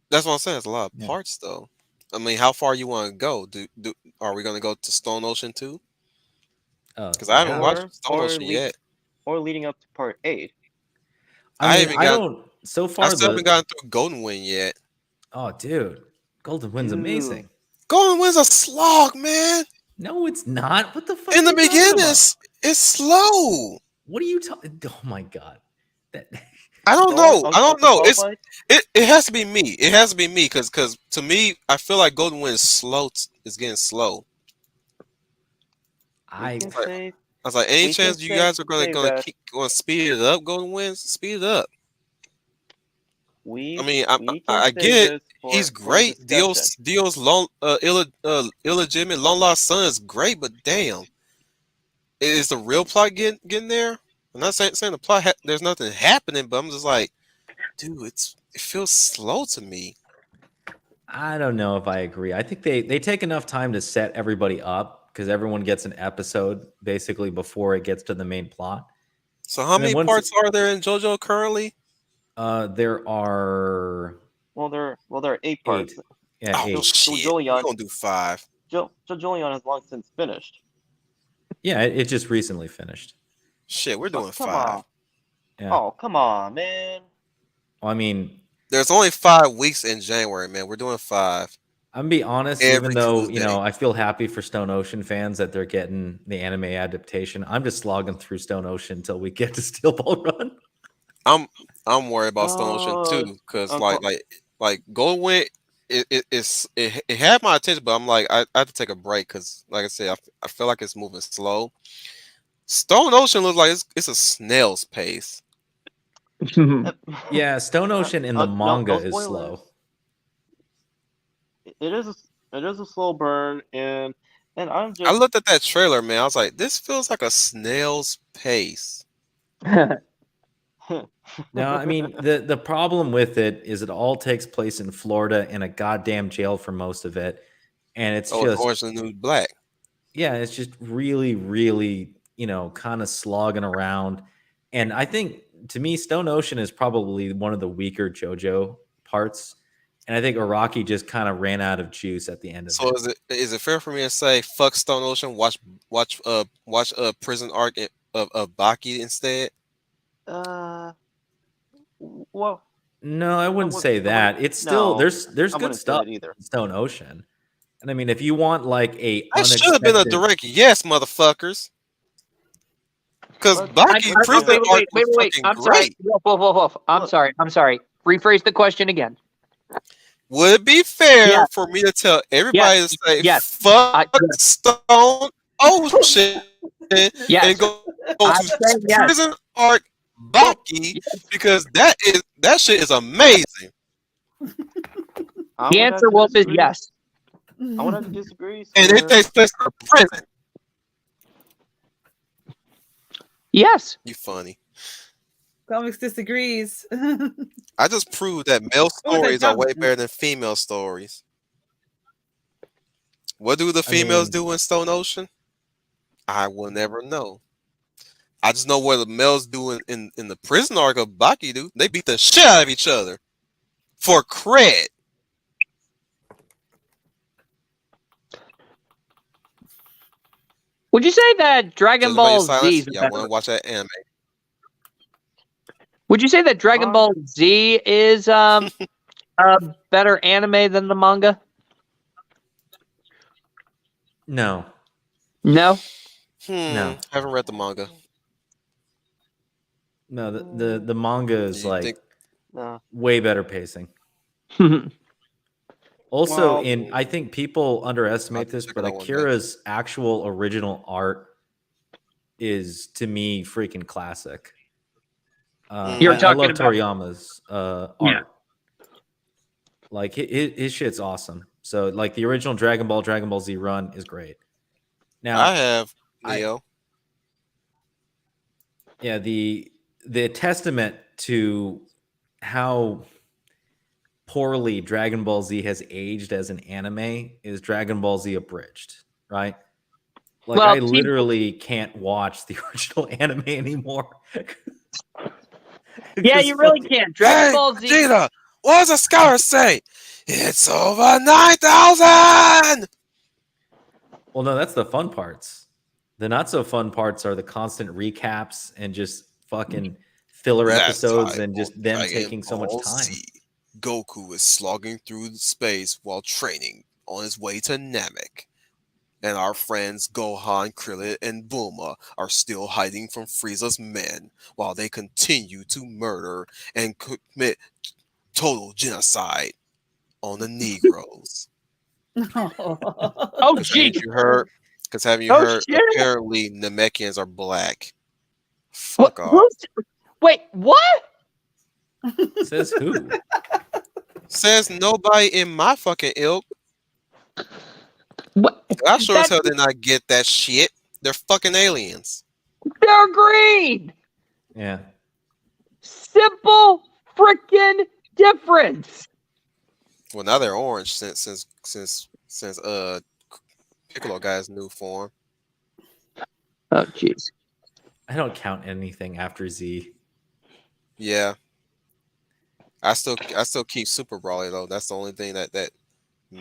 Speaker 2: that's what I'm saying. It's a lot of
Speaker 3: Yeah.
Speaker 2: parts though. I mean, how far you want to go? Are we gonna go to Stone Ocean too? Because I haven't
Speaker 3: yeah.
Speaker 2: watched Stone
Speaker 5: or
Speaker 2: Ocean yet.
Speaker 5: Or leading up to part 8.
Speaker 2: I
Speaker 3: I
Speaker 2: haven't
Speaker 3: mean, I
Speaker 2: got-
Speaker 3: don't. So
Speaker 2: I
Speaker 3: far,
Speaker 2: still haven't gotten through Golden Wind yet.
Speaker 3: Oh, dude, Golden Wind's
Speaker 5: Dude.
Speaker 3: amazing.
Speaker 2: Golden Wind's a slog, man.
Speaker 3: No, it's not. What the fuck?
Speaker 2: In the
Speaker 3: are you talking
Speaker 2: beginning,
Speaker 3: about?
Speaker 2: it's slow.
Speaker 3: What are you talking? Oh my god. That
Speaker 2: I don't know. I don't know. It's
Speaker 5: Unqualified?
Speaker 2: it has to be me. It has to be me because to me, I feel like Golden Wind is slow. Is getting slow.
Speaker 3: I
Speaker 5: We can say,
Speaker 2: I was like, any
Speaker 5: We
Speaker 2: chance
Speaker 5: can
Speaker 2: you
Speaker 5: say-
Speaker 2: guys are gonna
Speaker 5: say that.
Speaker 2: keep going speed it up? Golden Wind, speed it up.
Speaker 5: we,
Speaker 2: I mean,
Speaker 5: we can
Speaker 2: I
Speaker 5: say
Speaker 2: get
Speaker 5: this for-
Speaker 2: he's
Speaker 5: for
Speaker 2: great.
Speaker 5: discussion.
Speaker 2: Dio's illegitimate long lost son is great, but damn, is the real plot getting there? I'm not saying the plot. There's nothing happening, but I'm just like, dude, it feels slow to me.
Speaker 3: I don't know if I agree. I think they take enough time to set everybody up because everyone gets an episode basically before it gets to the main plot.
Speaker 2: So how
Speaker 3: And then
Speaker 2: many
Speaker 3: once-
Speaker 2: parts are there in JoJo currently?
Speaker 3: There are
Speaker 5: Well, there are 8 parts.
Speaker 3: 8. Yeah,
Speaker 2: Oh
Speaker 3: 8.
Speaker 2: shit,
Speaker 5: Julian-
Speaker 2: we're gonna do 5.
Speaker 5: Julian has long since finished.
Speaker 3: Yeah, it just recently finished.
Speaker 2: Shit, we're doing
Speaker 5: come
Speaker 2: 5.
Speaker 5: on.
Speaker 3: Yeah.
Speaker 5: Oh, come on, man.
Speaker 3: Well, I mean,
Speaker 2: There's only 5 weeks in January, man. We're doing 5.
Speaker 3: I'm gonna be honest,
Speaker 2: Every
Speaker 3: even though,
Speaker 2: Tuesday.
Speaker 3: I feel happy for Stone Ocean fans that they're getting the anime adaptation. I'm just slogging through Stone Ocean until we get to Steel Ball Run.
Speaker 2: I'm worried about Stone Ocean too, because like Golden Wind, it had my attention, but I'm like I have to take a break because, like I said, I feel like it's moving slow. Stone Ocean looks like it's a snail's pace.
Speaker 3: Yeah, Stone Ocean in the
Speaker 5: no
Speaker 3: manga is
Speaker 5: spoilers.
Speaker 3: slow.
Speaker 5: It is a slow burn, and I'm just
Speaker 2: I looked at that trailer, man. I was like, this feels like a snail's pace.
Speaker 3: No, I mean the problem with it is it all takes place in Florida in a goddamn jail for most of it, and it's
Speaker 2: Oh,
Speaker 3: just
Speaker 2: Orange and the New Black.
Speaker 3: yeah, it's just really, really kind of slogging around. And I think to me, Stone Ocean is probably one of the weaker JoJo parts, and I think Araki just kind of ran out of juice at the end of
Speaker 2: So
Speaker 3: it.
Speaker 2: is it fair for me to say fuck Stone Ocean? Watch Prison Arc of Baki instead.
Speaker 5: well,
Speaker 3: No, I wouldn't
Speaker 5: would-
Speaker 3: say
Speaker 5: I
Speaker 3: that.
Speaker 5: wouldn't-
Speaker 3: It's still
Speaker 5: no,
Speaker 3: there's
Speaker 5: I
Speaker 3: good
Speaker 5: wouldn't say
Speaker 3: stuff
Speaker 5: that either.
Speaker 3: in Stone Ocean. And I mean, if you want like a
Speaker 2: That should have been a
Speaker 3: unexpected-
Speaker 2: direct yes, motherfuckers. Because
Speaker 5: But-
Speaker 2: Baki Prison Arc was fucking
Speaker 4: I'm
Speaker 2: great.
Speaker 4: sorry. Woof. I'm sorry. Rephrase the question again.
Speaker 2: Would it be fair
Speaker 4: Yeah.
Speaker 2: for me to tell everybody
Speaker 4: Yes.
Speaker 2: to say
Speaker 4: Yes.
Speaker 2: fuck
Speaker 4: Yes.
Speaker 2: Stone Ocean
Speaker 4: Yes.
Speaker 2: and go
Speaker 4: I'm
Speaker 2: to
Speaker 4: saying yes.
Speaker 2: Prison Arc Baki because that shit is amazing.
Speaker 5: I
Speaker 4: The
Speaker 5: would have
Speaker 4: answer,
Speaker 5: to
Speaker 4: Wolf, is
Speaker 5: disagree.
Speaker 4: yes.
Speaker 5: I would have to disagree.
Speaker 2: And it
Speaker 5: sir.
Speaker 2: takes place in a prison.
Speaker 4: Yes.
Speaker 2: You funny.
Speaker 6: Comics disagrees.
Speaker 2: I just proved that male
Speaker 6: was that
Speaker 2: stories are way
Speaker 6: dumb?
Speaker 2: better than female stories. What do the females
Speaker 3: mean-
Speaker 2: do in Stone Ocean? I will never know. I just know what the males do in the prison arc of Baki do. They beat the shit out of each other for cred.
Speaker 4: Would you say that Dragon
Speaker 2: Just
Speaker 4: Ball
Speaker 2: radio
Speaker 4: Z
Speaker 2: silence.
Speaker 4: is a
Speaker 2: Y'all
Speaker 4: better?
Speaker 2: want to watch that anime?
Speaker 4: Would you say that Dragon Ball Z is a better anime than the manga?
Speaker 3: No,
Speaker 4: No.
Speaker 3: No.
Speaker 2: Haven't read the manga.
Speaker 3: no. The manga
Speaker 2: Do
Speaker 3: is
Speaker 2: you
Speaker 3: like
Speaker 2: think?
Speaker 5: No.
Speaker 3: way better pacing. Also, I think people underestimate
Speaker 2: I'll
Speaker 3: this,
Speaker 2: check
Speaker 3: but
Speaker 2: it out one day.
Speaker 3: Akira's actual original art is, to me, freaking classic.
Speaker 4: You're
Speaker 3: I
Speaker 4: talking
Speaker 3: love
Speaker 4: about-
Speaker 3: Toriyama's art.
Speaker 4: Yeah.
Speaker 3: Like his shit's awesome. So like the original Dragon Ball Z run is great. Now
Speaker 2: I have Neo.
Speaker 3: yeah, the testament to how poorly Dragon Ball Z has aged as an anime is Dragon Ball Z Abridged, right? Like
Speaker 4: Well,
Speaker 3: I literally can't watch the original anime anymore.
Speaker 4: Yeah, you really can't. Dragon Ball Z.
Speaker 2: Vegeta, what does a scholar say? It's over 9,000!
Speaker 3: Well, no, that's the fun parts. The not so fun parts are the constant recaps and just fucking filler episodes and just them taking so much time.
Speaker 2: Goku is slogging through space while training on his way to Namek. And our friends Gohan, Krillin, and Bulma are still hiding from Frieza's men while they continue to murder and commit total genocide on the Negroes.
Speaker 4: Oh, gee.
Speaker 2: Because haven't you
Speaker 4: Oh,
Speaker 2: heard?
Speaker 4: shit.
Speaker 2: Apparently, Namekians are black. Fuck off.
Speaker 4: Wait, what?
Speaker 3: Says who?
Speaker 2: Says nobody in my fucking ilk.
Speaker 4: What?
Speaker 2: I sure as hell did not get that shit. They're fucking aliens.
Speaker 4: They're green.
Speaker 3: Yeah.
Speaker 4: Simple freaking difference.
Speaker 2: Well, now they're orange since Piccolo got his new form.
Speaker 4: Oh, jeez.
Speaker 3: I don't count anything after Z.
Speaker 2: Yeah. I still keep Super Brawly though. That's the only thing that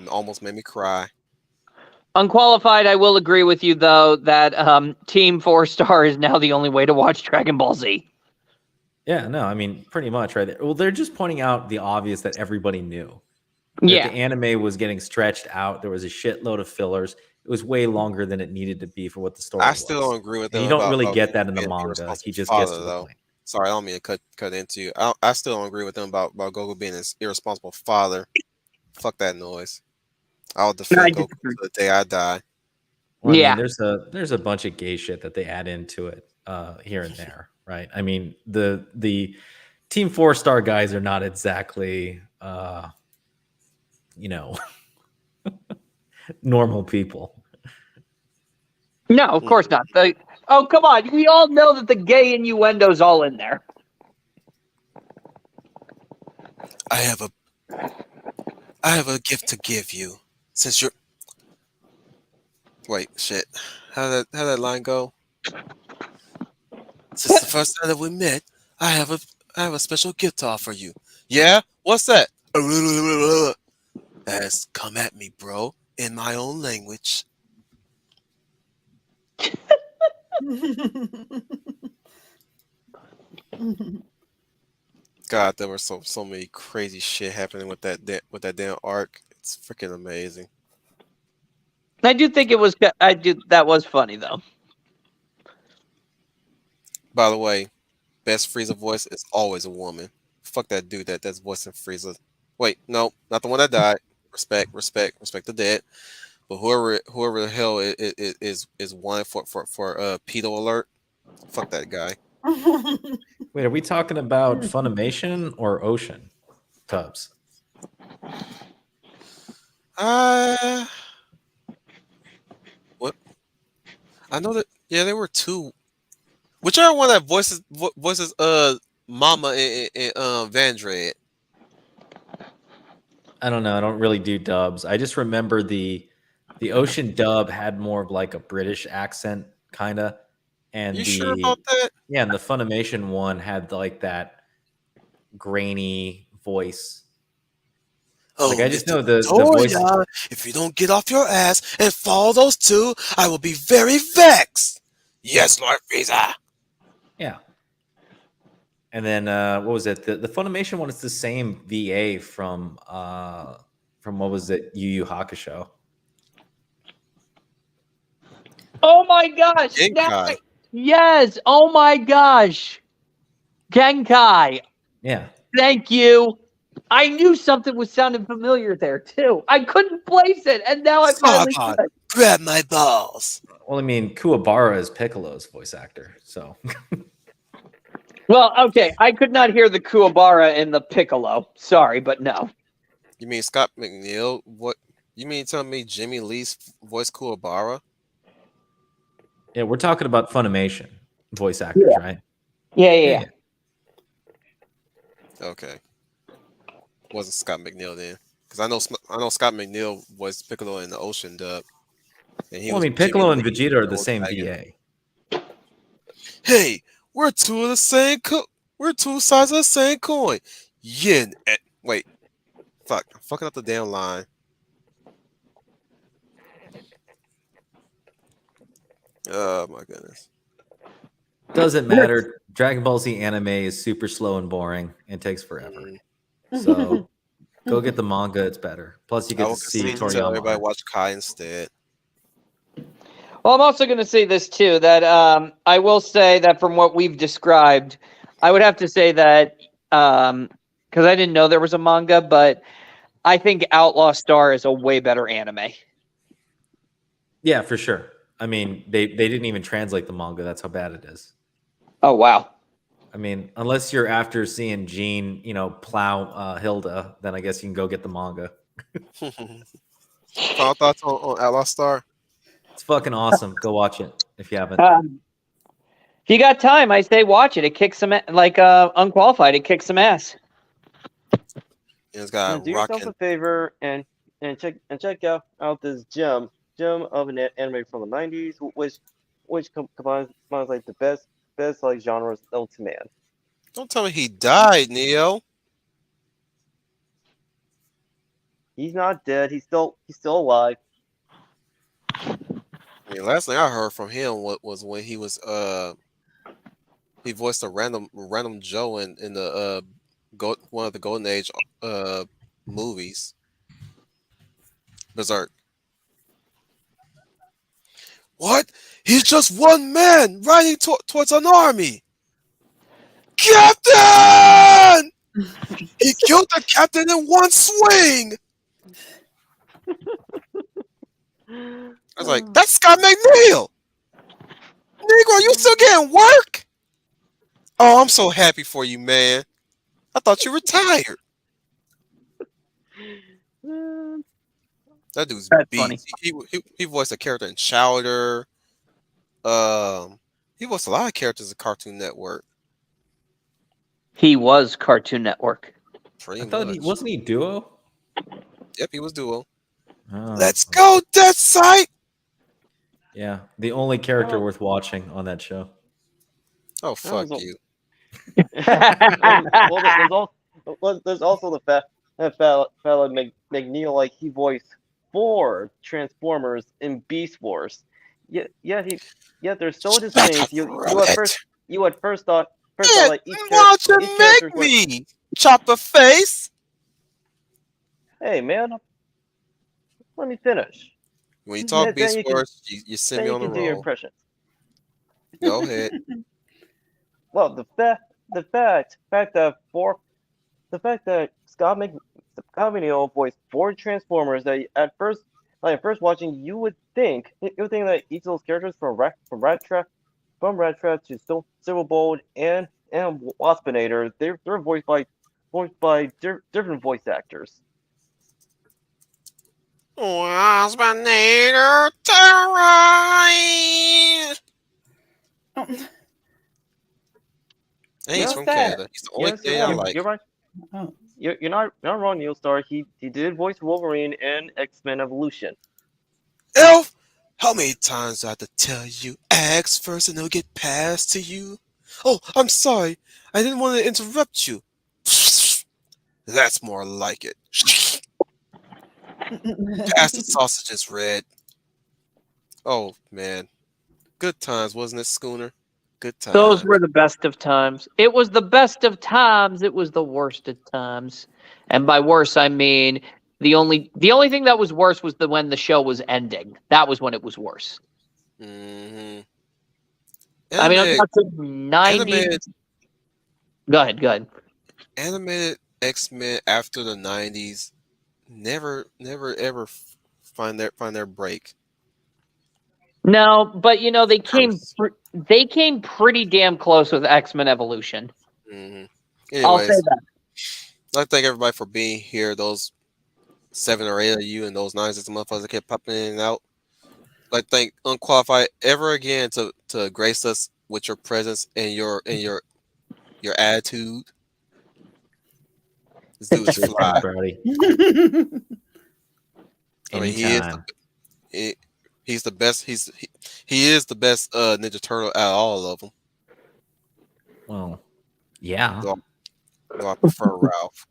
Speaker 2: almost made me cry.
Speaker 4: Unqualified, I will agree with you though that Team 4-Star is now the only way to watch Dragon Ball Z.
Speaker 3: Yeah, no, I mean pretty much right there. Well, they're just pointing out the obvious that everybody knew. That
Speaker 4: Yeah.
Speaker 3: the anime was getting stretched out. There was a shitload of fillers. It was way longer than it needed to be for what the story
Speaker 2: I
Speaker 3: was.
Speaker 2: still don't agree with them.
Speaker 3: And you don't
Speaker 2: about
Speaker 3: really get
Speaker 2: Goku
Speaker 3: that in the
Speaker 2: being
Speaker 3: manga.
Speaker 2: irresponsible
Speaker 3: He just
Speaker 2: father,
Speaker 3: gets to the
Speaker 2: though.
Speaker 3: point.
Speaker 2: Sorry, I don't mean to cut into you. I still don't agree with them about Goku being an irresponsible father. Fuck that noise. I'll defend Goku to the day I die.
Speaker 3: Well,
Speaker 4: Yeah.
Speaker 3: I mean, there's a bunch of gay shit that they add into it here and there, right? I mean, the Team 4-Star guys are not exactly normal people.
Speaker 4: No, of course not. Oh, come on. We all know that the gay innuendo's all in there.
Speaker 2: I have a gift to give you. Since you're wait, shit. How that line go? Since the first time that we met, I have a special gift to offer you. Yeah? What's that? Come at me, bro, in my own language. God, there were so many crazy shit happening with that damn arc. It's freaking amazing.
Speaker 4: I do think that was funny though.
Speaker 2: By the way, best Frieza voice is always a woman. Fuck that dude that's voicing Frieza. Wait, no, not the one that died. Respect the dead. But whoever the hell is one for pedo alert. Fuck that guy.
Speaker 3: Wait, are we talking about Funimation or Ocean Tubs?
Speaker 2: What? I know that. Yeah, there were two. Whichever one that voices Mama and Vandred.
Speaker 3: I don't know. I don't really do dubs. I just remember the Ocean dub had more of like a British accent, kind of. And
Speaker 2: You sure about that?
Speaker 3: Yeah, and the Funimation one had like that grainy voice.
Speaker 2: Oh,
Speaker 3: like I just know
Speaker 2: Mr.
Speaker 3: the voice.
Speaker 2: Victoria, if you don't get off your ass and follow those two, I will be very vexed. Yes, Lord Frieza.
Speaker 3: Yeah. And then what was it? The Funimation one is the same VA from what was it? Yu Yu Hakusho.
Speaker 4: Oh my gosh! Now
Speaker 2: Genkai.
Speaker 4: yes. Oh my gosh. Genkai.
Speaker 3: Yeah.
Speaker 4: Thank you. I knew something was sounding familiar there too. I couldn't place it, and now I finally
Speaker 2: Sargon,
Speaker 4: could.
Speaker 2: grab my balls.
Speaker 3: Well, I mean, Kuwabara is Piccolo's voice actor, so
Speaker 4: Well, okay, I could not hear the Kuwabara in the Piccolo. Sorry, but no.
Speaker 2: You mean Scott McNeil? What? You mean tell me Jimmy Lee's voice Kuwabara?
Speaker 3: yeah, we're talking about Funimation voice actors, right?
Speaker 4: Yeah.
Speaker 2: Okay. Wasn't Scott McNeil then? Because I know Scott McNeil was Piccolo in the Ocean dub. And
Speaker 3: Well, I
Speaker 2: was
Speaker 3: mean, Piccolo
Speaker 2: Jimmy
Speaker 3: and
Speaker 2: Lee
Speaker 3: Vegeta are
Speaker 2: in
Speaker 3: the
Speaker 2: Old
Speaker 3: same
Speaker 2: Dragon.
Speaker 3: VA.
Speaker 2: Hey, we're two of the same we're two sides of the same coin. Yin and wait. Fuck. I'm fucking up the damn line. Oh my goodness.
Speaker 3: Doesn't matter. Dragon Ball Z anime is super slow and boring and takes forever. So go get the manga; it's better. Plus, you
Speaker 2: I
Speaker 3: get
Speaker 2: will
Speaker 3: to see
Speaker 2: continue to tell
Speaker 3: Toriyama.
Speaker 2: everybody
Speaker 3: art.
Speaker 2: watch Kai instead.
Speaker 4: Well, I'm also going to say this too, that I will say that from what we've described, I would have to say that because I didn't know there was a manga, but I think Outlaw Star is a way better anime.
Speaker 3: Yeah, for sure. I mean, they didn't even translate the manga. That's how bad it is.
Speaker 4: Oh wow.
Speaker 3: I mean, unless you're after seeing Gene, plow Hilda, then I guess you can go get the manga.
Speaker 2: Final thoughts on Outlaw Star?
Speaker 3: It's fucking awesome. Go watch it if you haven't.
Speaker 4: If you got time, I say watch it. It kicks some unqualified. It kicks some ass.
Speaker 2: It's got
Speaker 5: Do yourself
Speaker 2: rockin'.
Speaker 5: a favor and check out this gem of an anime from the 90s, which combines like the best like genres known to man.
Speaker 2: Don't tell me he died, Neo.
Speaker 5: He's not dead. He's still alive.
Speaker 2: I mean, last thing I heard from him was when he was he voiced a random Joe in the one of the Golden Age movies. Berserk. What? He's just one man riding towards an army. Captain! He killed the captain in one swing. I was like, that's Scott McNeil. Negro, you still getting work? Oh, I'm so happy for you, man. I thought you retired. That dude's
Speaker 4: That's
Speaker 2: beast.
Speaker 4: funny.
Speaker 2: He voiced a character in Chowder. He voiced a lot of characters in Cartoon Network.
Speaker 4: He was Cartoon Network.
Speaker 2: Pretty
Speaker 3: I thought
Speaker 2: much.
Speaker 3: wasn't he duo?
Speaker 2: Yep, he was duo.
Speaker 3: Oh,
Speaker 2: Let's go, Death Sight!
Speaker 3: Yeah, the only character worth watching on that show.
Speaker 2: Oh, fuck
Speaker 5: was
Speaker 2: you.
Speaker 5: There's also the fact that fella McNeil, like, he voiced 4 Transformers in Beast Wars. Yet there's so distinct. You at first thought like each
Speaker 2: Why don't
Speaker 5: character.
Speaker 2: you make me chop a face?
Speaker 5: Hey man, let me finish.
Speaker 2: When you talk
Speaker 5: Then
Speaker 2: Beast
Speaker 5: you can-
Speaker 2: Wars, you send
Speaker 5: Then
Speaker 2: me
Speaker 5: you
Speaker 2: on the
Speaker 5: can do your
Speaker 2: roll.
Speaker 5: impressions.
Speaker 2: Go ahead.
Speaker 5: Well, the fact that Scott McNeil voiced 4 Transformers that at first watching you would think that each of those characters from Rat Trap to Silver Bolt and Waspinator, they're voiced by different voice actors.
Speaker 2: Waspinator terrorize! And he's from Canada. He's the only thing I like.
Speaker 5: You're right.
Speaker 6: Oh.
Speaker 5: You're not wrong, Neil Star. He did voice Wolverine in X-Men Evolution.
Speaker 2: Elf, how many times do I have to tell you? Ask first and it'll get passed to you. Oh, I'm sorry. I didn't want to interrupt you. That's more like it. Pass the sausages, Red. Oh, man. Good times, wasn't it, Schooner? Good times.
Speaker 4: Those were the best of times. It was the best of times. It was the worst of times. And by worse, I mean the only thing that was worse was when the show was ending. That was when it was worse.
Speaker 2: Mm-hmm.
Speaker 4: I mean, I'm
Speaker 2: Animated,
Speaker 4: talking 90s.
Speaker 2: animated,
Speaker 4: Go ahead. Go ahead.
Speaker 2: animated X-Men after the 90s never ever find their break.
Speaker 4: No, but
Speaker 2: Terms.
Speaker 4: they came pretty damn close with X-Men Evolution.
Speaker 2: Hmm.
Speaker 4: I'll say
Speaker 2: Anyways,
Speaker 4: that.
Speaker 2: I'd like to thank everybody for being here. Those 7 or 8 of you and those 9 6 motherfuckers that kept popping in and out. I'd like to thank Unqualified ever again to grace us with your presence and your attitude. This dude is fly.
Speaker 3: Brody.
Speaker 2: I mean, he is
Speaker 3: Anytime.
Speaker 2: he's the best. He is the best Ninja Turtle out of all of them.
Speaker 3: Well, yeah.
Speaker 2: Though I prefer Ralph.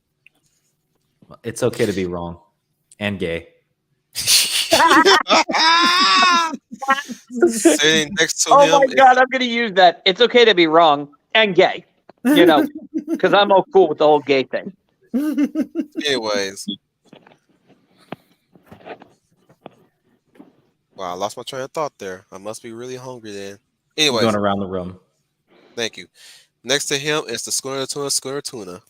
Speaker 3: It's okay to be wrong and gay.
Speaker 2: Sitting next to
Speaker 4: Oh
Speaker 2: him
Speaker 4: my
Speaker 2: is
Speaker 4: god, I'm gonna use that. It's okay to be wrong and gay. Because I'm all cool with the whole gay thing.
Speaker 2: anyways. Wow, I lost my train of thought there. I must be really hungry then. Anyways,
Speaker 3: Going around the room.
Speaker 2: thank you. Next to him is the Schooner Tuna.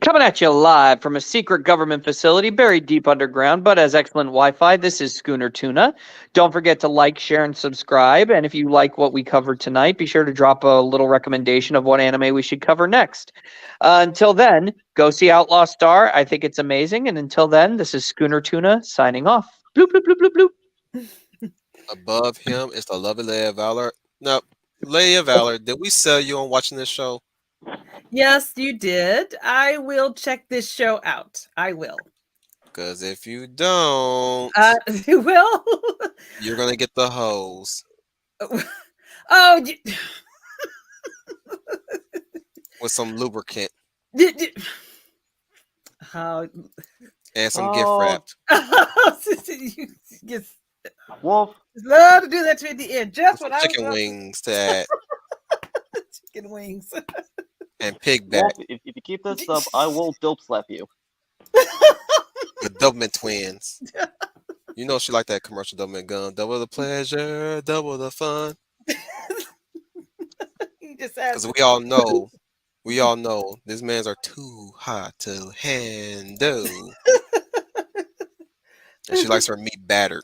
Speaker 4: Coming at you live from a secret government facility buried deep underground, but has excellent Wi-Fi. This is Schooner Tuna. Don't forget to like, share, and subscribe. And if you like what we covered tonight, be sure to drop a little recommendation of what anime we should cover next. Until then, go see Outlaw Star. I think it's amazing. And until then, this is Schooner Tuna signing off. Bloop, bloop, bloop, bloop, bloop.
Speaker 2: Above him is the lovely Lady of Valor. Now, Lady of Valor, did we sell you on watching this show?
Speaker 6: Yes, you did. I will check this show out. I will.
Speaker 2: Because if you don't,
Speaker 6: You will.
Speaker 2: you're gonna get the hose
Speaker 6: Oh,
Speaker 2: with some lubricant
Speaker 6: how?
Speaker 2: and some gift
Speaker 5: Oh.
Speaker 2: wrapped.
Speaker 6: You just
Speaker 5: Wolf,
Speaker 6: love to do that to me at the end. Just
Speaker 2: Some
Speaker 6: what I
Speaker 2: chicken
Speaker 6: was
Speaker 2: wings to add
Speaker 6: chicken wings.
Speaker 2: and pig
Speaker 5: Wolf,
Speaker 2: back.
Speaker 5: if you keep this up, I will dope slap you.
Speaker 2: The Doublemint twins. You know she like that commercial Doublemint gun. Double the pleasure, double the fun.
Speaker 6: You just have
Speaker 2: Because we all know these mans are too hot to handle. And she likes her meat battered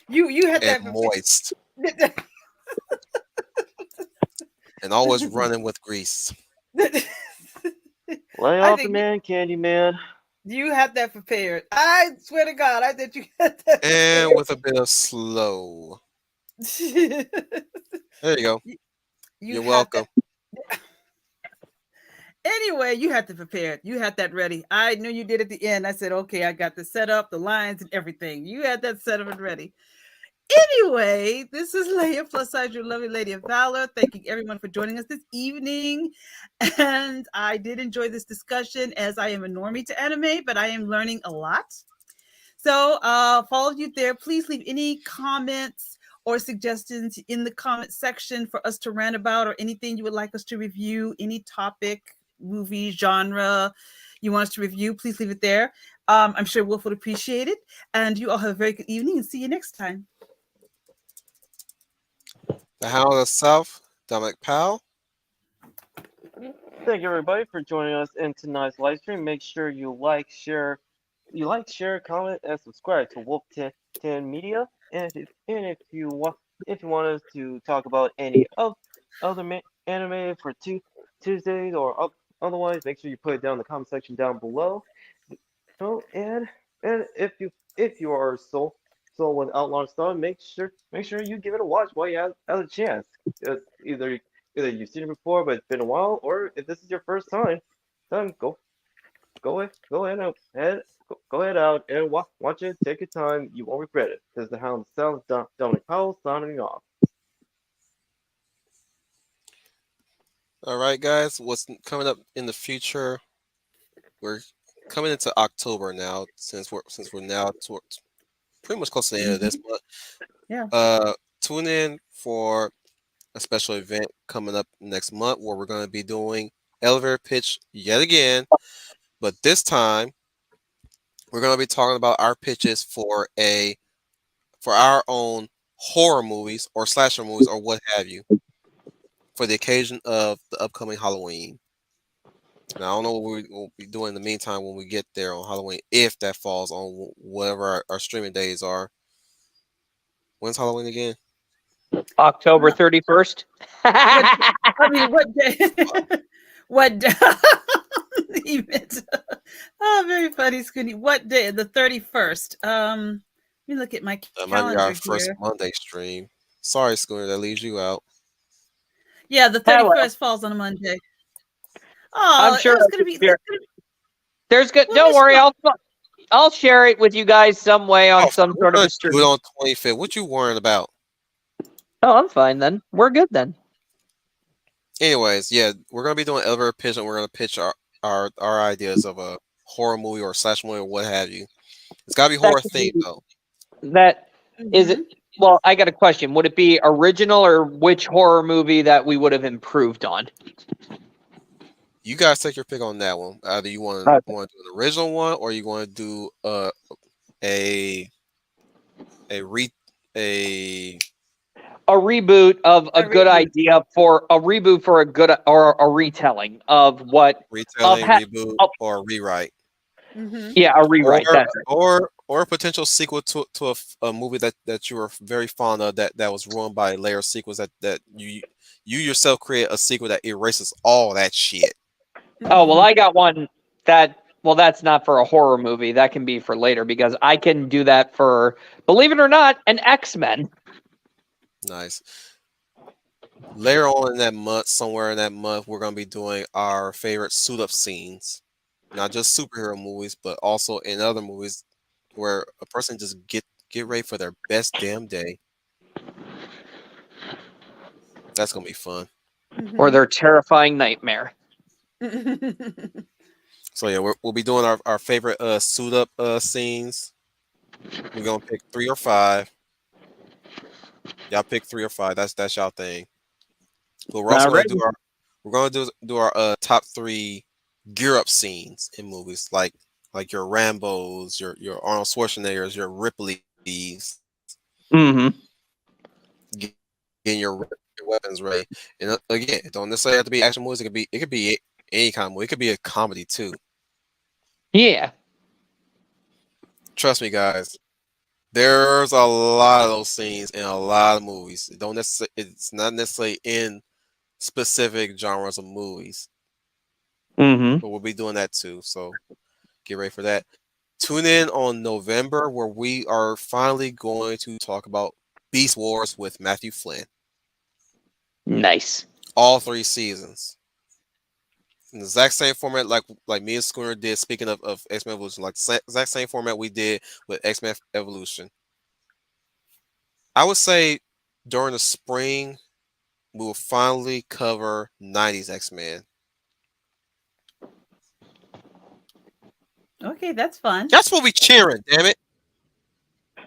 Speaker 6: you had
Speaker 2: and
Speaker 6: that
Speaker 2: moist and always running with grease.
Speaker 5: Lay
Speaker 6: I
Speaker 5: off the
Speaker 6: think
Speaker 5: man, Candy Man.
Speaker 6: you had that prepared. I swear to God, I thought you had that.
Speaker 2: And with a bit of slow.
Speaker 6: prepared.
Speaker 2: There you go.
Speaker 6: You
Speaker 2: You're
Speaker 6: had
Speaker 2: welcome.
Speaker 6: Anyway, you had to prepare it. You had that ready. I knew you did at the end. I said, okay, I got the setup, the lines, and everything. You had that set up and ready. Anyway, this is Leia plus size, your lovely Lady of Valor. Thanking everyone for joining us this evening. And I did enjoy this discussion as I am a normie to anime, but I am learning a lot. So for all of you there, please leave any comments or suggestions in the comment section for us to rant about, or anything you would like us to review, any topic, movie, genre you want us to review, please leave it there. I'm sure Wolf would appreciate it. And you all have a very good evening and see you next time.
Speaker 2: The Hound of the South, Dominic Powell.
Speaker 5: Thank you everybody for joining us in tonight's live stream. Make sure you like, share, comment, and subscribe to Wolf 10 Media. And if you want us to talk about any of other anime for Tuesdays or otherwise, make sure you put it down in the comment section down below. So and if you are sold with Outlaw Star, make sure you give it a watch while you have a chance. Either you've seen it before but it's been a while, or if this is your first time, then go ahead out and watch it. Take your time. You won't regret it. This is the Hound South, Dominic Powell signing off.
Speaker 2: All right, guys. What's coming up in the future? We're coming into October now, since we're now towards pretty much close to the end of this month.
Speaker 6: Yeah.
Speaker 2: Tune in for a special event coming up next month where we're going to be doing elevator pitch yet again, but this time we're going to be talking about our pitches for a for our own horror movies or slasher movies or what have you for the occasion of the upcoming Halloween. Now, I don't know what we'll be doing in the meantime when we get there on Halloween, if that falls on whatever our streaming days are. When's Halloween again?
Speaker 4: October 31st.
Speaker 6: I mean, what day? What day? Oh, very funny, Scooney. What day? The 31st. Let me look at my
Speaker 2: That might be
Speaker 6: calendar
Speaker 2: our first
Speaker 6: here.
Speaker 2: Monday stream. Sorry, Schooner, that leaves you out.
Speaker 6: Yeah, the 31st falls on a Monday. Oh,
Speaker 4: I'm sure
Speaker 6: it's gonna be.
Speaker 4: there's good.
Speaker 6: Well,
Speaker 4: Don't
Speaker 6: Miss
Speaker 4: worry,
Speaker 6: Flo-
Speaker 4: I'll share it with you guys some way on some
Speaker 2: we're
Speaker 4: sort of
Speaker 2: gonna
Speaker 4: a stream.
Speaker 2: do it on 25th. What you worrying about?
Speaker 4: Oh, I'm fine then. We're good then.
Speaker 2: Anyways, yeah, we're gonna be doing elevator pitch, and we're gonna pitch our ideas of a horror movie or slash movie or what have you. It's gotta be horror themed though.
Speaker 4: That is it. Well, I got a question. Would it be original or which horror movie that we would have improved on?
Speaker 2: You guys take your pick on that one. Either you want to do an original one, or you want to do a
Speaker 4: reboot of a good idea for a reboot for a good or a retelling of what
Speaker 2: retelling, reboot, or a rewrite.
Speaker 4: Yeah, a rewrite.
Speaker 2: Or a potential sequel to a movie that you were very fond of that was ruined by layer sequels that you yourself create a sequel that erases all that shit.
Speaker 4: Oh, well, I got one that's not for a horror movie. That can be for later because I can do that for, believe it or not, an X-Men.
Speaker 2: Nice. Later on in that month, somewhere in that month, we're going to be doing our favorite suit-up scenes. Not just superhero movies, but also in other movies where a person just get ready for their best damn day. That's going to be fun.
Speaker 4: Or their terrifying nightmare.
Speaker 2: So yeah, we'll be doing our favorite suit up scenes. We're gonna pick 3 or 5. Y'all pick 3 or 5. That's y'all thing. But we're also gonna do our top 3 gear up scenes in movies, like your Rambos, your Arnold Schwarzeneggers, your Ripleys.
Speaker 4: Mm-hmm.
Speaker 2: Getting your weapons ready, and again, it don't necessarily have to be action movies. It could be any kind of movie. It could be a comedy too.
Speaker 4: Yeah.
Speaker 2: Trust me, guys. There's a lot of those scenes in a lot of movies. It's not necessarily in specific genres of movies.
Speaker 4: Mm-hmm.
Speaker 2: But we'll be doing that too. So get ready for that. Tune in on November where we are finally going to talk about Beast Wars with Matthew Flynn.
Speaker 4: Nice.
Speaker 2: All 3 seasons. In the exact same format like me and Schooner did, speaking of X-Men Evolution, like the exact same format we did with X-Men Evolution. I would say during the spring, we will finally cover 90s X-Men.
Speaker 6: Okay, that's fun.
Speaker 2: That's what we cheering, damn it.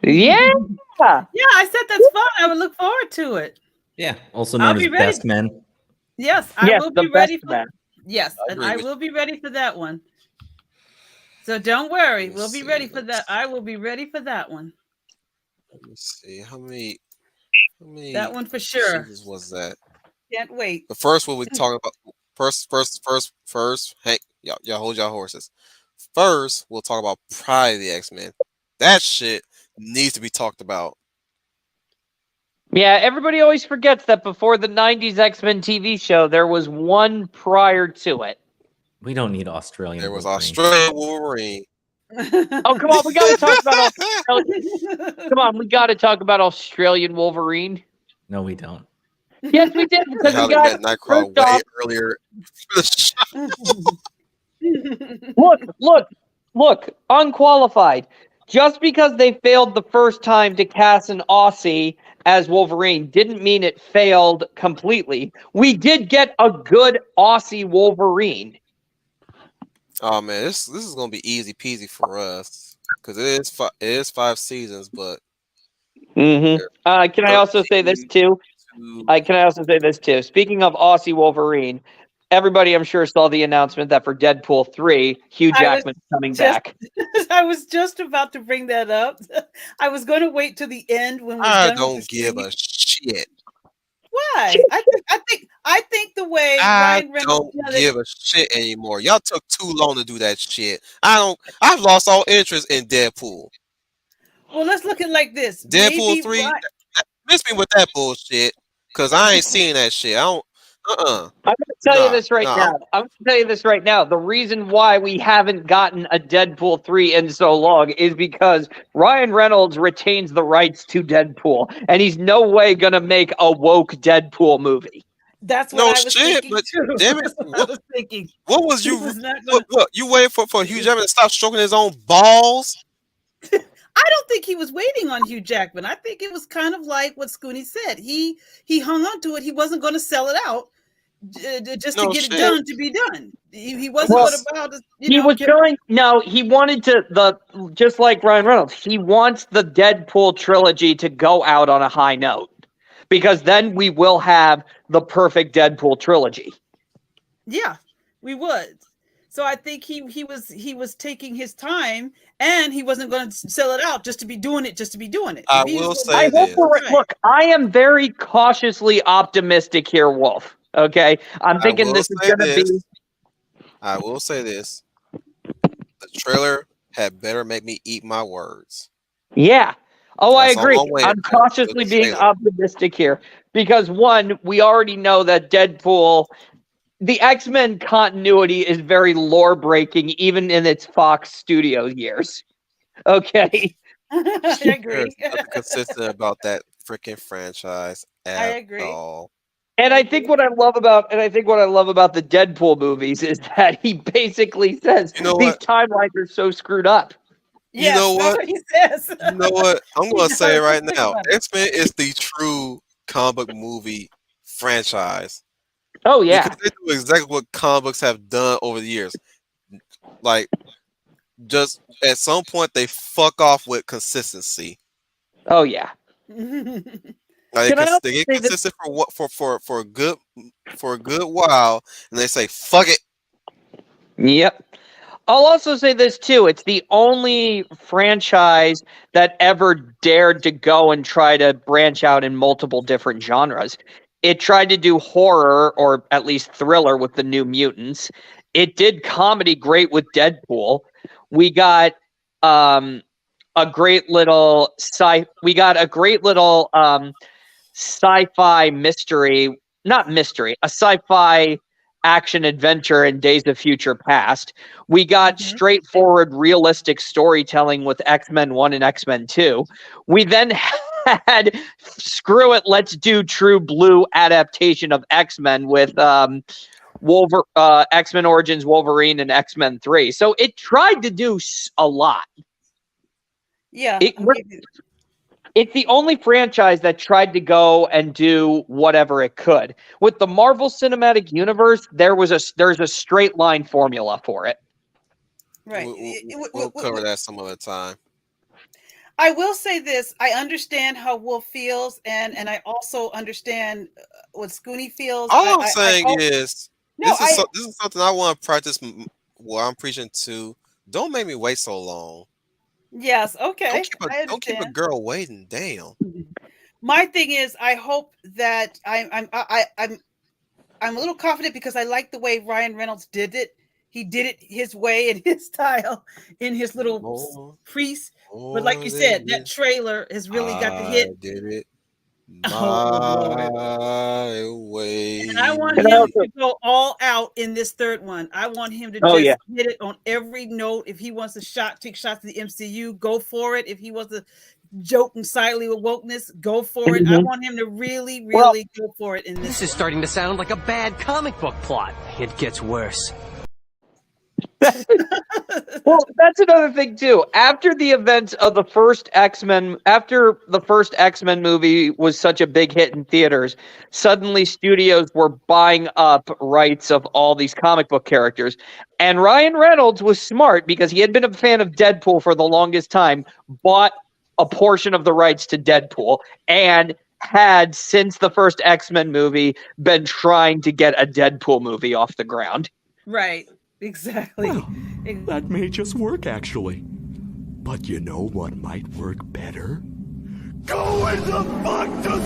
Speaker 4: Yeah.
Speaker 6: Yeah, I said that's fun. I would look forward to it.
Speaker 3: Yeah, also known as Best Men.
Speaker 6: Yes, I will be ready for
Speaker 4: man.
Speaker 6: Yes, and I will be ready for that one. So don't worry, we'll be ready for that. I will be ready for that one.
Speaker 2: Let me see how many
Speaker 6: that one for sure.
Speaker 2: seasons was that?
Speaker 6: Can't wait.
Speaker 2: The first one we talking about first. Hey, y'all hold y'all horses. First, we'll talk about Pride of the X-Men. That shit needs to be talked about.
Speaker 4: Yeah, everybody always forgets that before the 90s X-Men TV show, there was one prior to it.
Speaker 3: We don't need Australian.
Speaker 2: There was
Speaker 3: Wolverine.
Speaker 2: Australian Wolverine.
Speaker 4: Oh, come on, we got to talk about Australian. Come on, we got to talk about Australian Wolverine.
Speaker 3: No, we don't.
Speaker 4: Yes, we did because
Speaker 2: How
Speaker 4: we
Speaker 2: they
Speaker 4: got
Speaker 2: met Nightcrawler way earlier.
Speaker 4: Look, unqualified. Just because they failed the first time to cast an Aussie as Wolverine didn't mean it failed completely. We did get a good Aussie Wolverine.
Speaker 2: Oh man, this is gonna be easy peasy for us because it is 5 seasons, but
Speaker 4: Can I also say this too? Speaking of Aussie Wolverine, everybody, I'm sure, saw the announcement that for Deadpool 3, Hugh Jackman's coming back.
Speaker 6: I was just about to bring that up. I was going to wait to the end when we're
Speaker 2: I
Speaker 6: done
Speaker 2: don't
Speaker 6: with the
Speaker 2: give
Speaker 6: scene.
Speaker 2: a shit.
Speaker 6: Why? I think the way
Speaker 2: I
Speaker 6: Ryan Reynolds
Speaker 2: don't
Speaker 6: done it-
Speaker 2: give a shit anymore. Y'all took too long to do that shit. I've lost all interest in Deadpool.
Speaker 6: Well, let's look at it like this.
Speaker 2: Deadpool
Speaker 6: Maybe
Speaker 2: 3,
Speaker 6: Ryan-
Speaker 2: miss me with that bullshit. Cause I ain't seeing that shit. I don't
Speaker 4: I'm going to tell you this right now. I'm going to tell you this right now. The reason why we haven't gotten a Deadpool 3 in so long is because Ryan Reynolds retains the rights to Deadpool, and he's no way going to make a woke Deadpool movie.
Speaker 6: That's what
Speaker 2: No
Speaker 6: I was
Speaker 2: shit,
Speaker 6: thinking
Speaker 2: but
Speaker 6: too.
Speaker 2: damn it,
Speaker 6: I was thinking.
Speaker 2: what was
Speaker 6: He
Speaker 2: you
Speaker 6: was not gonna-
Speaker 2: what you waiting for Hugh Jackman to stop stroking his own balls?
Speaker 6: I don't think he was waiting on Hugh Jackman. I think it was kind of like what Scooney said. He hung on to it. He wasn't going to sell it out just to get it done to be done. He wasn't about to,
Speaker 4: He was trying. No, he wanted to just like Ryan Reynolds. He wants the Deadpool trilogy to go out on a high note, because then we will have the perfect Deadpool trilogy.
Speaker 6: Yeah, we would. So I think he was taking his time, and he wasn't going to sell it out just to be doing it,
Speaker 2: I will say this.
Speaker 4: Look, I am very cautiously optimistic here, Wolf. Okay, I'm thinking this is going to be.
Speaker 2: I will say this: the trailer had better make me eat my words.
Speaker 4: Yeah. Oh,
Speaker 2: That's
Speaker 4: I agree.
Speaker 2: all I'm waiting
Speaker 4: I'm
Speaker 2: for,
Speaker 4: cautiously
Speaker 2: the
Speaker 4: being
Speaker 2: trailer.
Speaker 4: optimistic here because, one, we already know that Deadpool, the X-Men continuity is very lore breaking, even in its Fox Studios years. Okay.
Speaker 6: I agree.
Speaker 2: There's nothing consistent about that freaking franchise at all.
Speaker 4: And I think what I love about the Deadpool movies is that he basically says
Speaker 2: You know
Speaker 4: these
Speaker 2: what?
Speaker 4: timelines are so screwed up.
Speaker 2: You know what?
Speaker 6: That's what he says.
Speaker 2: You know what? I'm going to say it right
Speaker 6: Think
Speaker 2: now.
Speaker 6: about it.
Speaker 2: X-Men is the true comic book movie franchise.
Speaker 4: Oh, yeah.
Speaker 2: Because they do exactly what comic books have done over the years. Like, just at some point, they fuck off with consistency.
Speaker 4: Oh, yeah.
Speaker 2: Like,
Speaker 4: Can I also
Speaker 2: they get
Speaker 4: say that-
Speaker 2: consistent for a good while, and they say, fuck it.
Speaker 4: Yep. I'll also say this too. It's the only franchise that ever dared to go and try to branch out in multiple different genres. It tried to do horror, or at least thriller, with the New Mutants. It did comedy great with Deadpool. We got a great little sci-fi mystery, not mystery, a sci-fi action adventure in Days of Future Past. We got straightforward, realistic storytelling with X-Men 1 and X-Men 2. We then had screw it, let's do true blue adaptation of X-Men with X-Men Origins Wolverine and X-Men 3. So it tried to do a lot.
Speaker 6: Yeah.
Speaker 4: It's the only franchise that tried to go and do whatever it could. With the Marvel Cinematic Universe, there's a straight line formula for it.
Speaker 6: Right.
Speaker 2: We'll cover that some other time.
Speaker 6: I will say this. I understand how Wolf feels, and I also understand what Scooney feels.
Speaker 2: All I'm saying is,
Speaker 6: No,
Speaker 2: this is something I want to practice what I'm preaching to. Don't make me wait so long.
Speaker 6: Yes, okay.
Speaker 2: Don't keep a girl waiting. Damn.
Speaker 6: My thing is, I hope that I'm a little confident because I like the way Ryan Reynolds did it. He did it his way and his style in his little priest. But like you said, that trailer has really got the hit.
Speaker 2: I did it my way.
Speaker 6: And I want him to go all out in this third one. I want him to just hit it on every note. If he wants to take shots to the MCU, go for it. If he wants to joke and silently with wokeness, go for it. I want him to really go for it in this.
Speaker 8: This is starting to sound like a bad comic book plot. It gets worse.
Speaker 4: Well, that's another thing too. After the events of the first X-Men movie was such a big hit in theaters, suddenly studios were buying up rights of all these comic book characters. And Ryan Reynolds was smart because he had been a fan of Deadpool for the longest time, bought a portion of the rights to Deadpool, and had, since the first X-Men movie, been trying to get a Deadpool movie off the ground.
Speaker 6: Right. Exactly.
Speaker 9: Well, that may just work, actually. But you know what might work better? Go in the fuck to